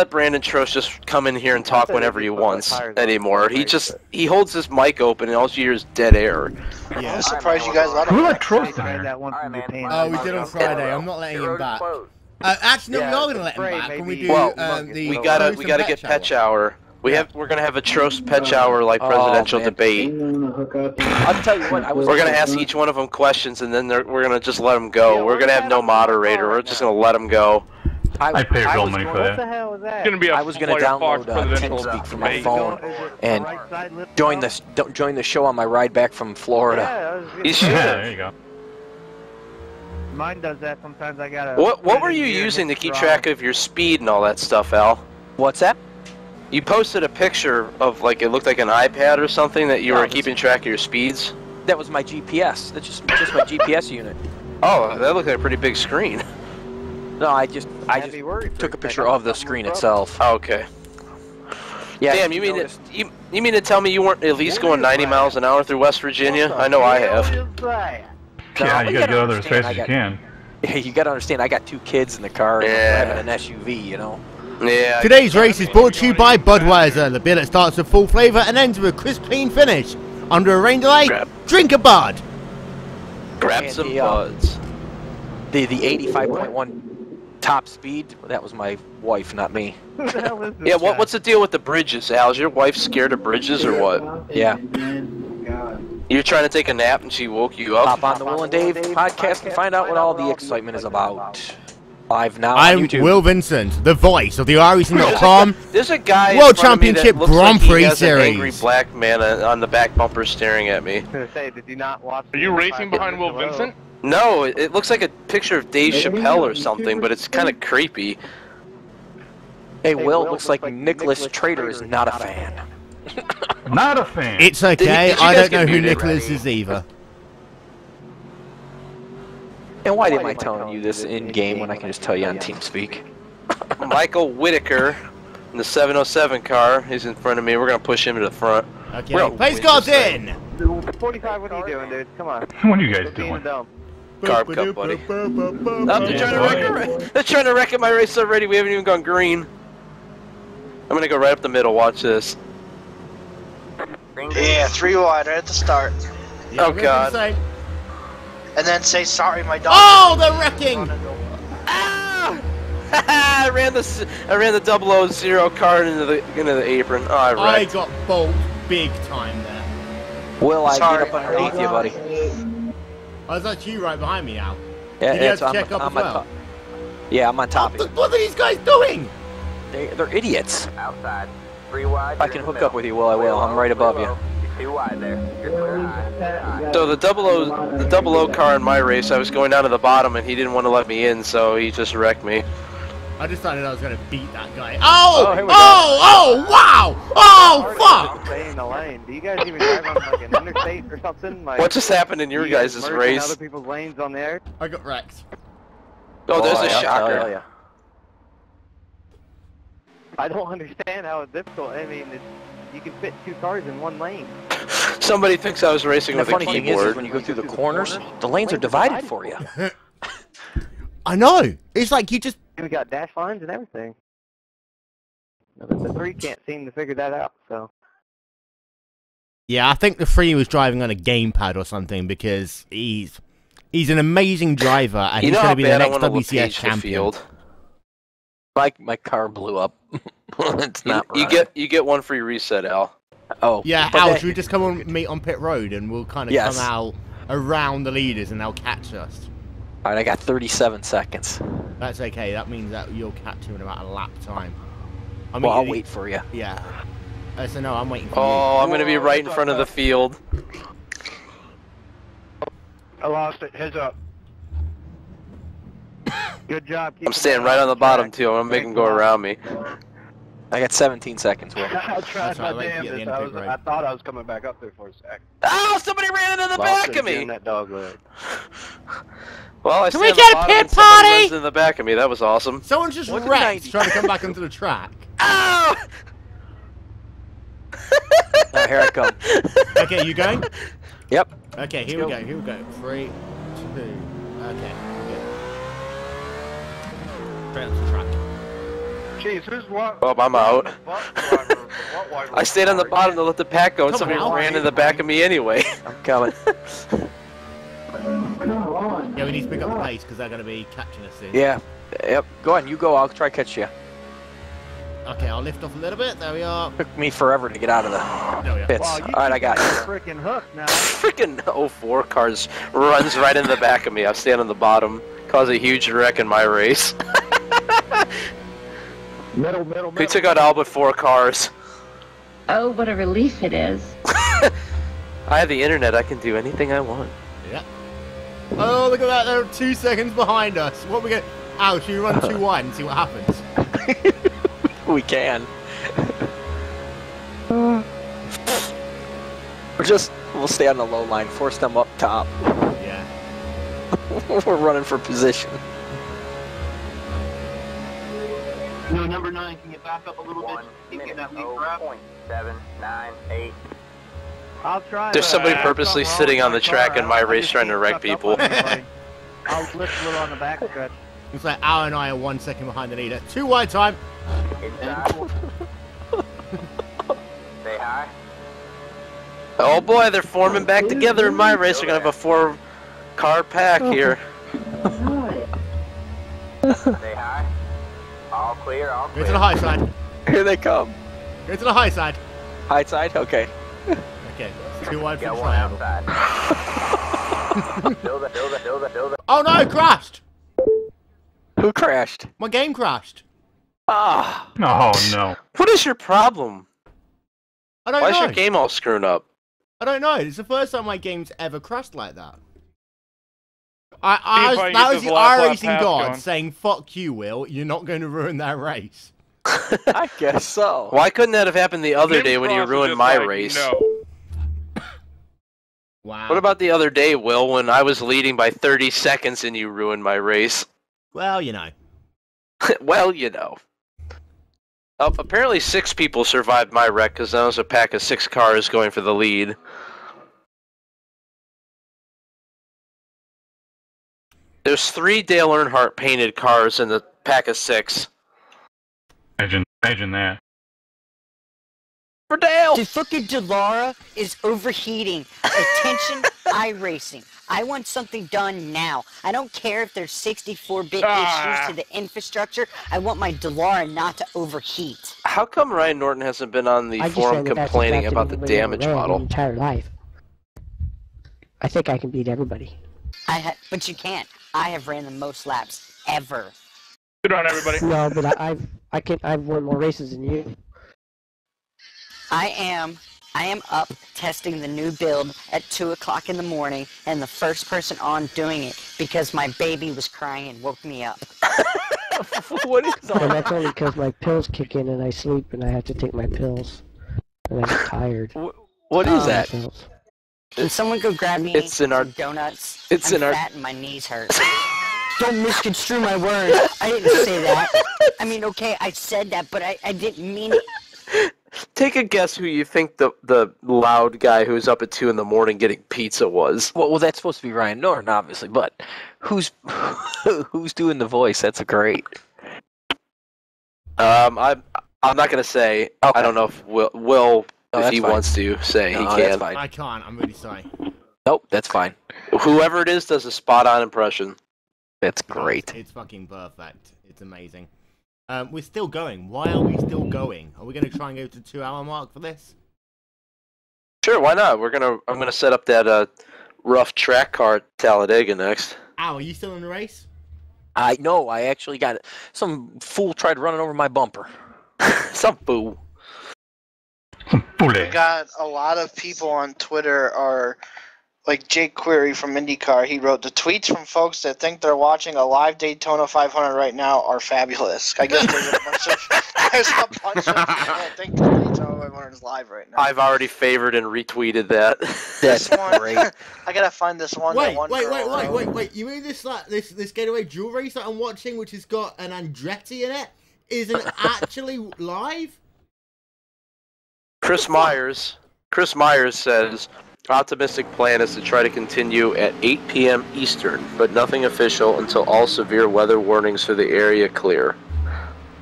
Brandon Trost just come in here and talk whenever he wants anymore. He holds his mic open and all you hear is dead air. Yeah. I'm surprised you guys let him. Who let Trost in here? Oh, we did on Friday. I'm not letting him back. Actually, no, we are going to let him back when we do Well, the we gotta get Pet Shower. We're gonna have a Trost Pet Shower like presidential debate. I'll tell you what. We're gonna ask each one of them questions and then we're gonna just let them go. We're gonna have no moderator. We're just gonna let them go. I pay real money for What the that. hell was that? It's gonna be a I was gonna Firefox download presidential TeamSpeak from my debate. phone and join the show on my ride back from Florida. You should. Yeah, there you go. Mine does that sometimes. I gotta. What were you using to keep track of your speed and all that stuff, Al? What's that? You posted a picture of like it looked like an iPad or something that you No, were it's- keeping track of your speeds. That was my GPS. That's just my GPS unit. Oh, that looked like a pretty big screen. No, I just took a picture of the screen itself. Oh, okay. Yeah. Damn, you mean to tell me you weren't at least going 90 miles an hour through West Virginia? I know I have. Yeah, you gotta get out there as fast as you can. You gotta understand, I got 2 kids in the car and Yeah. I'm driving an SUV, you know. Yeah. Today's race is brought to you by Budweiser, the beer that starts with full flavour and ends with a crisp, clean finish. Under a rain delay, drink a Bud. Grab And some the, buds. The 85.1 top speed, that was my wife, not me. Who the hell is this Yeah, guy? what's the deal with the bridges, Al? Is your wife scared of bridges or what? Yeah. You're trying to take a nap and she woke you up? Hop on the Will and Dave podcast and find out what all the excitement is about. Live now on I'm YouTube. Will Vincent, the voice of the IRacing.com There's a guy World in front of me Championship that looks Grand like he Prix has an angry Series. black man on the back bumper staring at me. I was gonna say, did you not watch? Are you racing behind Will Vincent? No, it looks like a picture of Dave Chappelle or something, but it's kind of creepy. Hey, Will, looks like Nicholas Trader is not a fan. Not a fan. It's okay, Did you I guys don't know get who muted? Nicholas is either. And why am I telling you this in-game when I can just tell you on TeamSpeak? Michael Whitaker in the 707 car. He's in front of me. We're going to push him to the front. Okay, pace cars in! 45, what are you doing, dude? Come on. What are you guys Quit being a doing? dumb. Carb cup, buddy. They're trying to wreck my race already. We haven't even gone green. I'm going to go right up the middle. Watch this. Yeah, 3 wide right at the start. Yeah, Oh, we're God. gonna say- And then say, sorry, my dog. Oh, they're wrecking! I ran the 000 car into the apron. Oh, I I wrecked. got bolt big time there. Will, I Sorry. get up underneath you, buddy. Oh, that's you right behind me, Al. Yeah, Did you have that's- to check up I'm as on well? top. Yeah, I'm on top of you. What are these guys doing? They're idiots. Outside. 3 wide. If I can hook up with you, Will, I will. I'm right above you. You're 2 wide there. You're clear high. So the 00 car in my race, I was going down to the bottom and he didn't want to let me in, so he just wrecked me. I decided I was gonna beat that guy. Oh! here we Oh! Wow! Oh, fuck! Stay in the lane. Do you guys even drive on like an interstate or something? Like, What just happened in your do you guys guys' merge in race? other people's lanes on the air? I got wrecked. Oh, there's a yeah, shocker. yeah. I don't understand how it's difficult. I mean, you can fit 2 cars in 1 lane. Somebody thinks I was racing And the with a funny thing is keyboard. when you go through the corners, the lanes are divided for you. I know. It's like you just. We got dash lines and everything. The 3 can't seem to figure that out, so. Yeah, I think the 3 was driving on a gamepad or something because he's an amazing driver and You he's know going how to be the bad I next want to WCS LePage the champion. field? My car blew up. It's not You running. get one free reset, Al. Oh. Yeah, but Al, that- should we just come on meet on pit road and we'll kind of Yes. come out around the leaders and they'll catch us. Alright, I got 37 seconds. That's okay. That means that you'll catch him in about a lap time. I mean, Well, I'll wait for you. Yeah. So no, I'm waiting for Oh, I'm going to be right in front of the field. I lost it. Heads up. Good job. I'm standing right on the bottom, too. I'm going to make him go around me. I got 17 seconds, Will. I tried That's right, my wait till you get damnedest. the end of I pit road. thought I was coming back up there for a sec. Oh, somebody ran into the back of me. That dog leg. Well, I Can we stand get on a the bottom pit and somebody party? runs in the back of me. That was awesome. Someone just What's the wrecked 90? trying to come back onto the track. Oh! Now, here I come. Okay, you going? Yep. Okay, here we go. Here we go. 3, 2. Okay, we're good. Straight up the track. Jeez, who's what? Oh, I'm out. I stayed on the bottom to let the pack go, and Come somebody on, ran in the back of me anyway. I'm coming. Yeah, we need to pick up the pace because they're going to be catching us soon. Yeah. Yep. Go on, you go. I'll try to catch you. Okay, I'll lift off a little bit. There we are. Took me forever to get out of the There we are. pits. Alright, I got you. Freaking hook now. Freaking 04 cars runs right in the back of me. I stand on the bottom, cause a huge wreck in my race. Middle. Who took out all but 4 cars? Oh, what a relief it is. I have the internet. I can do anything I want. Yeah. Oh, look at that. They're 2 seconds behind us. What we get? Ow, should we run 2 wide and see what happens? We can. We'll stay on the low line, force them up top. Yeah. We're running for position. No, number 9, can you back up a little bit? Keep getting that lead grab. 798. I'll try. There's somebody purposely sitting on the track in my race trying to wreck people. I'll lift a little on the back stretch. Looks like Al and I are 1 second behind the leader. 2 wide time. Say hi. Oh boy, they're forming back together in my race. They're gonna have a 4 car pack here. Say hi. All clear, all Go clear. to the high side. Here they come. Go to the high side. High side? Okay. Okay, it's too wide for Got the one triangle. outside. Build it. Oh no, it crashed! Who crashed? My game crashed. Ah. Oh no. What is your problem? I don't Why know. is your game all screwed up? I don't know. It's the first time my game's ever crashed like that. See if I can That get was this the lap iRacing pass god going. saying, "Fuck you, Will. You're not going to ruin that race." I guess so. Why couldn't that have happened the other Jim day when you Cross was ruined just my like, race? No. Wow. What about the other day, Will, when I was leading by 30 seconds and you ruined my race? Well, you know. Well, you know. Apparently 6 people survived my wreck because that was a pack of 6 cars going for the lead. There's 3 Dale Earnhardt painted cars in the pack of 6. Imagine that. For Dale! The fucking Delara is overheating. Attention, iRacing. I want something done now. I don't care if there's 64-bit issues to the infrastructure. I want my Delara not to overheat. How come Ryan Norton hasn't been on the forum complaining about the damage model? Entire life. I think I can beat everybody. But you can't. I have ran the most laps ever. Good on everybody. No, but I've won more races than you. I am up testing the new build at 2 o'clock in the morning, and the first person on doing it because my baby was crying and woke me up. What is And that's only because my pills kick in and I sleep and I have to take my pills. And I get tired. What is that? Can someone go grab me some donuts? I'm fat and my knees hurt. Don't misconstrue my words. I didn't say that. I mean, okay, I said that, but I didn't mean it. Take a guess who you think the loud guy who was up at 2 in the morning getting pizza was. Well, that's supposed to be Ryan Norton, obviously, but who's doing the voice? That's great. I'm not gonna say. Okay. I don't know if Will if he fine. wants to say he That's can. fine. I can't. I'm really sorry. Nope, that's fine. Whoever it is does a spot-on impression. That's great. It's fucking perfect. It's amazing. We're still going. Why are we still going? Are we going to try and go to the 2-hour mark for this? Sure, why not? I'm gonna set up that rough track car at Talladega next. Ow, are you still in the race? I know. I actually got it. Some fool tried running over my bumper. Some fool. We got a lot of people on Twitter are like Jake Query from IndyCar. He wrote, the tweets from folks that think they're watching a live Daytona 500 right now are fabulous. I guess there's a bunch of people that think the Daytona 500 is live right now. I've already favored and retweeted that. This one, great. I gotta find this one. Wait, that one wait. You mean this getaway dual race that I'm watching, which has got an Andretti in it, isn't actually live? Chris Myers says, optimistic plan is to try to continue at 8 p.m. Eastern, but nothing official until all severe weather warnings for the area clear.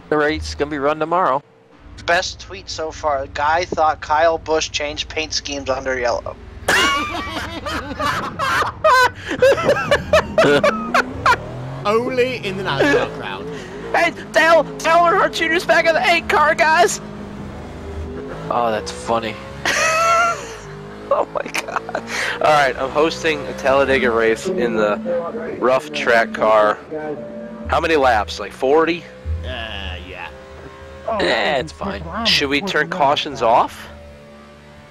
The race's gonna be run tomorrow. Best tweet so far. Guy thought Kyle Busch changed paint schemes under yellow. Only in the NASCAR crowd. Hey, Dale Earnhardt Jr.'s back in the 8 car, guys! Oh, that's funny. Oh my god. Alright, I'm hosting a Talladega race in the rough track car. How many laps? Like 40? Yeah. Yeah, it's fine. Should we turn cautions off?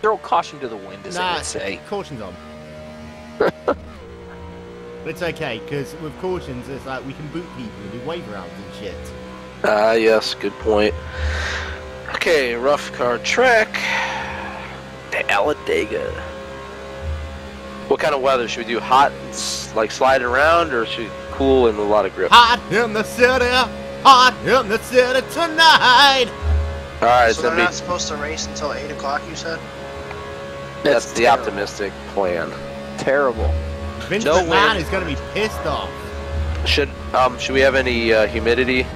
Throw caution to the wind, as I would say. Caution's on. But it's okay, because with cautions, it's like we can boot people and do wave rounds and shit. Yes, good point. Okay, rough car track. Talladega. What kind of weather? Should we do hot, like sliding around, or should we cool and a lot of grip? Hot in the city tonight! Alright, So they're not supposed to race until 8 o'clock, you said? That's the optimistic plan. Terrible. Vince No McMahon wind. is going to be pissed off. Should we have any humidity?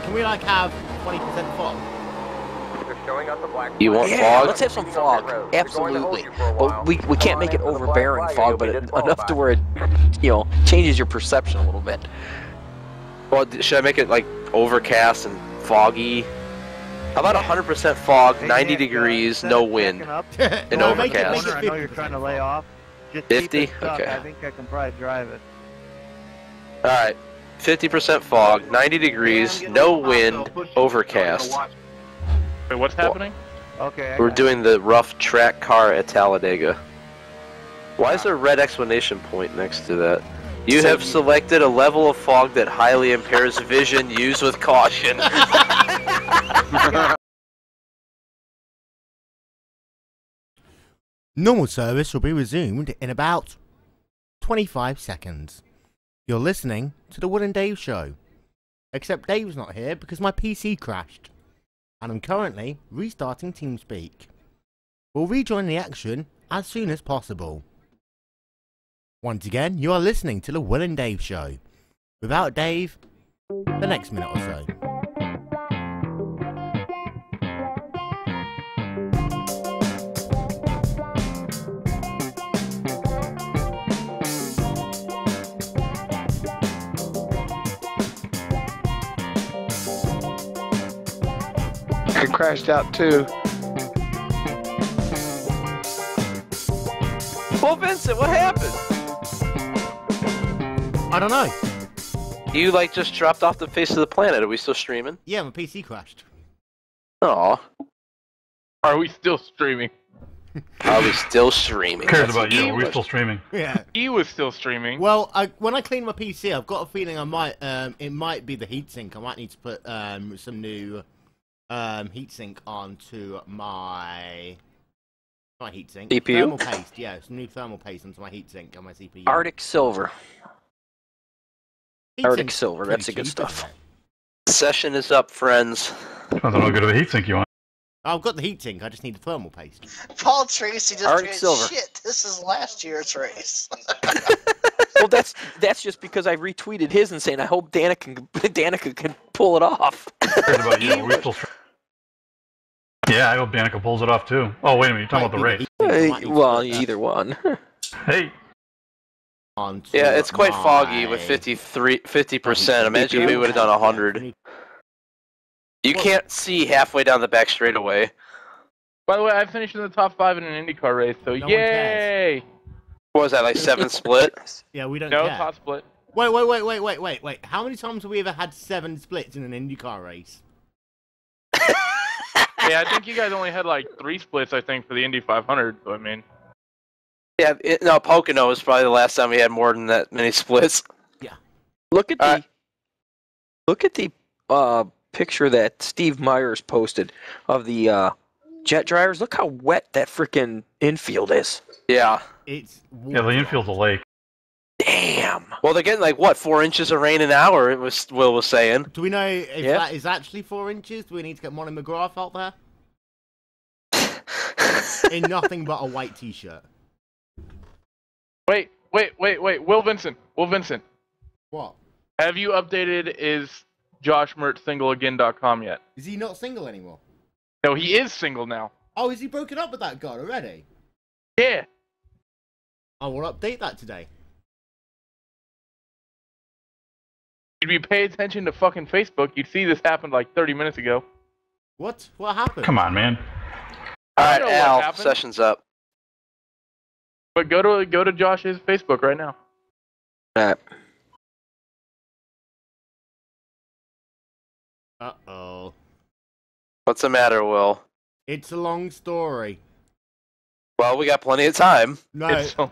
Can we, like, have 20% fog? You want Yeah, fog? let's have some fog. Absolutely. But we can't make it overbearing fog, but enough to where it, changes your perception a little bit. Well, should I make it like overcast and foggy? How about 100% fog, 90 degrees, no wind, and overcast? I know you're trying to lay off. Just 50? keep it stuck. Okay. I think I can probably drive it. Alright, 50% fog, 90 degrees, no wind, overcast. Wait, what's happening? Okay. We're doing the rough track car at Talladega. Why is there a red exclamation point next to that? You have selected a level of fog that highly impairs vision. Use with caution. Normal service will be resumed in about 25 seconds. You're listening to the Will and Dave Show. Except Dave's not here because my PC crashed. And I'm currently restarting TeamSpeak. We'll rejoin the action as soon as possible. Once again, you are listening to the Will and Dave Show. Without Dave, the next minute or so. I crashed out too. Well, Vincent, what happened? I don't know. You just dropped off the face of the planet. Are we still streaming? Yeah, my PC crashed. Aw. Are we still streaming? Are we still streaming? Who cares about you? Are we still streaming? Yeah. He was still streaming. Well, when I clean my PC, I've got a feeling I might. It might be the heatsink. I might need to put some new heatsink onto my heatsink. CPU? Thermal paste. Yeah, some new thermal paste onto my heatsink on my CPU. Arctic Silver. Heatsink's Arctic Silver, that's the pretty good cheap, stuff. isn't it? Session is up, friends. Depends on how good of a heatsink you want. I've got the heatsink. I just need the thermal paste. Paul Tracy just Arctic did Silver. shit. This is last year's race. Well, that's just because I retweeted his and saying I hope Danica can pull it off. Who cares about you? Are we still streaming? Yeah, I hope Danica pulls it off too. Oh, wait a minute. You're talking about the race. Well, either one. Hey. Yeah, it's quite foggy with 50%. Imagine if we would have done 100. You can't see halfway down the back straightaway. By the way, I finished in the top 5 in an IndyCar race, so No one yay! What was that, like 7 split? Yeah, we don't No, care. top split. Wait. How many times have we ever had 7 splits in an IndyCar race? Yeah, I think you guys only had like 3 splits, I think, for the Indy 500, so I mean... Yeah, no, Pocono was probably the last time we had more than that many splits. Yeah. Look at the picture that Steve Myers posted of the jet dryers. Look how wet that freaking infield is. Yeah. It's Yeah, the infield's a lake. Damn. Well, they're getting like, what, 4 inches of rain an hour, Will was saying. Do we know if Yeah. that is actually 4 inches? Do we need to get Monty McGrath out there? In nothing but a white t-shirt. Wait. Will Vincent. What? Have you updated JoshMertzSingleAgain.com yet? Is he not single anymore? No, he is single now. Oh, is he broken up with that girl already? Yeah. I will update that today. If you pay attention to fucking Facebook, you'd see this happened like 30 minutes ago. What? What happened? Come on, man. Alright, know what Al, happened. session's up. But go to Josh's Facebook right now. Alright. Uh-oh. What's the matter, Will? It's a long story. Well, we got plenty of time. No. It's so-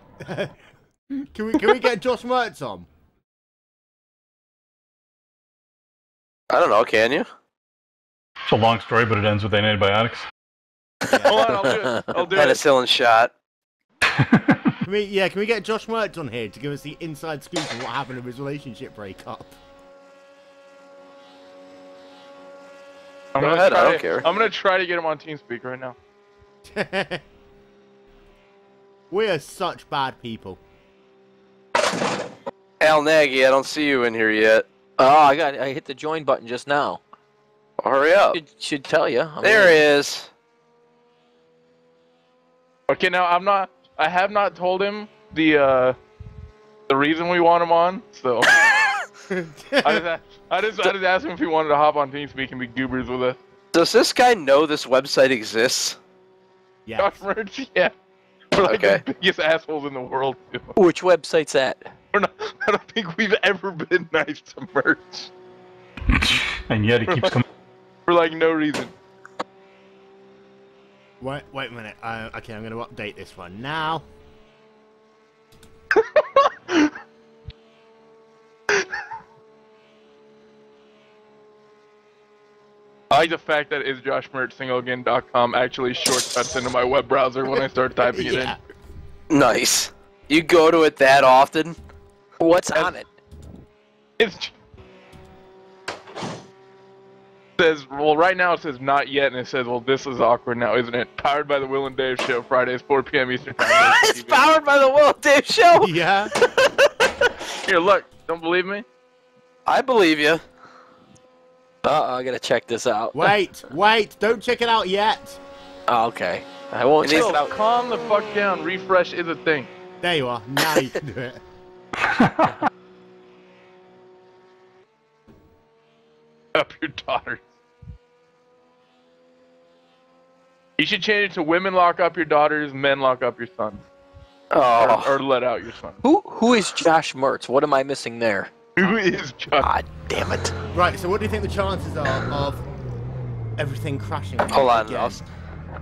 Can we get Josh Mertz on? I don't know, can you? It's a long story, but it ends with antibiotics. Hold on, I'll do it. Penicillin shot. Can we get Josh Mertz on here to give us the inside scoop of what happened in his relationship breakup? I'm Go gonna ahead, try I don't to- care. I'm gonna try to get him on TeamSpeak right now. We are such bad people. Al Nagy, I don't see you in here yet. Oh, I hit the join button just now. Hurry up. Should tell you. There he is. Okay, now I have not told him the reason we want him on, so I just asked him if he wanted to hop on TeamSpeak and be goobers with us. Does this guy know this website exists? Yeah. Josh Merch, yeah. We're like Okay. the biggest assholes in the world. Too. Which website's that? I don't think we've ever been nice to Merch. And yet he keeps coming. For like no reason. Wait a minute. Okay, I'm going to update this one now. I like the fact that isjoshmerchsingleagain.com actually shortcuts into my web browser when I start typing it in. Nice. You go to it that often? What's on it? It says, well, right now it says not yet, and it says, well, this is awkward now, isn't it? Powered by the Will and Dave Show, Fridays, 4 p.m. Eastern Time. It's powered by the Will and Dave Show. Yeah. Here, look. Don't believe me? I believe you. I gotta check this out. Wait, don't check it out yet. Oh, okay. I won't check it out. Calm the fuck down. Refresh is a thing. There you are. Now you can do it. Up your daughters. You should change it to women lock up your daughters, men lock up your sons. Oh. Or let out your son. Who is Josh Mertz? What am I missing there? Who is Josh? God damn it. Right, so what do you think the chances are of everything crashing? Hold on, again?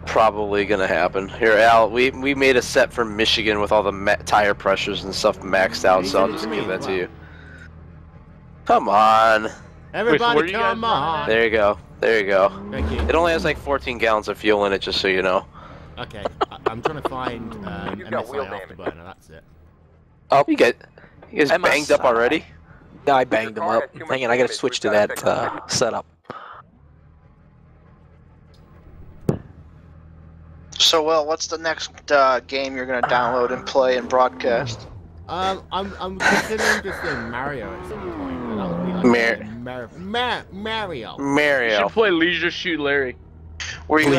probably gonna happen. Here, Al, we made a set for Michigan with all the tire pressures and stuff maxed out, so I'll just give that to you. Come on. Everybody, come on. There you go. There you go. Thank you. It only has like 14 gallons of fuel in it, just so you know. Okay, I'm trying to find MSI afterburner. That's it. Oh, you guys banged up already? No, I banged them up. Hang on, I gotta switch to that setup. So, Will, what's the next game you're gonna download and play and broadcast? I'm considering just doing Mario at some point. That would be like Mario. Mario. You should play Leisure Shoot Larry. Were you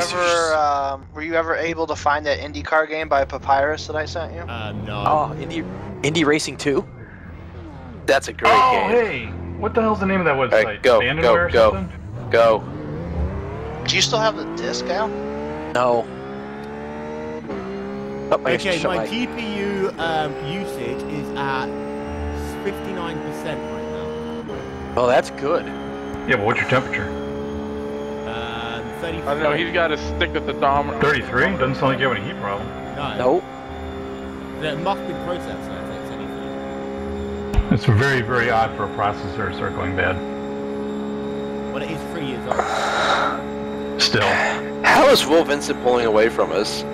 ever able to find that IndyCar game by Papyrus that I sent you? No. Oh, Indy Racing 2? That's a great Oh, game. hey! What the hell's the name of that website? Right, go. Go. Do you still have the disc, Al? No. Okay, my GPU usage is at 59% right now. Oh, that's good. Yeah, but what's your temperature? 33. I don't know, he's got to stick with the thermometer. 33? Doesn't sound like you have any heat problem. No. Nope. It must be processed, so if it's anything. It's very, very odd for a processor to start going bad. Well, it is 3 years old. Still. How is Will Vincent pulling away from us?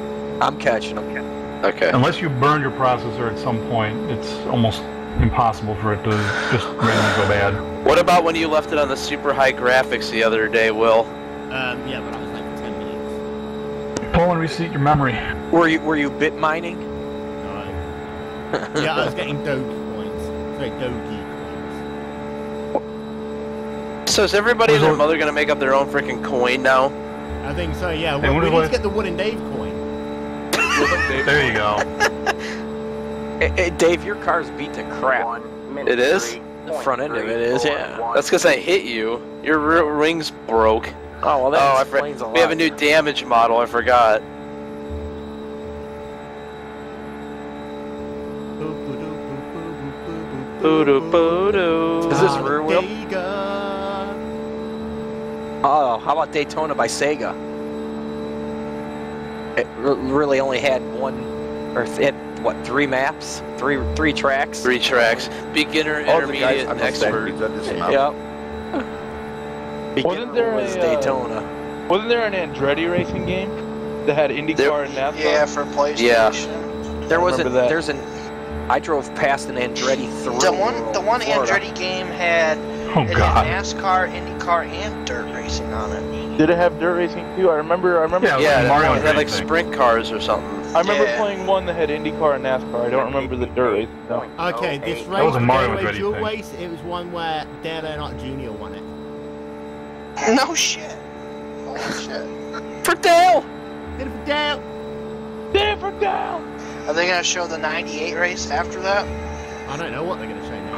I'm catching him. Okay. Unless you burn your processor at some point, it's almost impossible for it to just randomly go bad. What about when you left it on the super high graphics the other day, Will? Yeah, but I was like for 10 minutes. Pull and reseat your memory. Were you bit mining? No. Yeah, I was getting Doge points. Sorry, Doge points. So is everybody and their mother gonna make up their own freaking coin now? I think so, yeah. Hey, We need what- to get the Wood and Dave coin. There you go. Hey, Dave, your car's beat to crap. It is? The front end of it is, yeah. That's because I hit you. Your rear wings broke. Oh, well, that explains a lot. We have a new damage model, I forgot. Is this rear wheel? Oh, how about Daytona by Sega? It really only had what, 3 maps? Three tracks? 3 tracks. Beginner, intermediate, and expert. Yep. Wasn't there was Daytona. Wasn't there an Andretti racing game that had IndyCar and NASCAR? Yeah, for PlayStation. Yeah. There was remember that. there's an I drove past an Andretti through The one Florida. Andretti game had Oh, God. had NASCAR, IndyCar, and dirt racing on it. Did it have dirt racing too? I remember. Yeah, Yeah, Mario it had like racing. sprint cars or something. I remember Yeah. playing one that had IndyCar and NASCAR. I don't remember the dirt racing. No. Okay, this race, was a Mario Gateway Andretti Dual thing. Race, it was one where Dale Earnhardt Jr. won it. No shit. Holy shit. For Dale! Did it for Dale! Did it for Dale! Are they gonna show the 98 race after that? I don't know what they're gonna show next.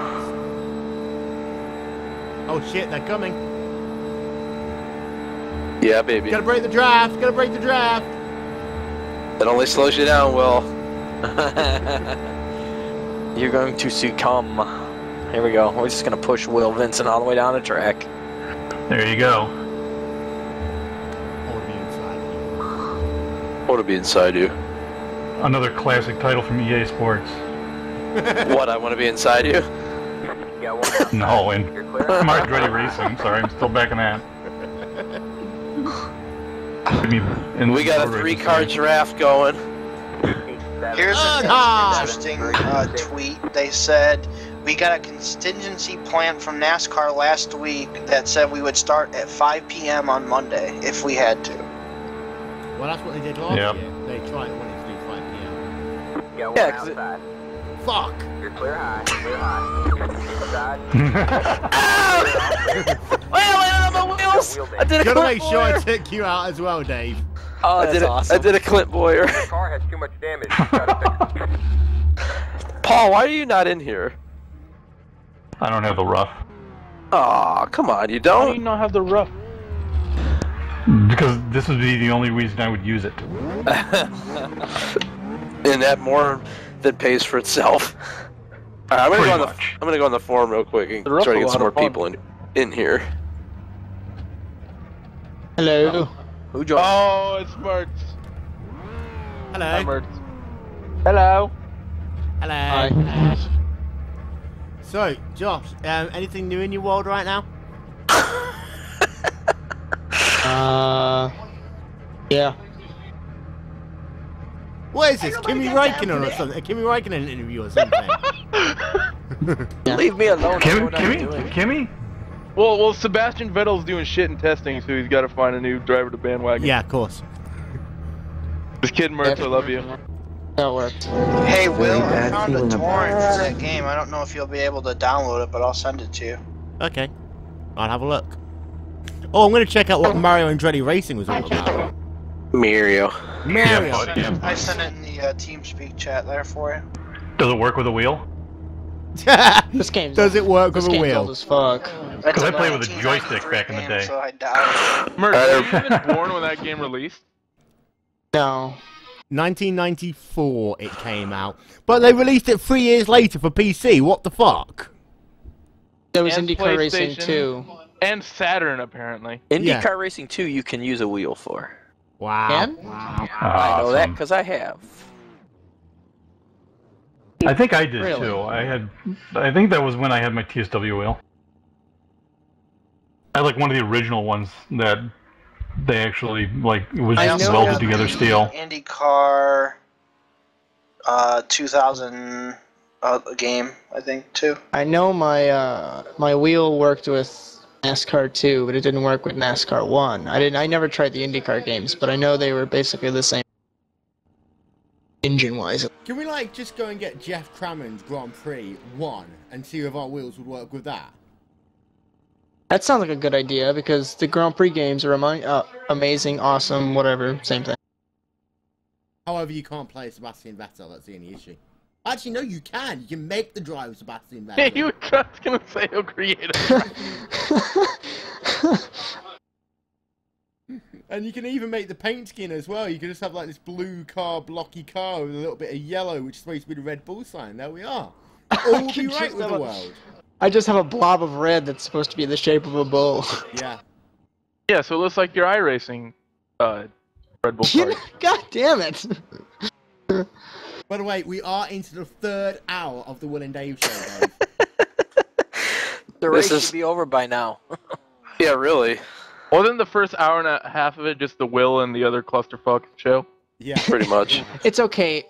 Oh shit, they're coming. Yeah, baby. Gotta break the draft, gotta break the draft. It only slows you down, Will. You're going to succumb. Here we go. We're just gonna push Will Vincent all the way down the track. There you go. I wanna be inside. I want to be inside you. Another classic title from EA Sports. What, I want to be inside you? No, and I'm already racing. Sorry, I'm still backing that. We got a 3-car draft going. Here's an interesting tweet. They said, we got a contingency plan from NASCAR last week that said we would start at 5 p.m. on Monday if we had to. Well, that's what they did last year. They tried wanted to do 5 p.m. Yeah, cause Fuck! You're clear high, clear high. Wait, my wheels! I did a Gotta Clint make sure I Boyer. took you out as well, Dave. Oh, that's awesome. I did a Clint Boyer. The car has too much damage. Paul, why are you not in here? I don't have the rough. Aw, come on, you Why do you don't? not have the rough? Because this would be the only reason I would use it. And that more than pays for itself. Alright, I'm gonna go on the forum real quick and try to get some more people in here. Hello. Who joined? Oh, it's Mertz. Hello. Hi, Mertz. Hello. Hello. So, Josh, anything new in your world right now? Yeah. What is this? Kimi Räikkönen or something? A Kimi Räikkönen interview or something? Leave me alone. Kimmy? Well, Sebastian Vettel's doing shit in testing, so he's got to find a new driver to bandwagon. Yeah, of course. Just kidding, Mertz. I love you. That worked. Hey, Will, I found a torrent for that game. I don't know if you'll be able to download it, but I'll send it to you. Okay. I'll have a look. Oh, I'm going to check out what Mario Andretti Racing was all about. Mario. Mario. I sent it in the TeamSpeak chat there for you. Does it work with a wheel? This game Does it work with a wheel? Old as fuck. Because I played with a joystick back in the day. So I doubt it. Mertz, were you even born when that game released? No. 1994 it came out. But they released it 3 years later for PC. What the fuck? There was And IndyCar Racing PlayStation. 2. And Saturn, apparently. IndyCar Racing 2 you can use a wheel for. Wow. Can? I know that because I have. I think I did Really? too. I think that was when I had my TSW wheel. I had like one of the original ones that they actually like it was I just know welded that together steel. IndyCar 2000 game, I think, too. I know my my wheel worked with NASCAR 2, but it didn't work with NASCAR 1. I never tried the IndyCar games, but I know they were basically the same engine-wise. Can we like just go and get Jeff Crammond's Grand Prix 1 and see if our wheels would work with that? That sounds like a good idea because the Grand Prix games are amazing, awesome, whatever, same thing. However, you can't play Sebastian Vettel, that's the only issue. Actually, no, you can. You can make the drive Sebastian Vettel. You were just gonna say how creative. And you can even make the paint skin as well. You can just have like this blue car, blocky car with a little bit of yellow, which is supposed to be the Red Bull sign. There we are. All will be right with the world. I just have a blob of red that's supposed to be the shape of a bull. Yeah. Yeah, so it looks like your iRacing Red Bull car. God damn it! By the way, we are into the 3rd hour of the Will and Dave show, Dave. The race should be over by now. Yeah, really. Wasn't the first hour and a half of it just the Will and the other clusterfuck show? Yeah. Pretty much. It's okay.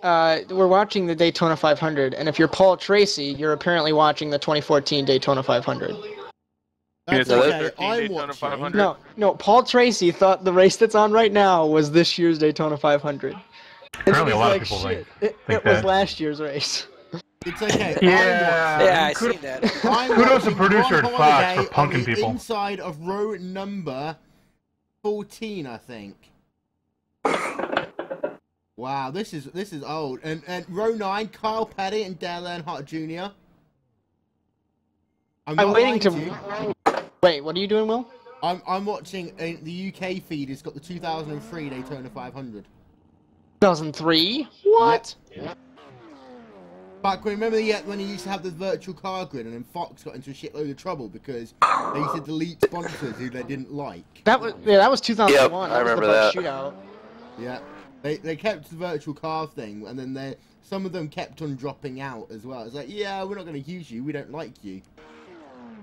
We're watching the Daytona 500, and if you're Paul Tracy, you're apparently watching the 2014 Daytona 500. That's okay. I'm watching. No. Paul Tracy thought the race that's on right now was this year's Daytona 500. And Apparently, he's a lot like, of people shit, think it was that. last year's race. It's okay. Yeah, I seen that. Kudos to producer at Fox for punking people. Inside of row number 14, I think. Wow, this is old. And row 9, Kyle Petty and Dale Earnhardt Jr. I'm waiting to. Wait, what are you doing, Will? I'm watching the UK feed. It's got the 2003 Daytona 500. 2003? What? Yep. Back when, remember when he used to have the virtual car grid, and then Fox got into a shitload of trouble because they used to delete sponsors who they didn't like. That was 2001. Yep, that I was remember the that. Shootout. Yeah, they kept the virtual car thing, and then some of them kept on dropping out as well. It's like, yeah, we're not going to use you. We don't like you.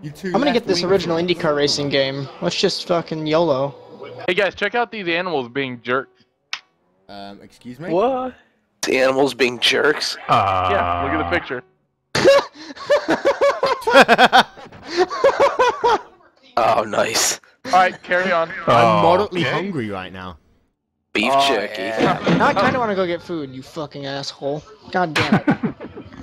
I'm gonna get this original IndyCar racing game. Let's just fucking YOLO. Hey guys, check out these animals being jerks. Excuse me? What? The animals being jerks? Yeah, look at the picture. Oh, nice. Alright, carry on. I'm moderately hungry right now. Beef jerky. Yeah. Now I kind of want to go get food, you fucking asshole. God damn it.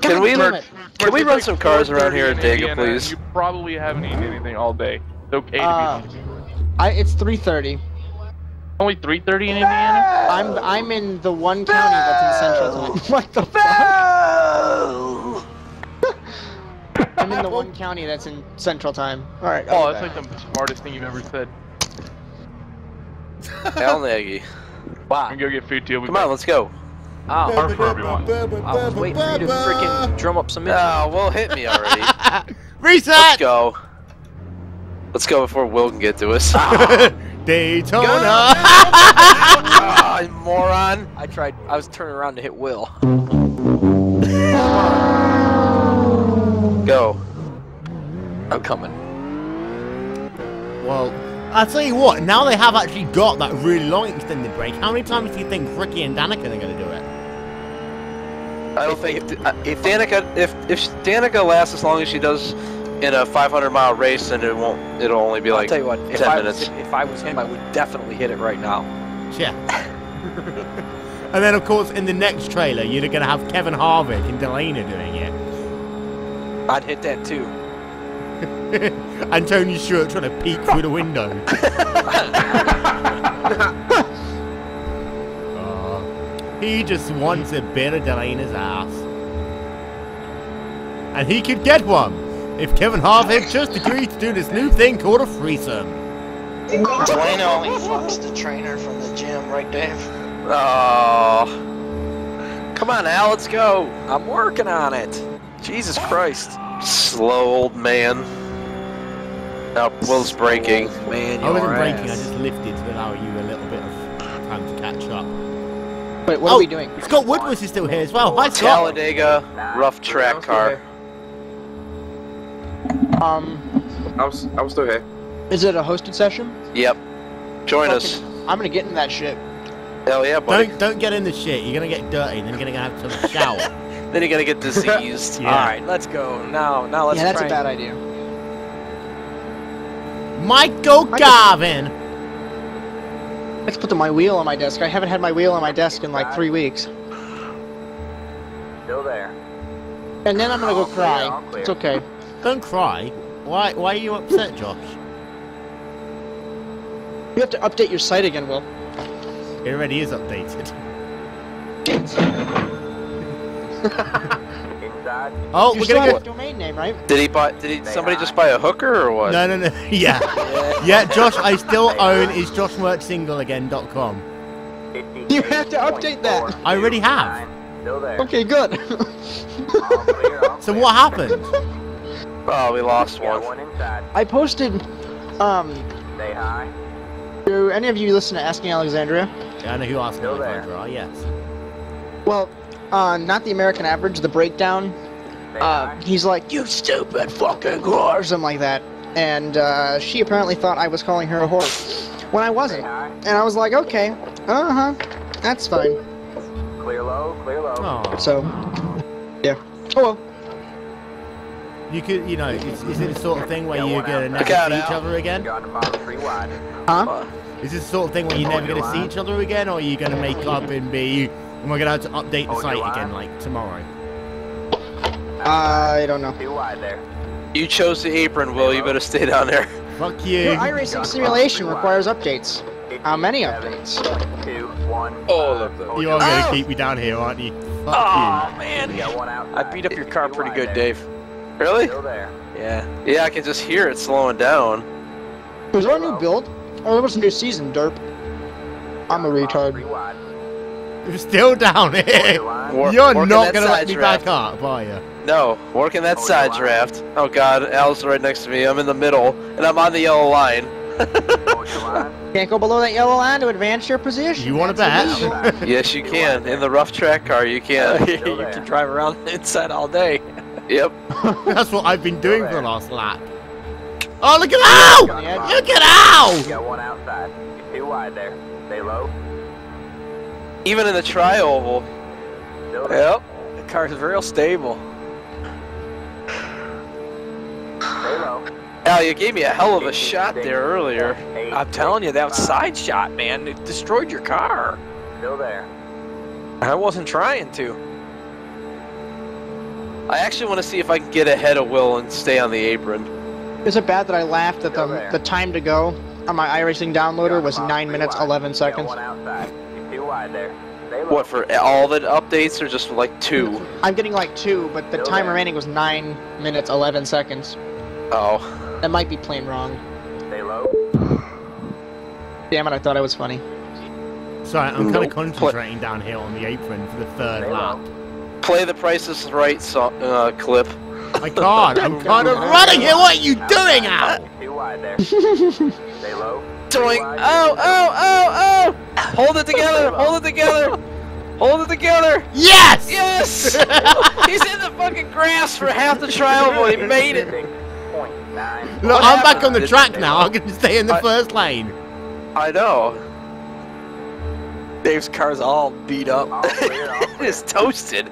Can we It's run like some cars around 4:30 here in at Dega, Indiana, please? You probably haven't eaten anything all day. It's okay to be It's 3:30. only 3:30 in Indiana? I'm in the one county that's in Central Time. What the fuck? I'm in the one county that's in Central Time. Alright. Oh, that's like the smartest thing you've ever said. Hell, Nagy. Wow. I'm gonna go get food too. Come on, let's go. Oh, or for everyone. I was waiting for you to freaking drum up some. Oh, well, hit me already. Reset! Let's go. Let's go before Will can get to us. Daytona! Ah, moron. I was turning around to hit Will. Go. I'm coming. Well, I'll tell you what, now they have actually got that really long extended break. How many times do you think Ricky and Danica are going to do it? I don't think if Danica lasts as long as she does in a 500-mile race, then it'll only be like I'll tell you what, 10 minutes. If I was him, I would definitely hit it right now. Yeah. And then, of course, in the next trailer, you're going to have Kevin Harvick and Delana doing it. I'd hit that too. And Tony Stewart trying to peek through the window. He just wants a bit of Delana's ass. And he could get one if Kevin Harvick just agreed to do this new thing called a threesome. Delana only fucks the trainer from the gym, right, Dave? Oh. Come on, Al, let's go. I'm working on it. Jesus Christ. Slow old man. Now, Will's braking. Man, I wasn't braking, I just lifted to allow you a little bit of time to catch up. Wait, what are we doing? Scott Woodward is still here as well. Hi, Scott. Talladega rough track car. I was still here. Is it a hosted session? Yep. Join us. I'm gonna get in that shit. Hell yeah, buddy. Don't get in the shit. You're gonna get dirty, and then you're gonna have to shower. Then you're gonna get diseased. Yeah. All right, let's go. Now let's. Yeah, that's a bad idea. Michael Garvin. Let's put my wheel on my desk. I haven't had my wheel on my desk in like 3 weeks. Still there. And then I'm gonna go cry. It's okay. Don't cry. Why are you upset, Josh? You have to update your site again, Will. It already is updated. Oh, we're gonna get domain name, right? Did somebody just buy a hooker or what? No. Yeah. Yeah, Josh, I still own is joshworksingleagain.com. You have to update that. I already have. Okay, good. So what happened? Oh, we lost one. I posted, Say hi. do any of you listen to Asking Alexandria? Yeah, I know who Asking Alexandria are, yes. Well, not the American Average, the breakdown. He's like, you stupid fucking whore, or something like that. And she apparently thought I was calling her a whore, when I wasn't. And I was like, okay, that's fine. Clear low, clear low. Aww. So, yeah. Oh well. You could, is it the sort of thing where you're gonna never Look out, see each Al. other again? Huh? Is this the sort of thing where you're never gonna see each other again, or are you gonna make up and we're gonna have to update the site again, like, tomorrow? I don't know. Too wide there. You chose the apron, Will. You better stay down there. Fuck you. Your iRacing simulation requires updates. How many updates? 2, 1. All of them. You are going to keep me down here, aren't you? Fuck Oh, man. You got one outside. I beat up your car pretty good, Dave. Really? Still there. Yeah. Yeah, I can just hear it slowing down. Was there a new build? Oh, there was a new season, derp. I'm a retard. 3 wide. you. You're still down here. You're not going to let me back up, are you? No, working that side draft. Oh god, Al's right next to me. I'm in the middle, and I'm on the yellow line. Can't go below that yellow line to advance your position. You want to bet? Yes, you can. In the rough track car, you can. You can drive around the inside all day. Yep. That's what I've been doing for the last lap. Oh, look at Al! Look at Al! You got one outside. You're too wide there. Stay low. Even in the tri-oval. Still there. Yep. The car's real stable. Stay low. Al, you gave me a hell of a shot there earlier. I'm telling you, that side shot, man, it destroyed your car. Still there. I wasn't trying to. I actually want to see if I can get ahead of Will and stay on the apron. Is it bad that I laughed that the time to go on my iRacing downloader was 9 minutes 11 seconds? One outside. You're too wide there. Stay low. What, for all the updates or just for like 2? I'm getting like 2, but the time remaining was 9 minutes 11 seconds. Oh. That might be plain wrong. Stay low. Damn it, I thought I was funny. Sorry, I'm kind of concentrating down here on the apron for the third lap. Play the Price is Right clip. I can't. I'm kind of running here. What are you doing, Al? Too wide there. Stay low. Doing. Oh! Hold it together! Hold it together! Hold it together! Yes! Yes! He's in the fucking grass for half the trial, but he made it. Look, I'm back on the track now. I'm going to stay in the first lane. I know. Dave's car's all beat up. It's toasted.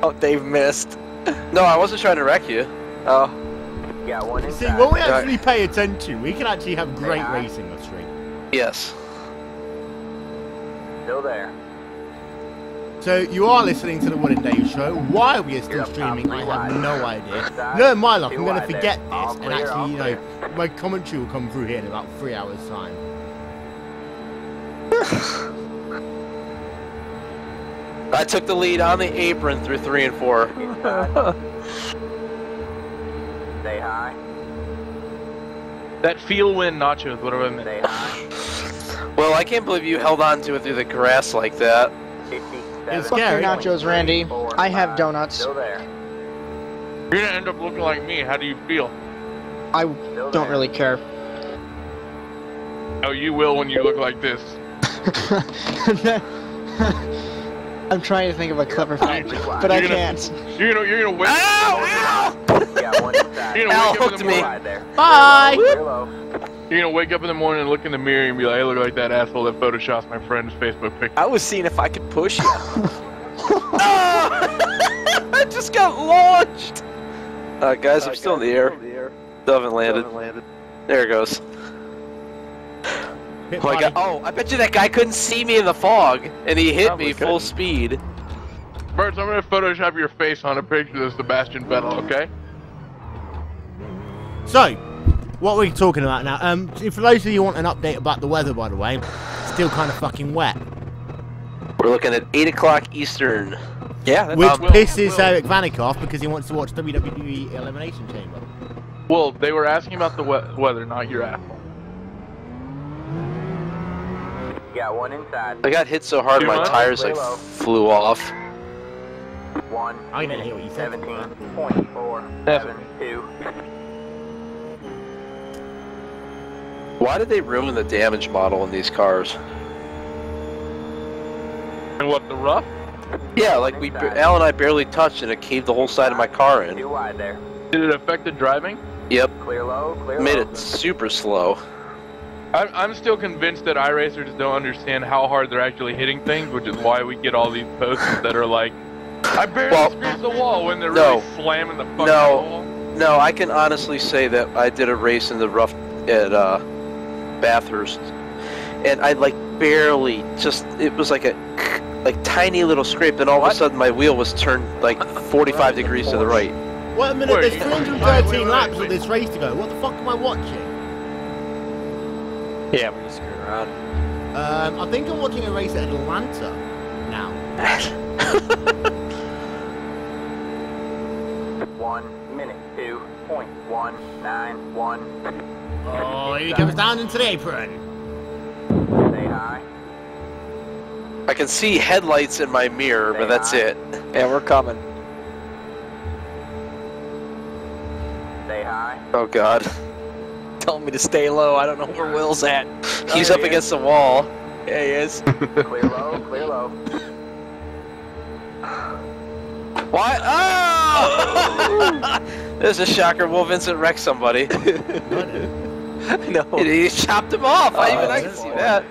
Oh, Dave missed. No, I wasn't trying to wreck you. Oh. Got one See, inside. when we actually pay attention, we can actually have great racing on stream. Yes. Still there. So you are listening to the Wood and Dave show. Why we are still streaming, I have no idea. No, my luck, I'm going to forget this, and actually, you know, my commentary will come through here in about 3 hours' time. I took the lead on the apron through 3 and 4. Stay high. That field win nachos, what do I mean? Stay high. Well, I can't believe you held on to it through the grass like that. It's Fuck your scary. nachos, Randy. I have donuts. Still there. You're gonna end up looking like me. How do you feel? I don't really care. Oh, you will when you look like this. I'm trying to think of a clever fact, but I can't. You're gonna wake. Ow! You're gonna Al wake up in hooked the me. morning. Bye! You're gonna wake up in the morning and look in the mirror and be like, "I look like that asshole that photoshops my friend's Facebook picture." I was seeing if I could push you. I just got launched! Guys, I'm still in the air. Still haven't landed. There it goes. Oh, my God. Oh, I bet you that guy couldn't see me in the fog, and he hit me full speed. Birds, I'm gonna Photoshop your face on a picture of Sebastian Vettel, okay? So, what are we talking about now? For those of you who want an update about the weather, by the way, it's still kind of fucking wet. We're looking at 8 o'clock Eastern. Yeah, Which pisses Eric Vanek off because he wants to watch WWE Elimination Chamber. Well, they were asking about the weather, not your asshole. Got one inside. I got hit so hard my tires like flew off. I didn't hear what you said. 17.472. Why did they ruin the damage model in these cars? And what, the rough? Yeah, like Al and I barely touched and it caved the whole side of my car in. Too wide there. Did it affect the driving? Yep. Clear low, clear Made low. it super slow. I'm still convinced that iRacers don't understand how hard they're actually hitting things, which is why we get all these posts that are like, I barely scraped the wall when they're really slamming the fucking wall. No, I can honestly say that I did a race in the rough at Bathurst, and I like barely it was like a like tiny little scrape, then all of a sudden my wheel was turned like 45 degrees to the right. Wait a minute, there's 313 laps of this race to go. What the fuck am I watching? Yeah, we're just screwing around. I think I'm watching a race at Atlanta now. 1 minute 2.191. Oh, here he comes down into the apron. Say hi. I can see headlights in my mirror, but that's it. Yeah, we're coming. Say hi. Oh God. Telling me to stay low. I don't know where Will's at. He's up against the wall. Yeah, he is. Clear low, clear low. What? Oh! There's a shocker. Will Vincent wreck somebody? No. He chopped him off. I can see that.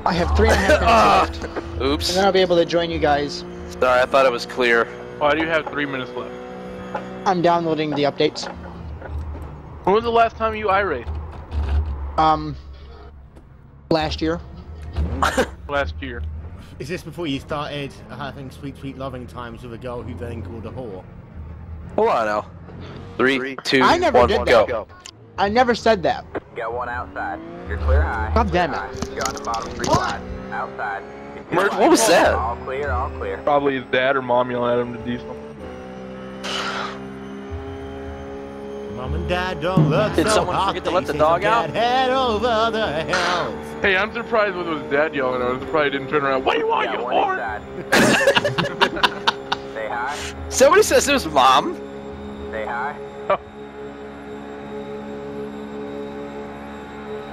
I have 3.5 minutes left. Oops. And then I'll be able to join you guys. Sorry, I thought it was clear. Why do you have 3 minutes left? I'm downloading the updates. When was the last time you iRaced? Last year. Last year. Is this before you started having sweet, sweet loving times with a girl who then called a whore? Hold on now. 3, 2, I never 1, did go. that. I never said that. Got one outside. You're clear high. God damn it. You're on the bottom 3 wide. Outside. What was that? All clear, all clear. Probably his dad or mom yelling at him to do something. Mom and Dad don't look Did so someone hot, forget to they let the say dog so out? Head over the hills. Hey, I'm surprised when it was dad yelling. I was surprised he didn't turn around. What do you want, you whore? Say hi. Somebody says it was mom. Say hi.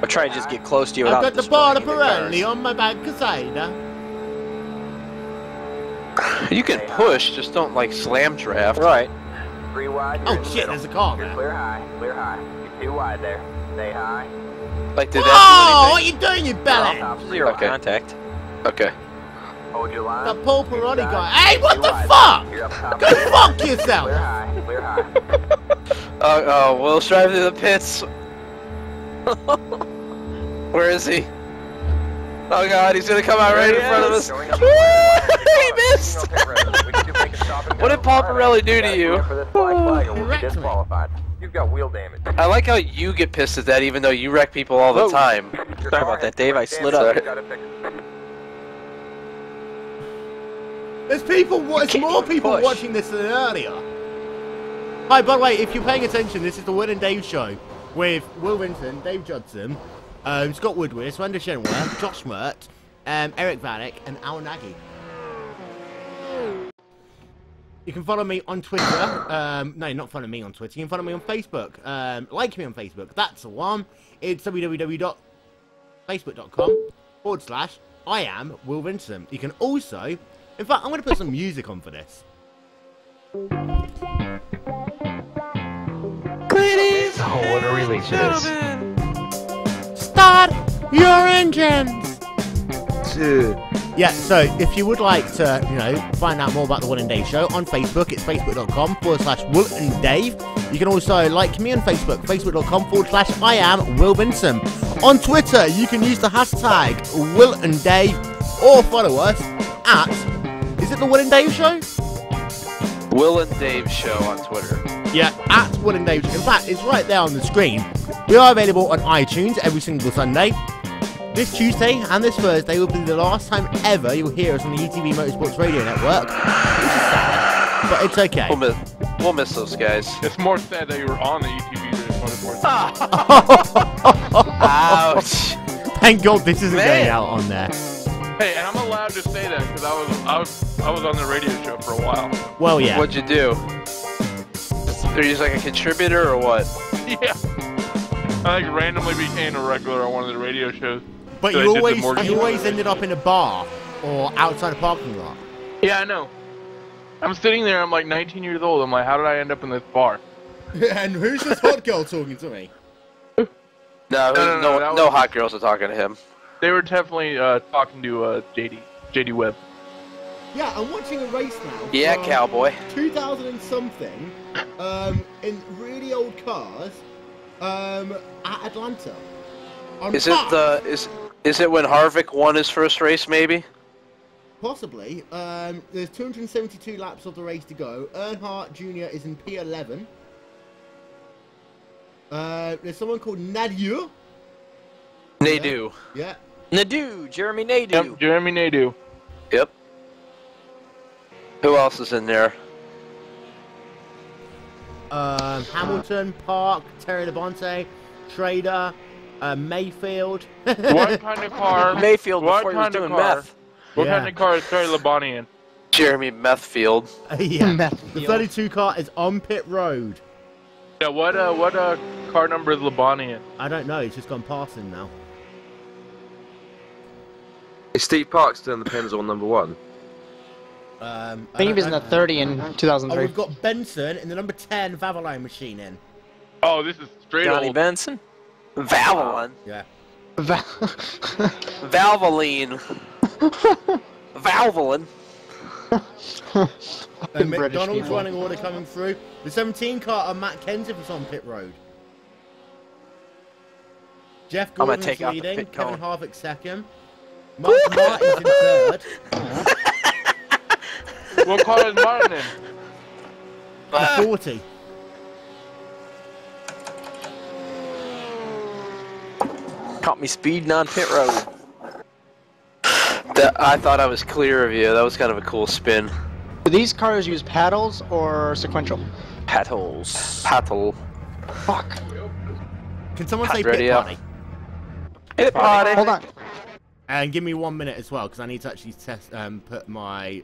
I'll try and just get close to you I've without got the destroying border any cars. Pirelli on my back side. You can push, just don't like slam draft. Right. 3 wide. Oh shit, there's a car You're there. clear high, clear high. You're 2 wide there. Say hi. Like did Oh, that what you doing, you belly? Zero Okay. contact. do anything? Okay. Hold your line. The Paul Pirelli guy. Hey, what the You're fuck? up top. Go fuck yourself. Clear high, clear high. Oh, Will's driving through the pits. Where is he? Oh God, he's gonna come out right in front of us. He missed! What did Paul Pirelli do to you? You've got wheel damage. I like how you get pissed at that even though you wreck people all the time. Sorry about that, Dave. I slid up. There's people, there's more people push. watching this than earlier. Hi, by the way, if you're paying attention, this is the Will and Dave show with Will Vincent, Dave Judson, Scott Woodward, Swenda Shenworth, Josh Mert, Eric Vanek, and Al Nagy. You can follow me on Twitter. No, not follow me on Twitter. You can follow me on Facebook. Like me on Facebook. That's the one. It's www.facebook.com/I am Will Vincent. You can also, in fact, I'm going to put some music on for this. Oh, what a release it is. Start your engines! Yeah, so if you would like to, find out more about the Will and Dave show on Facebook, it's facebook.com/Will and Dave. You can also like me on Facebook, facebook.com/I am Will Vincent. On Twitter, you can use the hashtag Will and Dave or follow us at, is it the Will and Dave show? Will and Dave show on Twitter. Yeah, at Will and Dave. In fact, it's right there on the screen. We are available on iTunes every single Sunday. This Tuesday and this Thursday will be the last time ever you'll hear us on the ETV Motorsports Radio Network, which is sad, but it's okay. We'll miss those guys. It's more sad that you were on the ETV Motorsports. Ouch. Thank God this isn't going out on there. Hey, and I'm allowed to say that because I was on the radio show for a while. Well, yeah. What'd you do? Are you just like a contributor or what? Yeah. I like randomly became a regular on one of the radio shows. But So you I did the mortgage always ended up in a bar or outside a parking lot. Yeah, I know. I'm sitting there, I'm like 19 years old. I'm like, how did I end up in this bar? And who's this hot girl talking to me? No hot girls are talking to him. They were definitely talking to JD Webb. Yeah, I'm watching a race now. Yeah, from cowboy. 2000 and something, in really old cars, at Atlanta. Is it when Harvick won his first race? Maybe. Possibly. There's 272 laps of the race to go. Earnhardt Jr. is in P11. There's someone called Nadeau. Nadeau. Yeah. Nadeau. Jeremy Nadeau. Yep, Jeremy Nadeau. Yep. Who else is in there? Hamilton, Park, Terry Labonte, Trader, Mayfield. What kind of car? Mayfield what before he was kind of doing car? meth. What Yeah. kind of car is Terry Labonte in? Jeremy Methfield. Yeah. The 32 car is on pit road. Yeah, what car number is Labonte in? I don't know. He's just gone past him now. Is Steve Parks still in the Pennzoil #1? I think he was in the 30 in 2003. Oh, we've got Benson in the number 10 Valvoline machine in. Oh, this is straight Johnny old. Benson. Valvoline. Yeah. Valvoline. Valvoline. McDonald's running order coming through. The 17 car Matt Kenseth is on pit road. Jeff I'm gonna Gordon's take out the leading. pit Kevin cone. Harvick second. Mark Martin's in third. What car is Martin in? The 40. Caught me speeding on pit road. I thought I was clear of you. That was kind of a cool spin. Do these cars use paddles or sequential? Paddles. Paddle. Fuck. Can someone Hot say ready pit up. party? Pit party. Hold on. And give me 1 minute as well, because I need to actually test, put my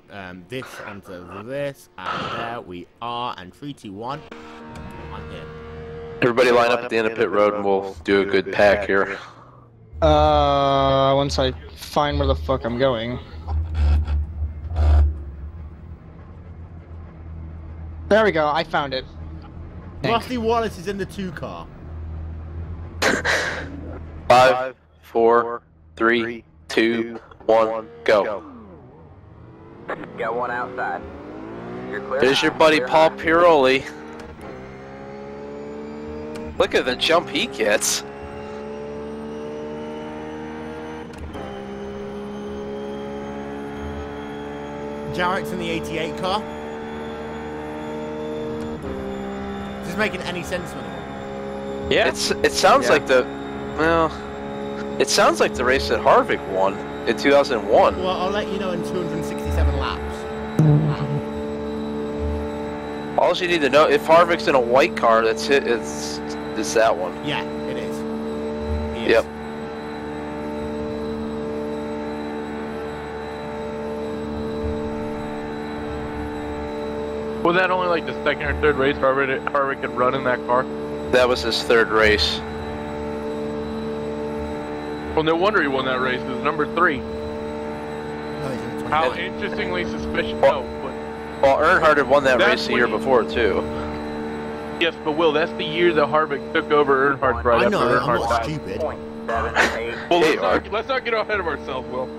this onto this. And there we are. And 3, 2, 1. I'm here. Everybody line up at the end of pit road and we'll do a good pack here. Once I find where the fuck I'm going. There we go, I found it. Rusty Wallace is in the 2 car. 5, 4, 3, 2, 1, go. Got one outside. You're clear. There's your buddy Paul Piroli. Look at the jump he gets. Jarrett's in the 88 car. Is this making any sense with him? Yeah. It sounds like the it sounds like the race that Harvick won in 2001. Well, I'll let you know in 267 laps. All you need to know, if Harvick's in a white car, that's it. It's that one. Yeah, it is. He is. Yep. Was that only like the second or third race Harvick could run in that car? That was his third race. Well, no wonder he won that race. It was number 3. No, he's in the How 29. interestingly suspicious. Well, No, but Well, Earnhardt had won that That's race the when year he- before too. yes, but Will, that's the year that Harvick took over Earnhardt right I after know, I'm Earnhardt not died. stupid. 0.78. Well, Hey, let's not get ahead of ourselves, Will.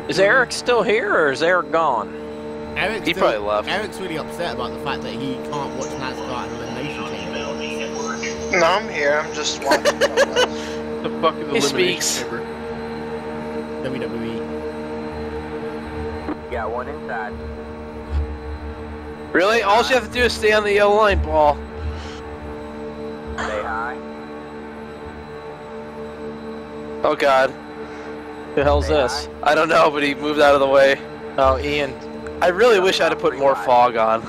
Is Eric still here or is Eric gone? Eric's He probably left. Eric's really upset about the fact that he can't watch NASCAR and Elimination Chamber. No, I'm here. I'm just watching. The fuck is He Elimination speaks. Chamber? WWE. Got one inside. Really? All you have to do is stay on the yellow line, Paul. Stay high. Oh God. The hell's this? I don't know, but he moved out of the way. Oh, Ian. I really wish I'd have put more fog on.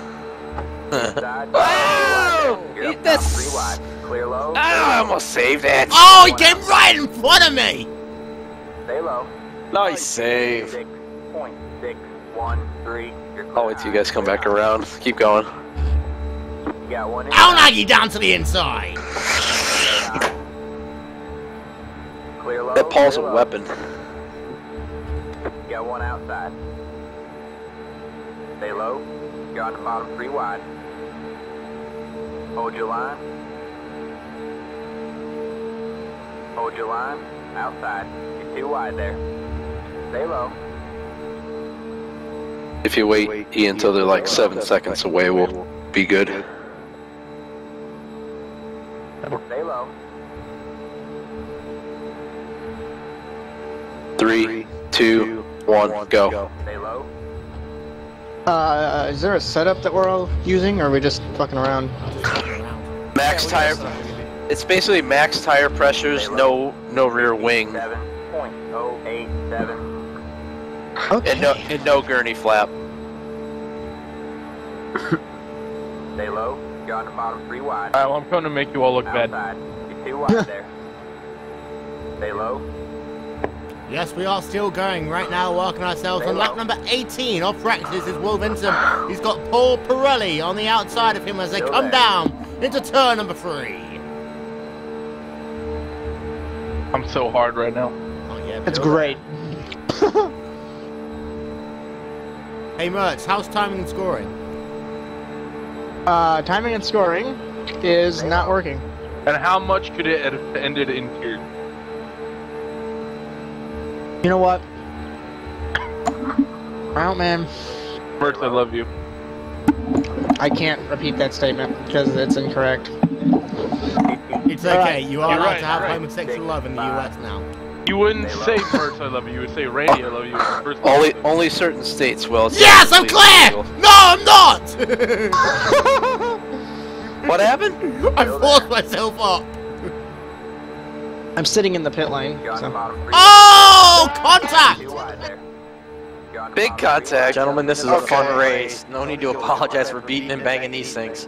Inside. Oh! You're up top, That's. 3 wide. Clear low. I almost saved it. Oh, he came right in front of me! Stay low. Nice save. 6.613. You're clear. I'll wait till you guys come back around. Keep going. You got one I'll inside. knock you down to the inside! Clear low. That Paul's a clear low. weapon. You got one outside. Stay low. You're on the bottom 3 wide. Hold your line. Hold your line. Outside. You're 2 wide there. Stay low. If you wait, Ian, until they're like 7 seconds away, we'll be good. Stay low. 3, 2, 1, go. Stay low. Is there a setup that we're all using, or are we just fucking around? Max tire. It's basically max tire pressures, no rear wing, 7.087. Okay. and no gurney flap. Stay low. You're on the bottom 3 wide. Alright, well, I'm going to make you all look bad. Outside. You're 2 wide there. Stay low. Yes, we are still going right now, working ourselves on lap number 18 off practice is Will Vincent. He's got Paul Pirelli on the outside of him as they come down into turn number 3. I'm so hard right now. Oh, yeah, It's great. Hey, Mertz, how's timing and scoring? Timing and scoring is not working. And how much could it have ended in tears? You know what? Well, man, Mertz, I love you. I can't repeat that statement because it's incorrect. It's okay, you are You're allowed right, to have you're right. homosexual love in the US now. You wouldn't say Mertz, I love you. You would say Randy, I love you. First Only certain states will. It's Yes, I'm legally clear! illegal. No, I'm not! What happened? I forced myself up. I'm sitting in the pit lane. So. Oh, contact! Big contact. Gentlemen, this is a fun Okay. race. No need to apologize for beating and banging these things.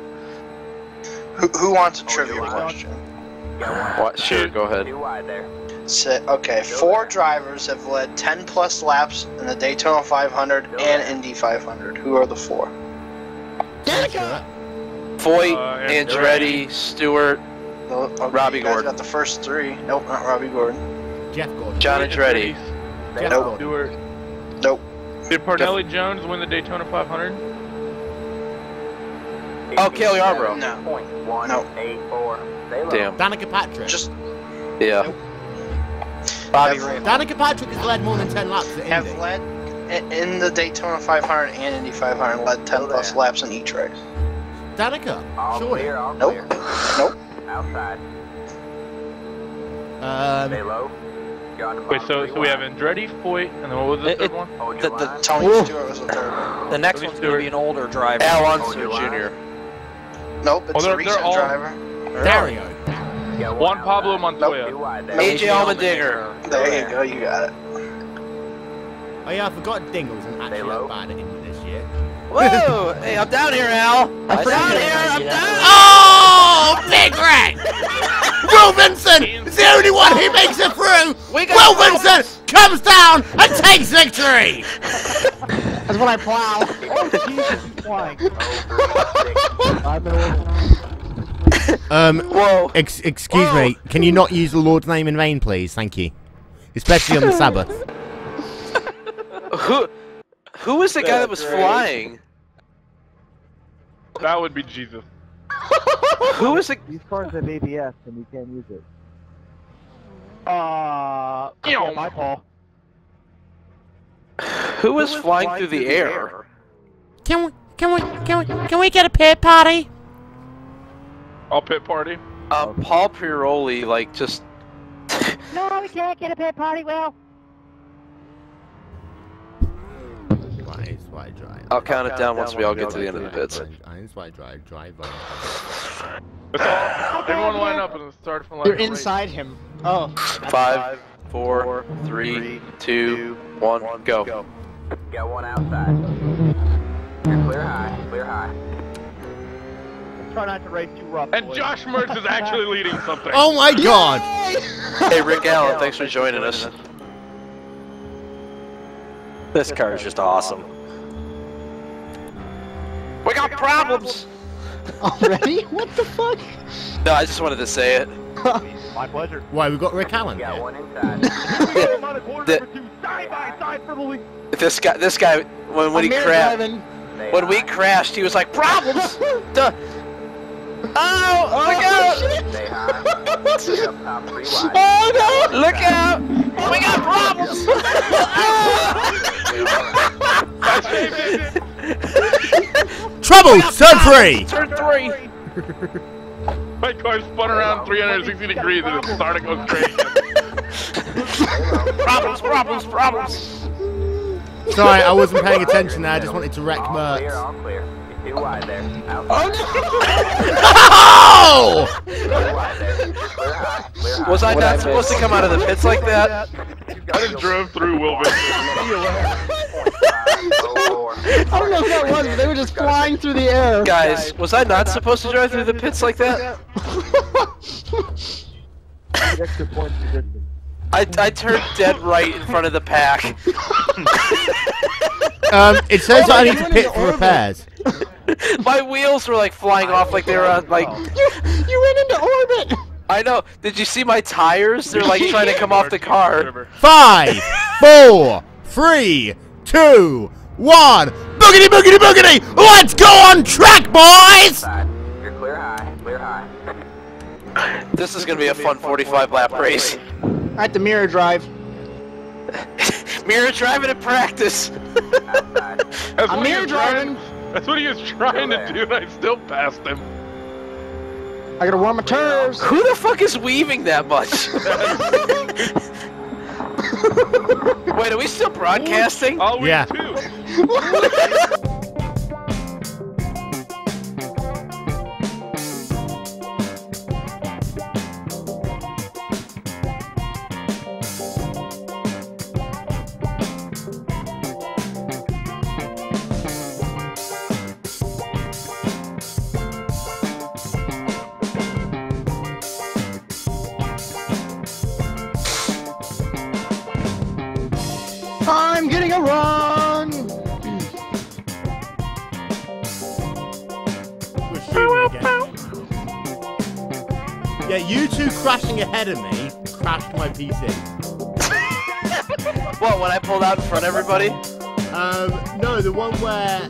Who wants a trivia question? What? Sure, go ahead. 2 wide there. Okay, 4 drivers have led 10 plus laps in the Daytona 500 and Indy 500. Who are the 4? Foyt, Andretti, Stewart, No, okay, Robbie you guys Gordon. got the first 3. Nope, not Robbie Gordon. Jeff Gordon. John Andretti. Jeff Nope. Gordon. Stewart. Nope. Did Parnelli Jones win the Daytona 500? Oh, Cale Yarborough. No. 0.184. Stay low. Damn. Danica Patrick. Just Yeah. Bobby have, Ray. Danica Patrick has led more than 10 laps at have Indy. led in the Daytona 500 and Indy 500, led 10 plus laps in each race. Danica, All surely. clear, all Nope. clear. Nope. Outside. Stay Um, low. You're on the Wait, bottom so 3 we have Andretti, Foyt, and then what was the third one? Hold your line. Tony Whoa. Stewart was the third. The next Tony one's going to be an older driver. Alonso Jr. Nope, it's they're a recent all- driver. Dario. Got Juan outside. Pablo 2 Montoya. wide there. AJ Allmendinger. There you go, you got it. Oh yeah, I forgot Dingle's and actually low. not bad at Indy this year. Whoa! Hey, I'm down here, Al. I'm down here. I'm down. Oh, Big Red! Will Vincent is the only one who makes it through! Will Vincent comes down and takes victory! That's when I plow. Oh, Jesus, he's flying. Whoa. Excuse me, can you not use the Lord's name in vain, please? Thank you. Especially on the Sabbath. Who was the guy that was flying? That would be Jesus. Who was the? These cars have ABS and you can't use it. Yeah, my fault. Who was flying through the air? Can we get a pit party? All pit party. Paul Piroli, like just. No, we can't get a pit party, Will. I'll count it down once we all get to the end of the pits. Everyone line up and start from like. You're inside him. Oh. 5, 4, 3, 2, 1, go. Got one outside. You're clear high. Clear high. Try not to race too rough. And Josh Mertz is actually leading something. Oh my god! Hey, Rick Allen, thanks for joining us. This car is just awesome. We got problems! Already? What the fuck? No, I just wanted to say it. My pleasure. Why, we got Rick Allen Got here. one inside. This guy, when he crashed, driving. when we crashed, he was like, problems! Duh. Oh, look out! Stay high. Get up top 3 wide. Oh no! Look out! We got problems! Trouble! Turn 3! Turn 3! My car spun around 360 degrees and it started going crazy. Problems. Sorry, I wasn't paying attention there. I just wanted to wreck Mert. All clear. You're too wide there. Oh no! Was I not supposed to come out of the pits like that? I just drove through Will I don't know who that was, but they were just flying through the air. Guys, was I not supposed to drive through the pits like that? Extra point position. I turned dead right in front of the pack. It says I need to pit for repairs. My wheels were like flying off like they were on like. You went into orbit. I know. Did you see my tires? They're like trying to come off the car. 5, 4, 3, 2, 1. Boogity, boogity, boogity! Let's go on track, boys! You're clear high. Clear high. This is gonna be a fun 45 lap race. I had to mirror drive. Mirror driving in practice. I'm mirror driving. That's what he was trying to do, and I still passed him. I gotta warm my tires. Who the fuck is weaving that much? Wait, are we still broadcasting? I'll weave Yeah. too. I'm getting a run. We're shooting again. Yeah, you two crashing ahead of me crashed my PC. What, when I pulled out in front of everybody? No, the one where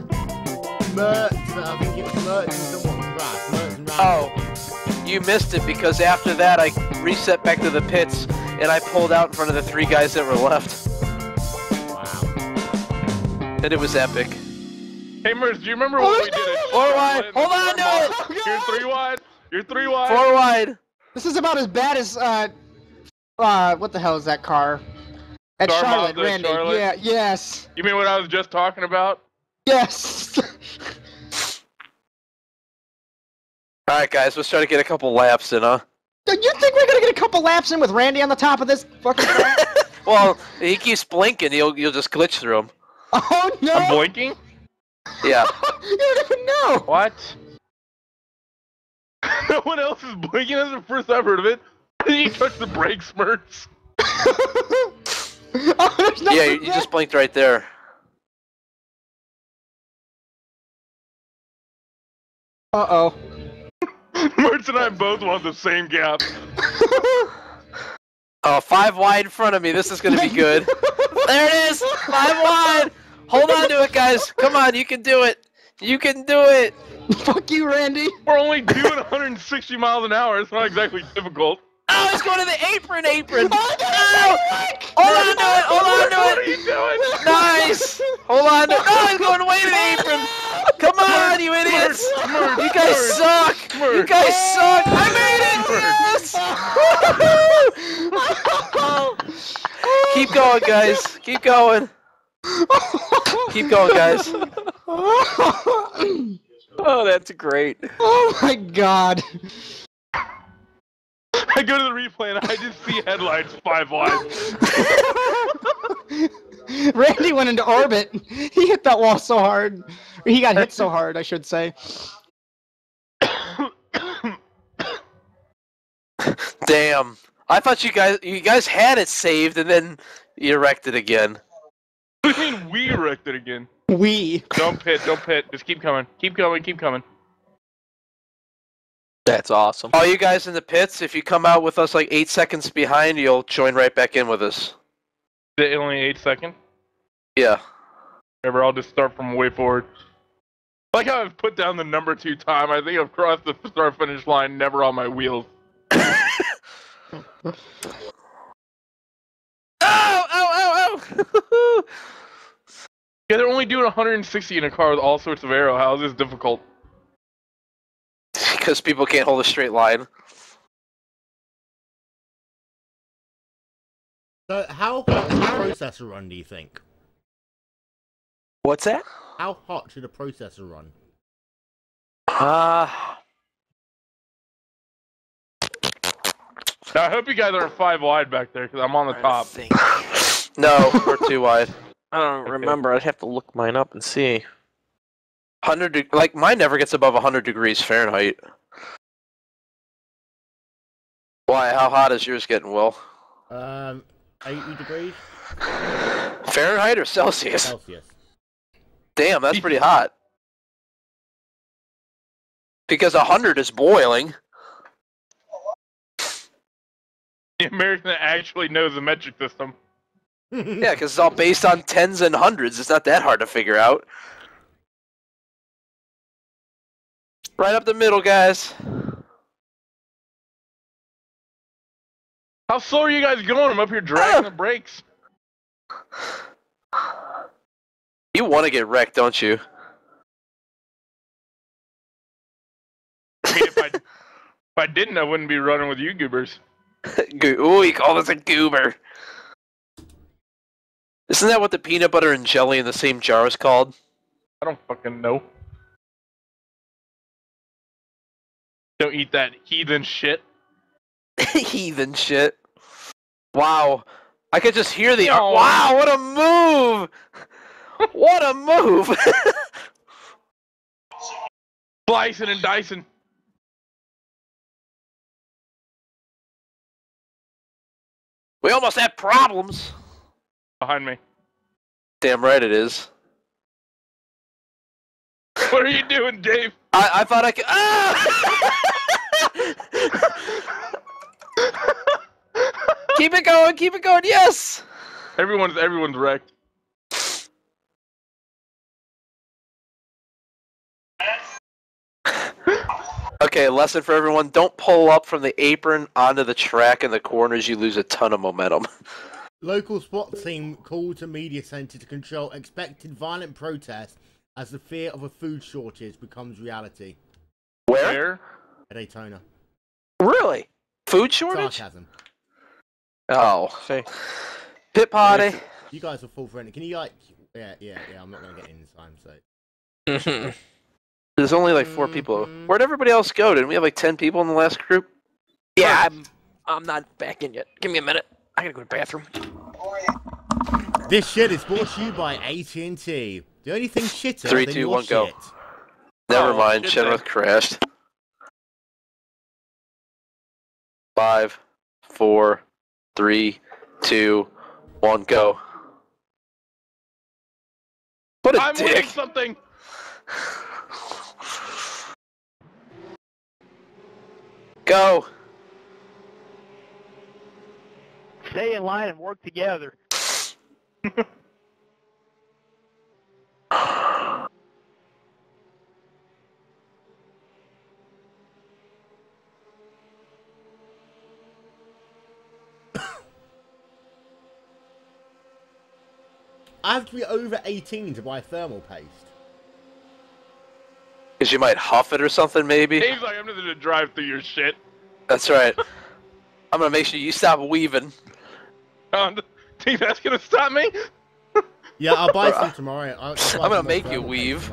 Mertz, I think it was Mertz and someone crashed. Mertz and Randy. Oh, you missed it because after that I reset back to the pits and I pulled out in front of the 3 guys that were left. And it was epic. Hey, Merz, do you remember what we did? 4 wide. Hold on to it. You're 3 wide. You're 3 wide. 4 wide. This is about as bad as what the hell is that car? At Star Charlotte, Mazda, Randy. Charlotte? Yeah, yes. You mean what I was just talking about? Yes. Alright guys, let's try to get a couple laps in, huh? You think we're gonna get a couple laps in with Randy on the top of this fucking car? Well, he keeps blinking, you'll just glitch through him. Oh no! I'm blinking? Yeah. You don't even know! What? No one else is blinking. That's the first I've heard of it. Did you touch the brakes, Mertz? Oh, there's nothing Yeah, you just blinked right there. Uh-oh. Mertz and I both want the same gap. Oh, 5 wide in front of me. This is gonna be good. There it is! 5 wide! Hold on to it, guys. Come on, you can do it. You can do it. Fuck you, Randy. We're only doing 160 miles an hour. It's not exactly difficult. Oh, he's going to the apron! Oh, No! Hold on to it! Hold on to What are it! you doing? Nice! Hold on to it! Oh, he's going way to the apron! Come on, you idiots! You guys suck! You guys suck! I made it! Yes! Keep going, guys. Keep going. Keep going, guys. Oh, that's great. Oh my god. I go to the replay and I just see headlights 5 wide. Randy went into orbit. He hit that wall so hard. Or he got hit so hard, I should say. Damn. I thought you guys had it saved and then you wrecked it again. What do you mean we wrecked it again? We. Don't pit, don't pit. Just keep coming. Keep going, keep coming. That's awesome. All you guys in the pits, if you come out with us like 8 seconds behind, you'll join right back in with us. Is it only 8 seconds? Yeah. Whatever, I'll just start from way forward. Like how I've put down the number 2 time, I think I've crossed the start-finish line never on my wheels. Oh! Yeah, they're only doing 160 in a car with all sorts of aero. How is this difficult? Because people can't hold a straight line. So, how hot should a processor run, do you think? What's that? How hot should a processor run? I hope you guys aren't 5 wide back there, because I'm on the top. No, we're too wide. I don't remember. I'd have to look mine up and see. 100 like mine never gets above 100 degrees Fahrenheit. Why? How hot is yours getting, Will? 80 degrees? Fahrenheit or Celsius? Celsius. Damn, that's pretty hot. Because 100 is boiling. The American that actually knows the metric system. Yeah, because it's all based on tens and hundreds. It's not that hard to figure out. Right up the middle, guys. How slow are you guys going? I'm up here dragging the brakes. You want to get wrecked, don't you? I mean, if I didn't, I wouldn't be running with you goobers. Ooh, he called us a goober. Isn't that what the peanut butter and jelly in the same jar is called? I don't fucking know. Don't eat that heathen shit. Heathen shit. Wow. I could just hear the... Oh. Wow, what a move! What a move! Slicing and dicing. We almost had problems. Behind me. Damn right it is. What are you doing, Dave? I thought I could... Ah! Keep it going, yes! Everyone's wrecked. Okay, lesson for everyone. Don't pull up from the apron onto the track in the corners. You lose a ton of momentum. Local SWAT team called to media center to control expected violent protests as the fear of a food shortage becomes reality. Where? At Daytona. Really? Food shortage? Sarcasm. Oh. Pit party. You guys will fall for it. Can you like... Yeah, I'm not going to get in time, so... There's only like 4 people. Where'd everybody else go? Didn't we have like 10 people in the last group? Yeah, I'm not back in yet. Give me a minute. I gotta go to the bathroom. This shit is brought to you by AT&T. The only thing shitter 3, than 2, your 1, go. shit. Never mind, Shenmouth crashed. 5, 4, 3, 2, 1, go. What a dick! Winning something. Go. Stay in line and work together. I have to be over 18 to buy thermal paste. Because you might huff it or something, maybe? Dave's like, I'm just gonna drive through your shit. That's right. I'm gonna make sure you stop weaving. Think that's gonna stop me? Yeah, I'll buy some tomorrow. I'm gonna make you weave.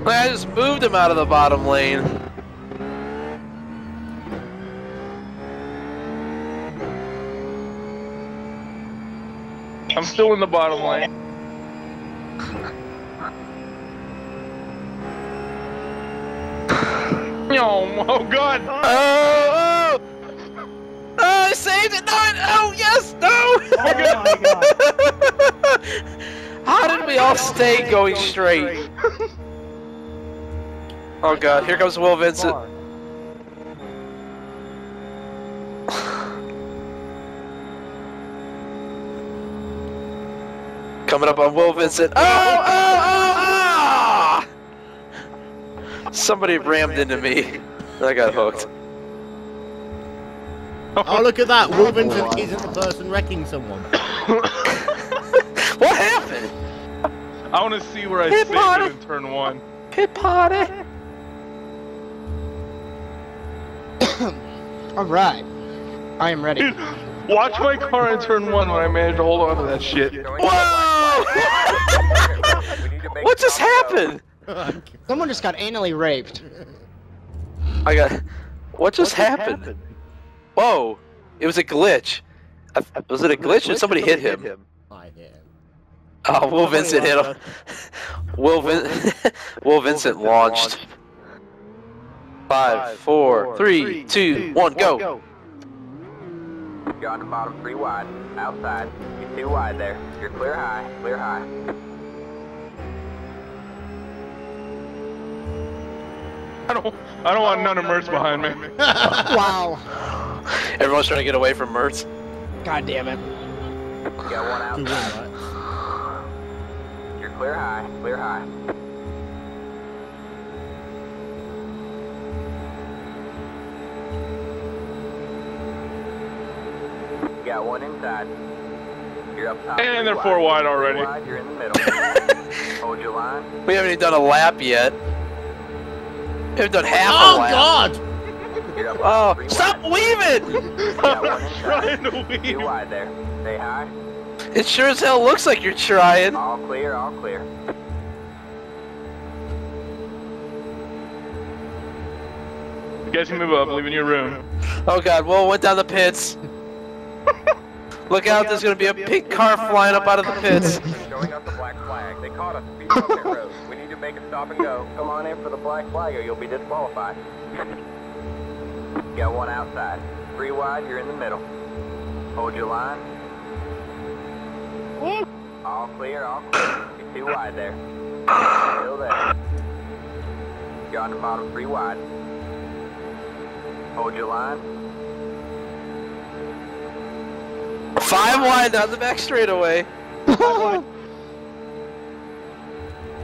I just moved him out of the bottom lane. I'm still in the bottom lane. Oh god! Oh! I saved it! No! Oh yes! No! Oh my god! How did we all stay going straight? Oh god! Here comes Will Vincent. Coming up on Will Vincent. Oh! Somebody rammed into me. I got hooked. Oh, look at that! Will Vincent isn't the person wrecking someone. What happened? I want to see where I Pit saved party. it in turn 1. Pit party. Alright. I am ready. Dude, watch my car in turn 1 when I manage to hold on to that shit. Whoa! What just happened? Someone just got anally raped. What just happened? Whoa! It was a glitch. Was it a glitch or somebody hit him? I hit him. Oh, Will Vincent hit him. Will Vincent launched. 5, 4, 3, 2, 1, go! You're on the bottom 3 wide. Outside. You're 2 wide there. You're clear high. Clear high. I don't want none of Mertz behind me. Wow. Everyone's trying to get away from Mertz. God damn it. You got 1 outside. You're clear high. Clear high. You got 1 inside. You're up top. And they're 4 wide already. You're in the middle. Hold your line. We haven't even done a lap yet. We haven't done half a lap. God! Oh, stop weaving! I'm trying to weave. 2 wide there. Stay high. It sure as hell looks like you're trying. All clear, all clear. You guys can move up, leave in your room. Oh god, Will went down the pits. Look out, there's gonna be a pink car flying up out of the pits. Showing up the black flag. They caught us speeding up pit road. We need to make a stop and go. Come on in for the black flag or you'll be disqualified. Got 1 outside. 3 wide, you're in the middle. Hold your line. All clear, all clear. You're 2 wide there. Still there. You're on the bottom 3 wide. Hold your line. 5 wide down the back straightaway.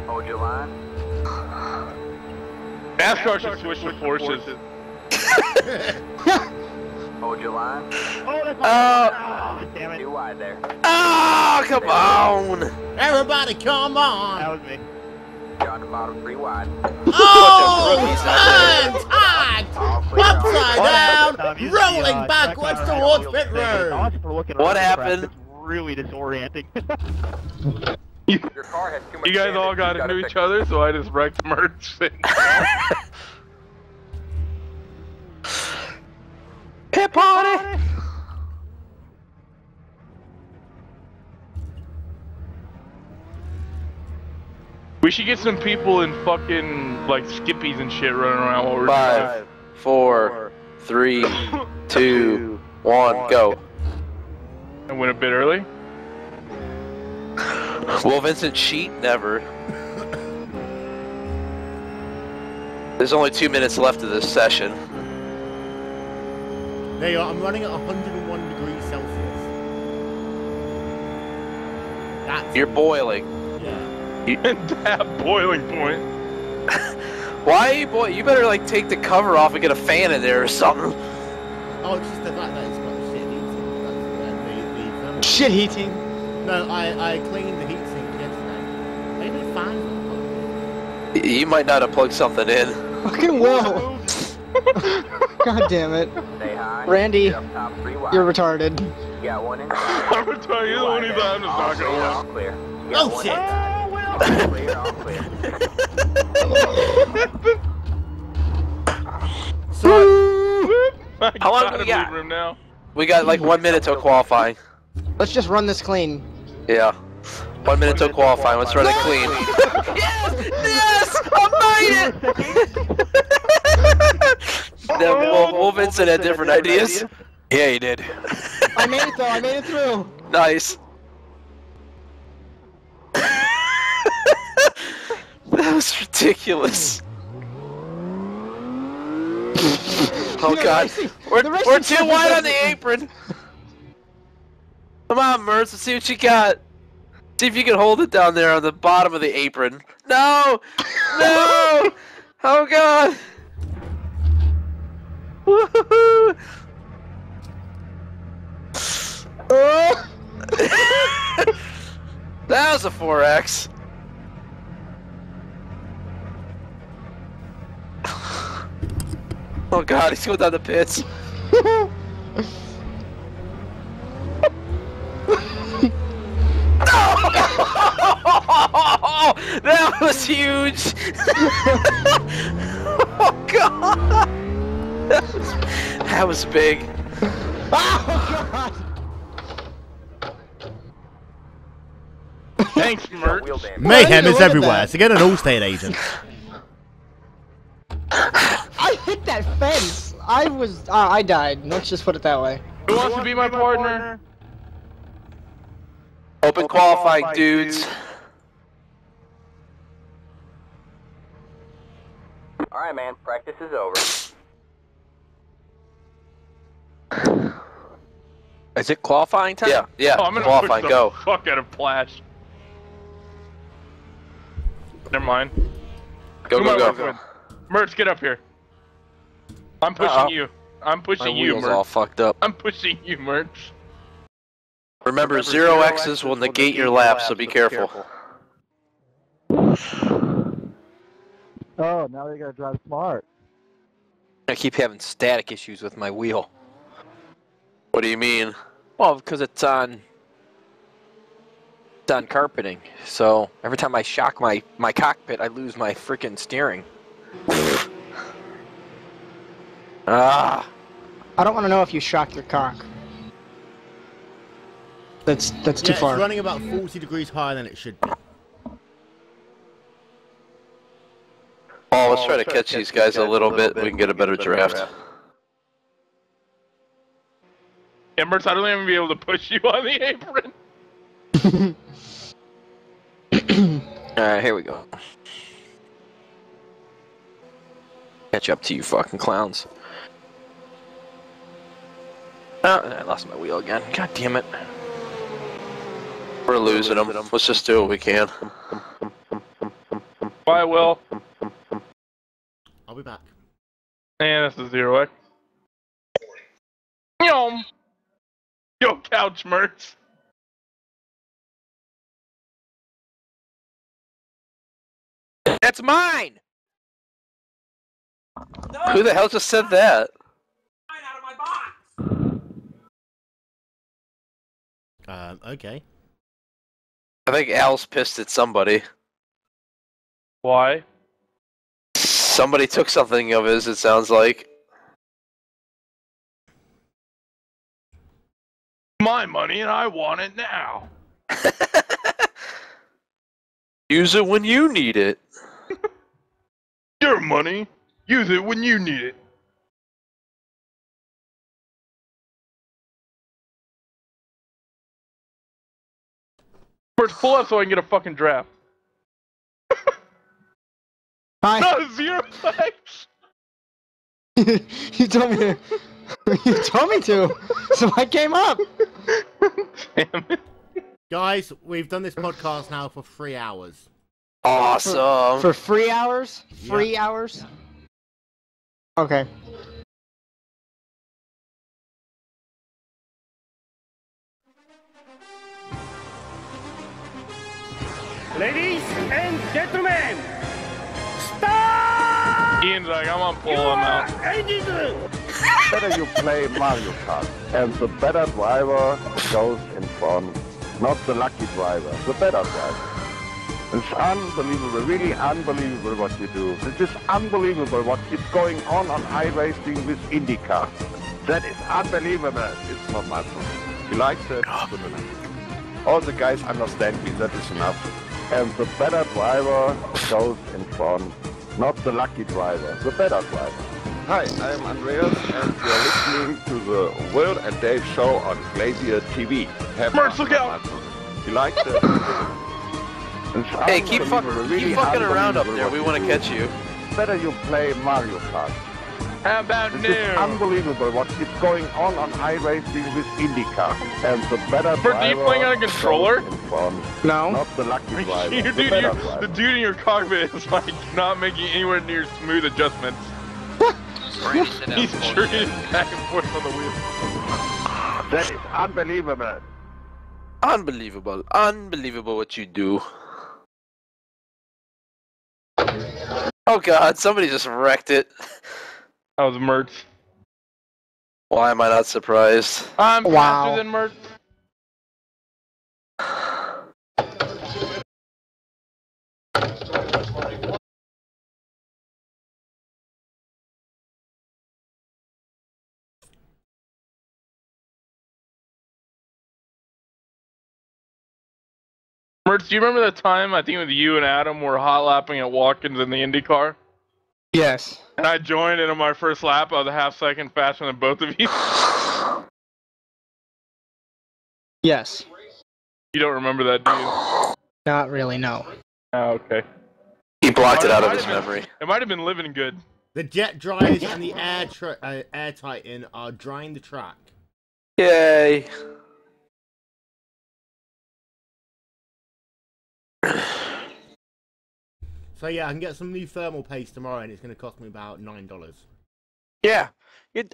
Hold your line. NASCAR should switch to forces. Hold your line. Oh, damn it. 2 wide there. Oh, come on. Everybody, come on! That was me. You're on the bottom 3 wide. Oh! All Tagged! clear, all Upside Tom, down! you Rolling see, backwards track towards line pit around road! for looking What around the happened? track. It's really disorienting. Your car has too much You guys damage. all got You gotta into fix each other, so I just wrecked Mertz. Pit party! We should get some people in fucking like skippies and shit running around while we're 5, 4, 3, 2, 1, go. and went a bit early. Will Vincent cheat? Never. There's only 2 minutes left of this session. There you are, I'm running at 101 degrees Celsius. That's You're boiling. yeah. That boiling point. Why are you boiling? You better like take the cover off and get a fan in there or something. Oh, it's just the fact that it's got shit heating. That's the Shit heating. No, I cleaned the heatsink yesterday. Maybe the fan's not on. You might not have plugged something in. Fucking Will. God damn it. Stay high. Randy, You're up top 3 wide. you're retarded. You got 1 inside. I'm gonna tell you the one he's I'm just not gonna All win. clear. You got Oh 1 shit! inside. All clear, all clear. How long do we got? Room now. We got like 1 minute till qualifying. Let's just run this clean. Yeah. 1 minute till qualifying. Let's run it clean. Yes! Yes! I made it! Will Vincent had different ideas. Yeah, he did. I made it though, I made it through. Nice. That was ridiculous. Oh god. We're too wide on the apron. Come on, Mertz, let's see what you got. See if you can hold it down there on the bottom of the apron. No! No! Oh god! Woohoo! Oh. That was a 4X. Oh god, he's going down the pits. That was huge! Oh god! That was big. Oh god! Thanks, Mert. Mayhem is Look at everywhere, that. so get an Allstate agent. I hit that fence. I died. Let's just put it that way. Who wants to be my partner? Open qualifying, dudes. Alright, man. Practice is over. Is it qualifying time? Yeah, yeah. Oh, I'm gonna Qualifying, push the go. fuck out of Flash. Never mind. Go, Who go, am I go. working with? Mertz, get up here. I'm pushing you. I'm My pushing you, wheel's all Mertz. fucked up. I'm pushing you, Mertz. Remember, zero X's will negate your lap, so be careful. Oh, now they gotta drive smart. I keep having static issues with my wheel. What do you mean? Well, because it's on carpeting. So every time I shock my cockpit, I lose my freaking steering. Ah. I don't want to know if you shock your cock. That's too far. It's running about 40 degrees higher than it should be. Oh, let's try to catch these guys a little bit. We can get a better draft. Yeah, Mertz, I don't even be able to push you on the apron. Alright, here we go. Catch up to you fucking clowns. Oh, I lost my wheel again. God damn it. We're losing them. Let's just do what we can. Bye, Will. I'll be back. And that's a 0X. Yum. Yo, couch, Mertz. That's mine! Who the hell just said that? Okay. I think Al's pissed at somebody. Why? Somebody took something of his, it sounds like. My money and I want it now. Use it when you need it. Your money. Use it when you need it. First, pull up so I can get a fucking draft. Hi. No, 0X. You told me to. You told me to. So I came up. Damn it. Guys, we've done this podcast now for 3 hours. Awesome. For 3 hours? 3 Yeah. hours? Okay. Ladies and gentlemen, start! Ian's like, I'm on pull him out. Better you play Mario Kart, and the better driver goes in front, not the lucky driver, the better driver. It's unbelievable, really unbelievable what you do. It is unbelievable what keeps going on iRacing with IndyCar. That is unbelievable. It's not my problem. You like that? Good enough. All the guys understand me, that is enough. And the better driver goes in front, not the lucky driver, the better driver. Hi, I am Andreas, and you're listening to the Will and Dave show on GlacierTV. Mertz, look out! You like that? Hey, keep fucking around up there. We want to catch you. Better you play Mario Kart. How about It new? is unbelievable what keeps going on iRacing with IndyCar. And the better Bert, are you driver playing on a controller? goes in front, No. not the lucky driver, the Dude, better the driver. dude in your cockpit is like not making anywhere near smooth adjustments. He's turning back and forth on the wheel. That is unbelievable. Unbelievable. Unbelievable what you do. Oh god, somebody just wrecked it. That was Mertz. Why am I not surprised? I'm Wow. faster than Mertz. Mertz, do you remember that time, I think it was you and Adam were hot lapping at Watkins in the IndyCar? Yes. And I joined, and in my first lap, I was a half second faster than both of you. Yes. You don't remember that, do you? Not really, no. Oh, okay. He blocked it out of his memory. It might have been living good. The jet dryers and the air Titan are drying the track. Yay. So yeah, I can get some new thermal paste tomorrow, and it's going to cost me about $9. Yeah,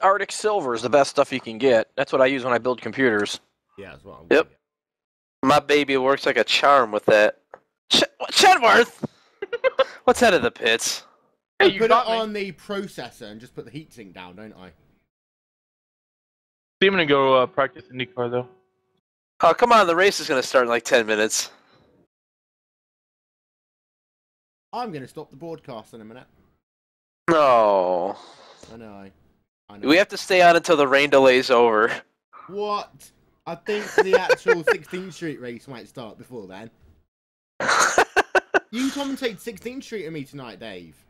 Arctic Silver is the best stuff you can get. That's what I use when I build computers. Yeah, that's what I'm Yep. My baby works like a charm with that. Chadworth! What's out of the pits? I put it on the processor and just put the heatsink down, don't I? I'm gonna go practice IndyCar though. Oh, come on, the race is gonna start in like 10 minutes. I'm going to stop the broadcast in a minute. No. I know. We have to stay on until the rain delay's over. What? I think the actual 16th Street race might start before then. You can commentate 16th Street with me tonight, Dave.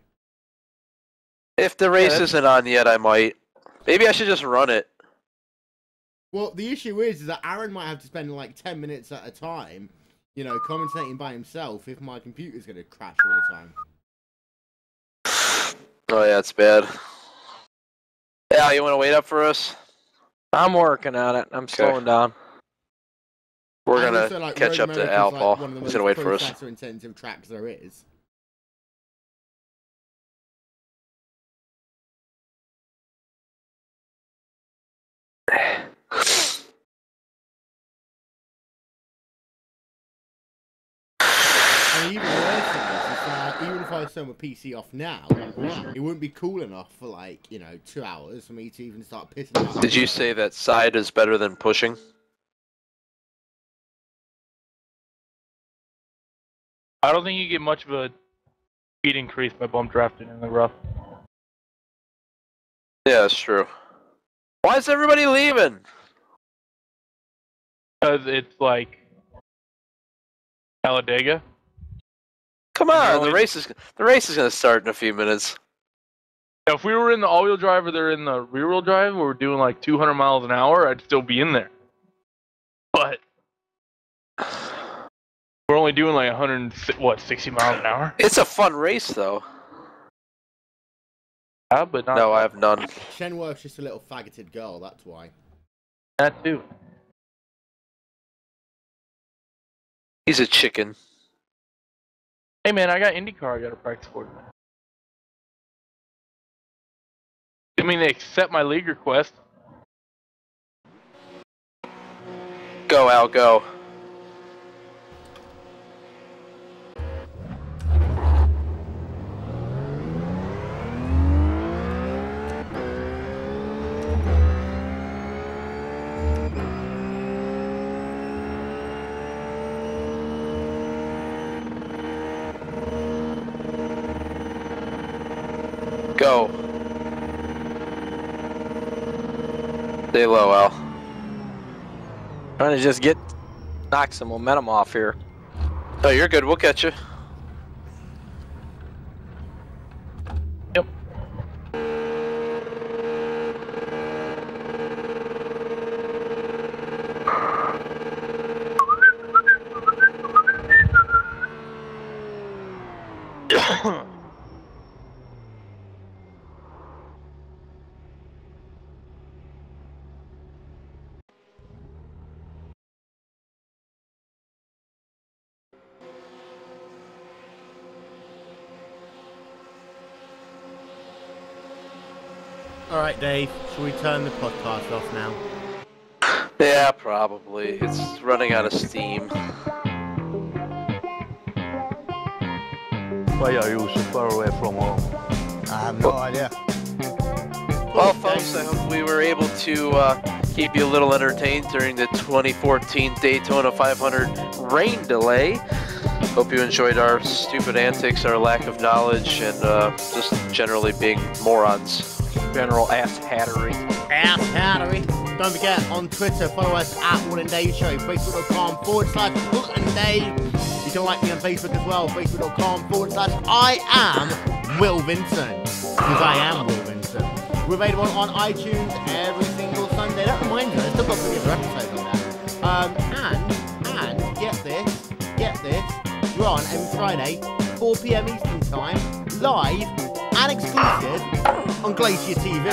If the race isn't on yet, I might. Maybe I should just run it. Well, the issue is that Aaron might have to spend like 10 minutes at a time, you know, commentating by himself if my computer's going to crash all the time. Oh, yeah, it's bad. Yeah, you want to wait up for us? I'm working on it. I'm slowing down. We're And going also, to like, catch Road up to America's, Al, like, Paul. one of the He's going to wait for us. processor-intensive tracks there is. And even worse than this is that even if I turn my PC off now, it wouldn't be cool enough for like, you know, 2 hours for me to even start pissing out. Did you say that side is better than pushing? I don't think you get much of a speed increase by bump drafting in the rough. Yeah, that's true. Why is everybody leaving? Because it's like Talladega. Come on, the race is going to start in a few minutes. If we were in the all-wheel drive or they're in the rear-wheel drive, where we're doing like 200 miles an hour, I'd still be in there. But we're only doing like 60 miles an hour? It's a fun race, though. Yeah, but not. No, I have none. Shenworth's just a little faggoted girl, that's why. That too. He's a chicken. Hey man, I got IndyCar I got to practice for tonight. I mean, they accept my league request. Go, Al, go. Go. Stay low, Al. Trying to just knock some momentum off here. Oh, you're good. We'll catch you. Yep. Alright, Dave, shall we turn the podcast off now? Yeah, probably. It's running out of steam. Why are you so far away from home? I have no idea. Well, folks, I hope we were able to keep you a little entertained during the 2014 Daytona 500 rain delay. Hope you enjoyed our stupid antics, our lack of knowledge, and just generally being morons. General ass hattery. Ass hattery. Don't forget, on Twitter, follow us at Wood and Dave Show, Facebook.com/Wood and Dave. You can like me on Facebook as well, facebook.com/I am Will Vincent. Because I am Will Vincent. We're available on iTunes every single Sunday. That reminds me, I still got to get an episode on that. And get this, we're on every Friday, 4 PM Eastern Time, live and exclusive on GlacierTV.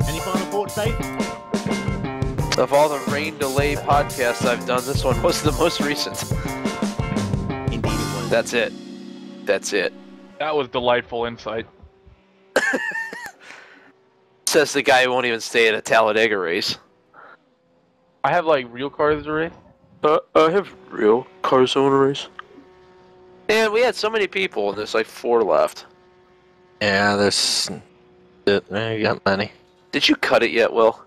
Any final thoughts, Dave? Of all the rain delay podcasts I've done, this one was the most recent. Indeed it was. That's it. That's it. That was delightful insight. Says the guy who won't even stay at a Talladega race. I have like real cars to race. I have real cars on a race. And we had so many people, and there's like 4 left. Yeah, there's... You got many. Did you cut it yet, Will?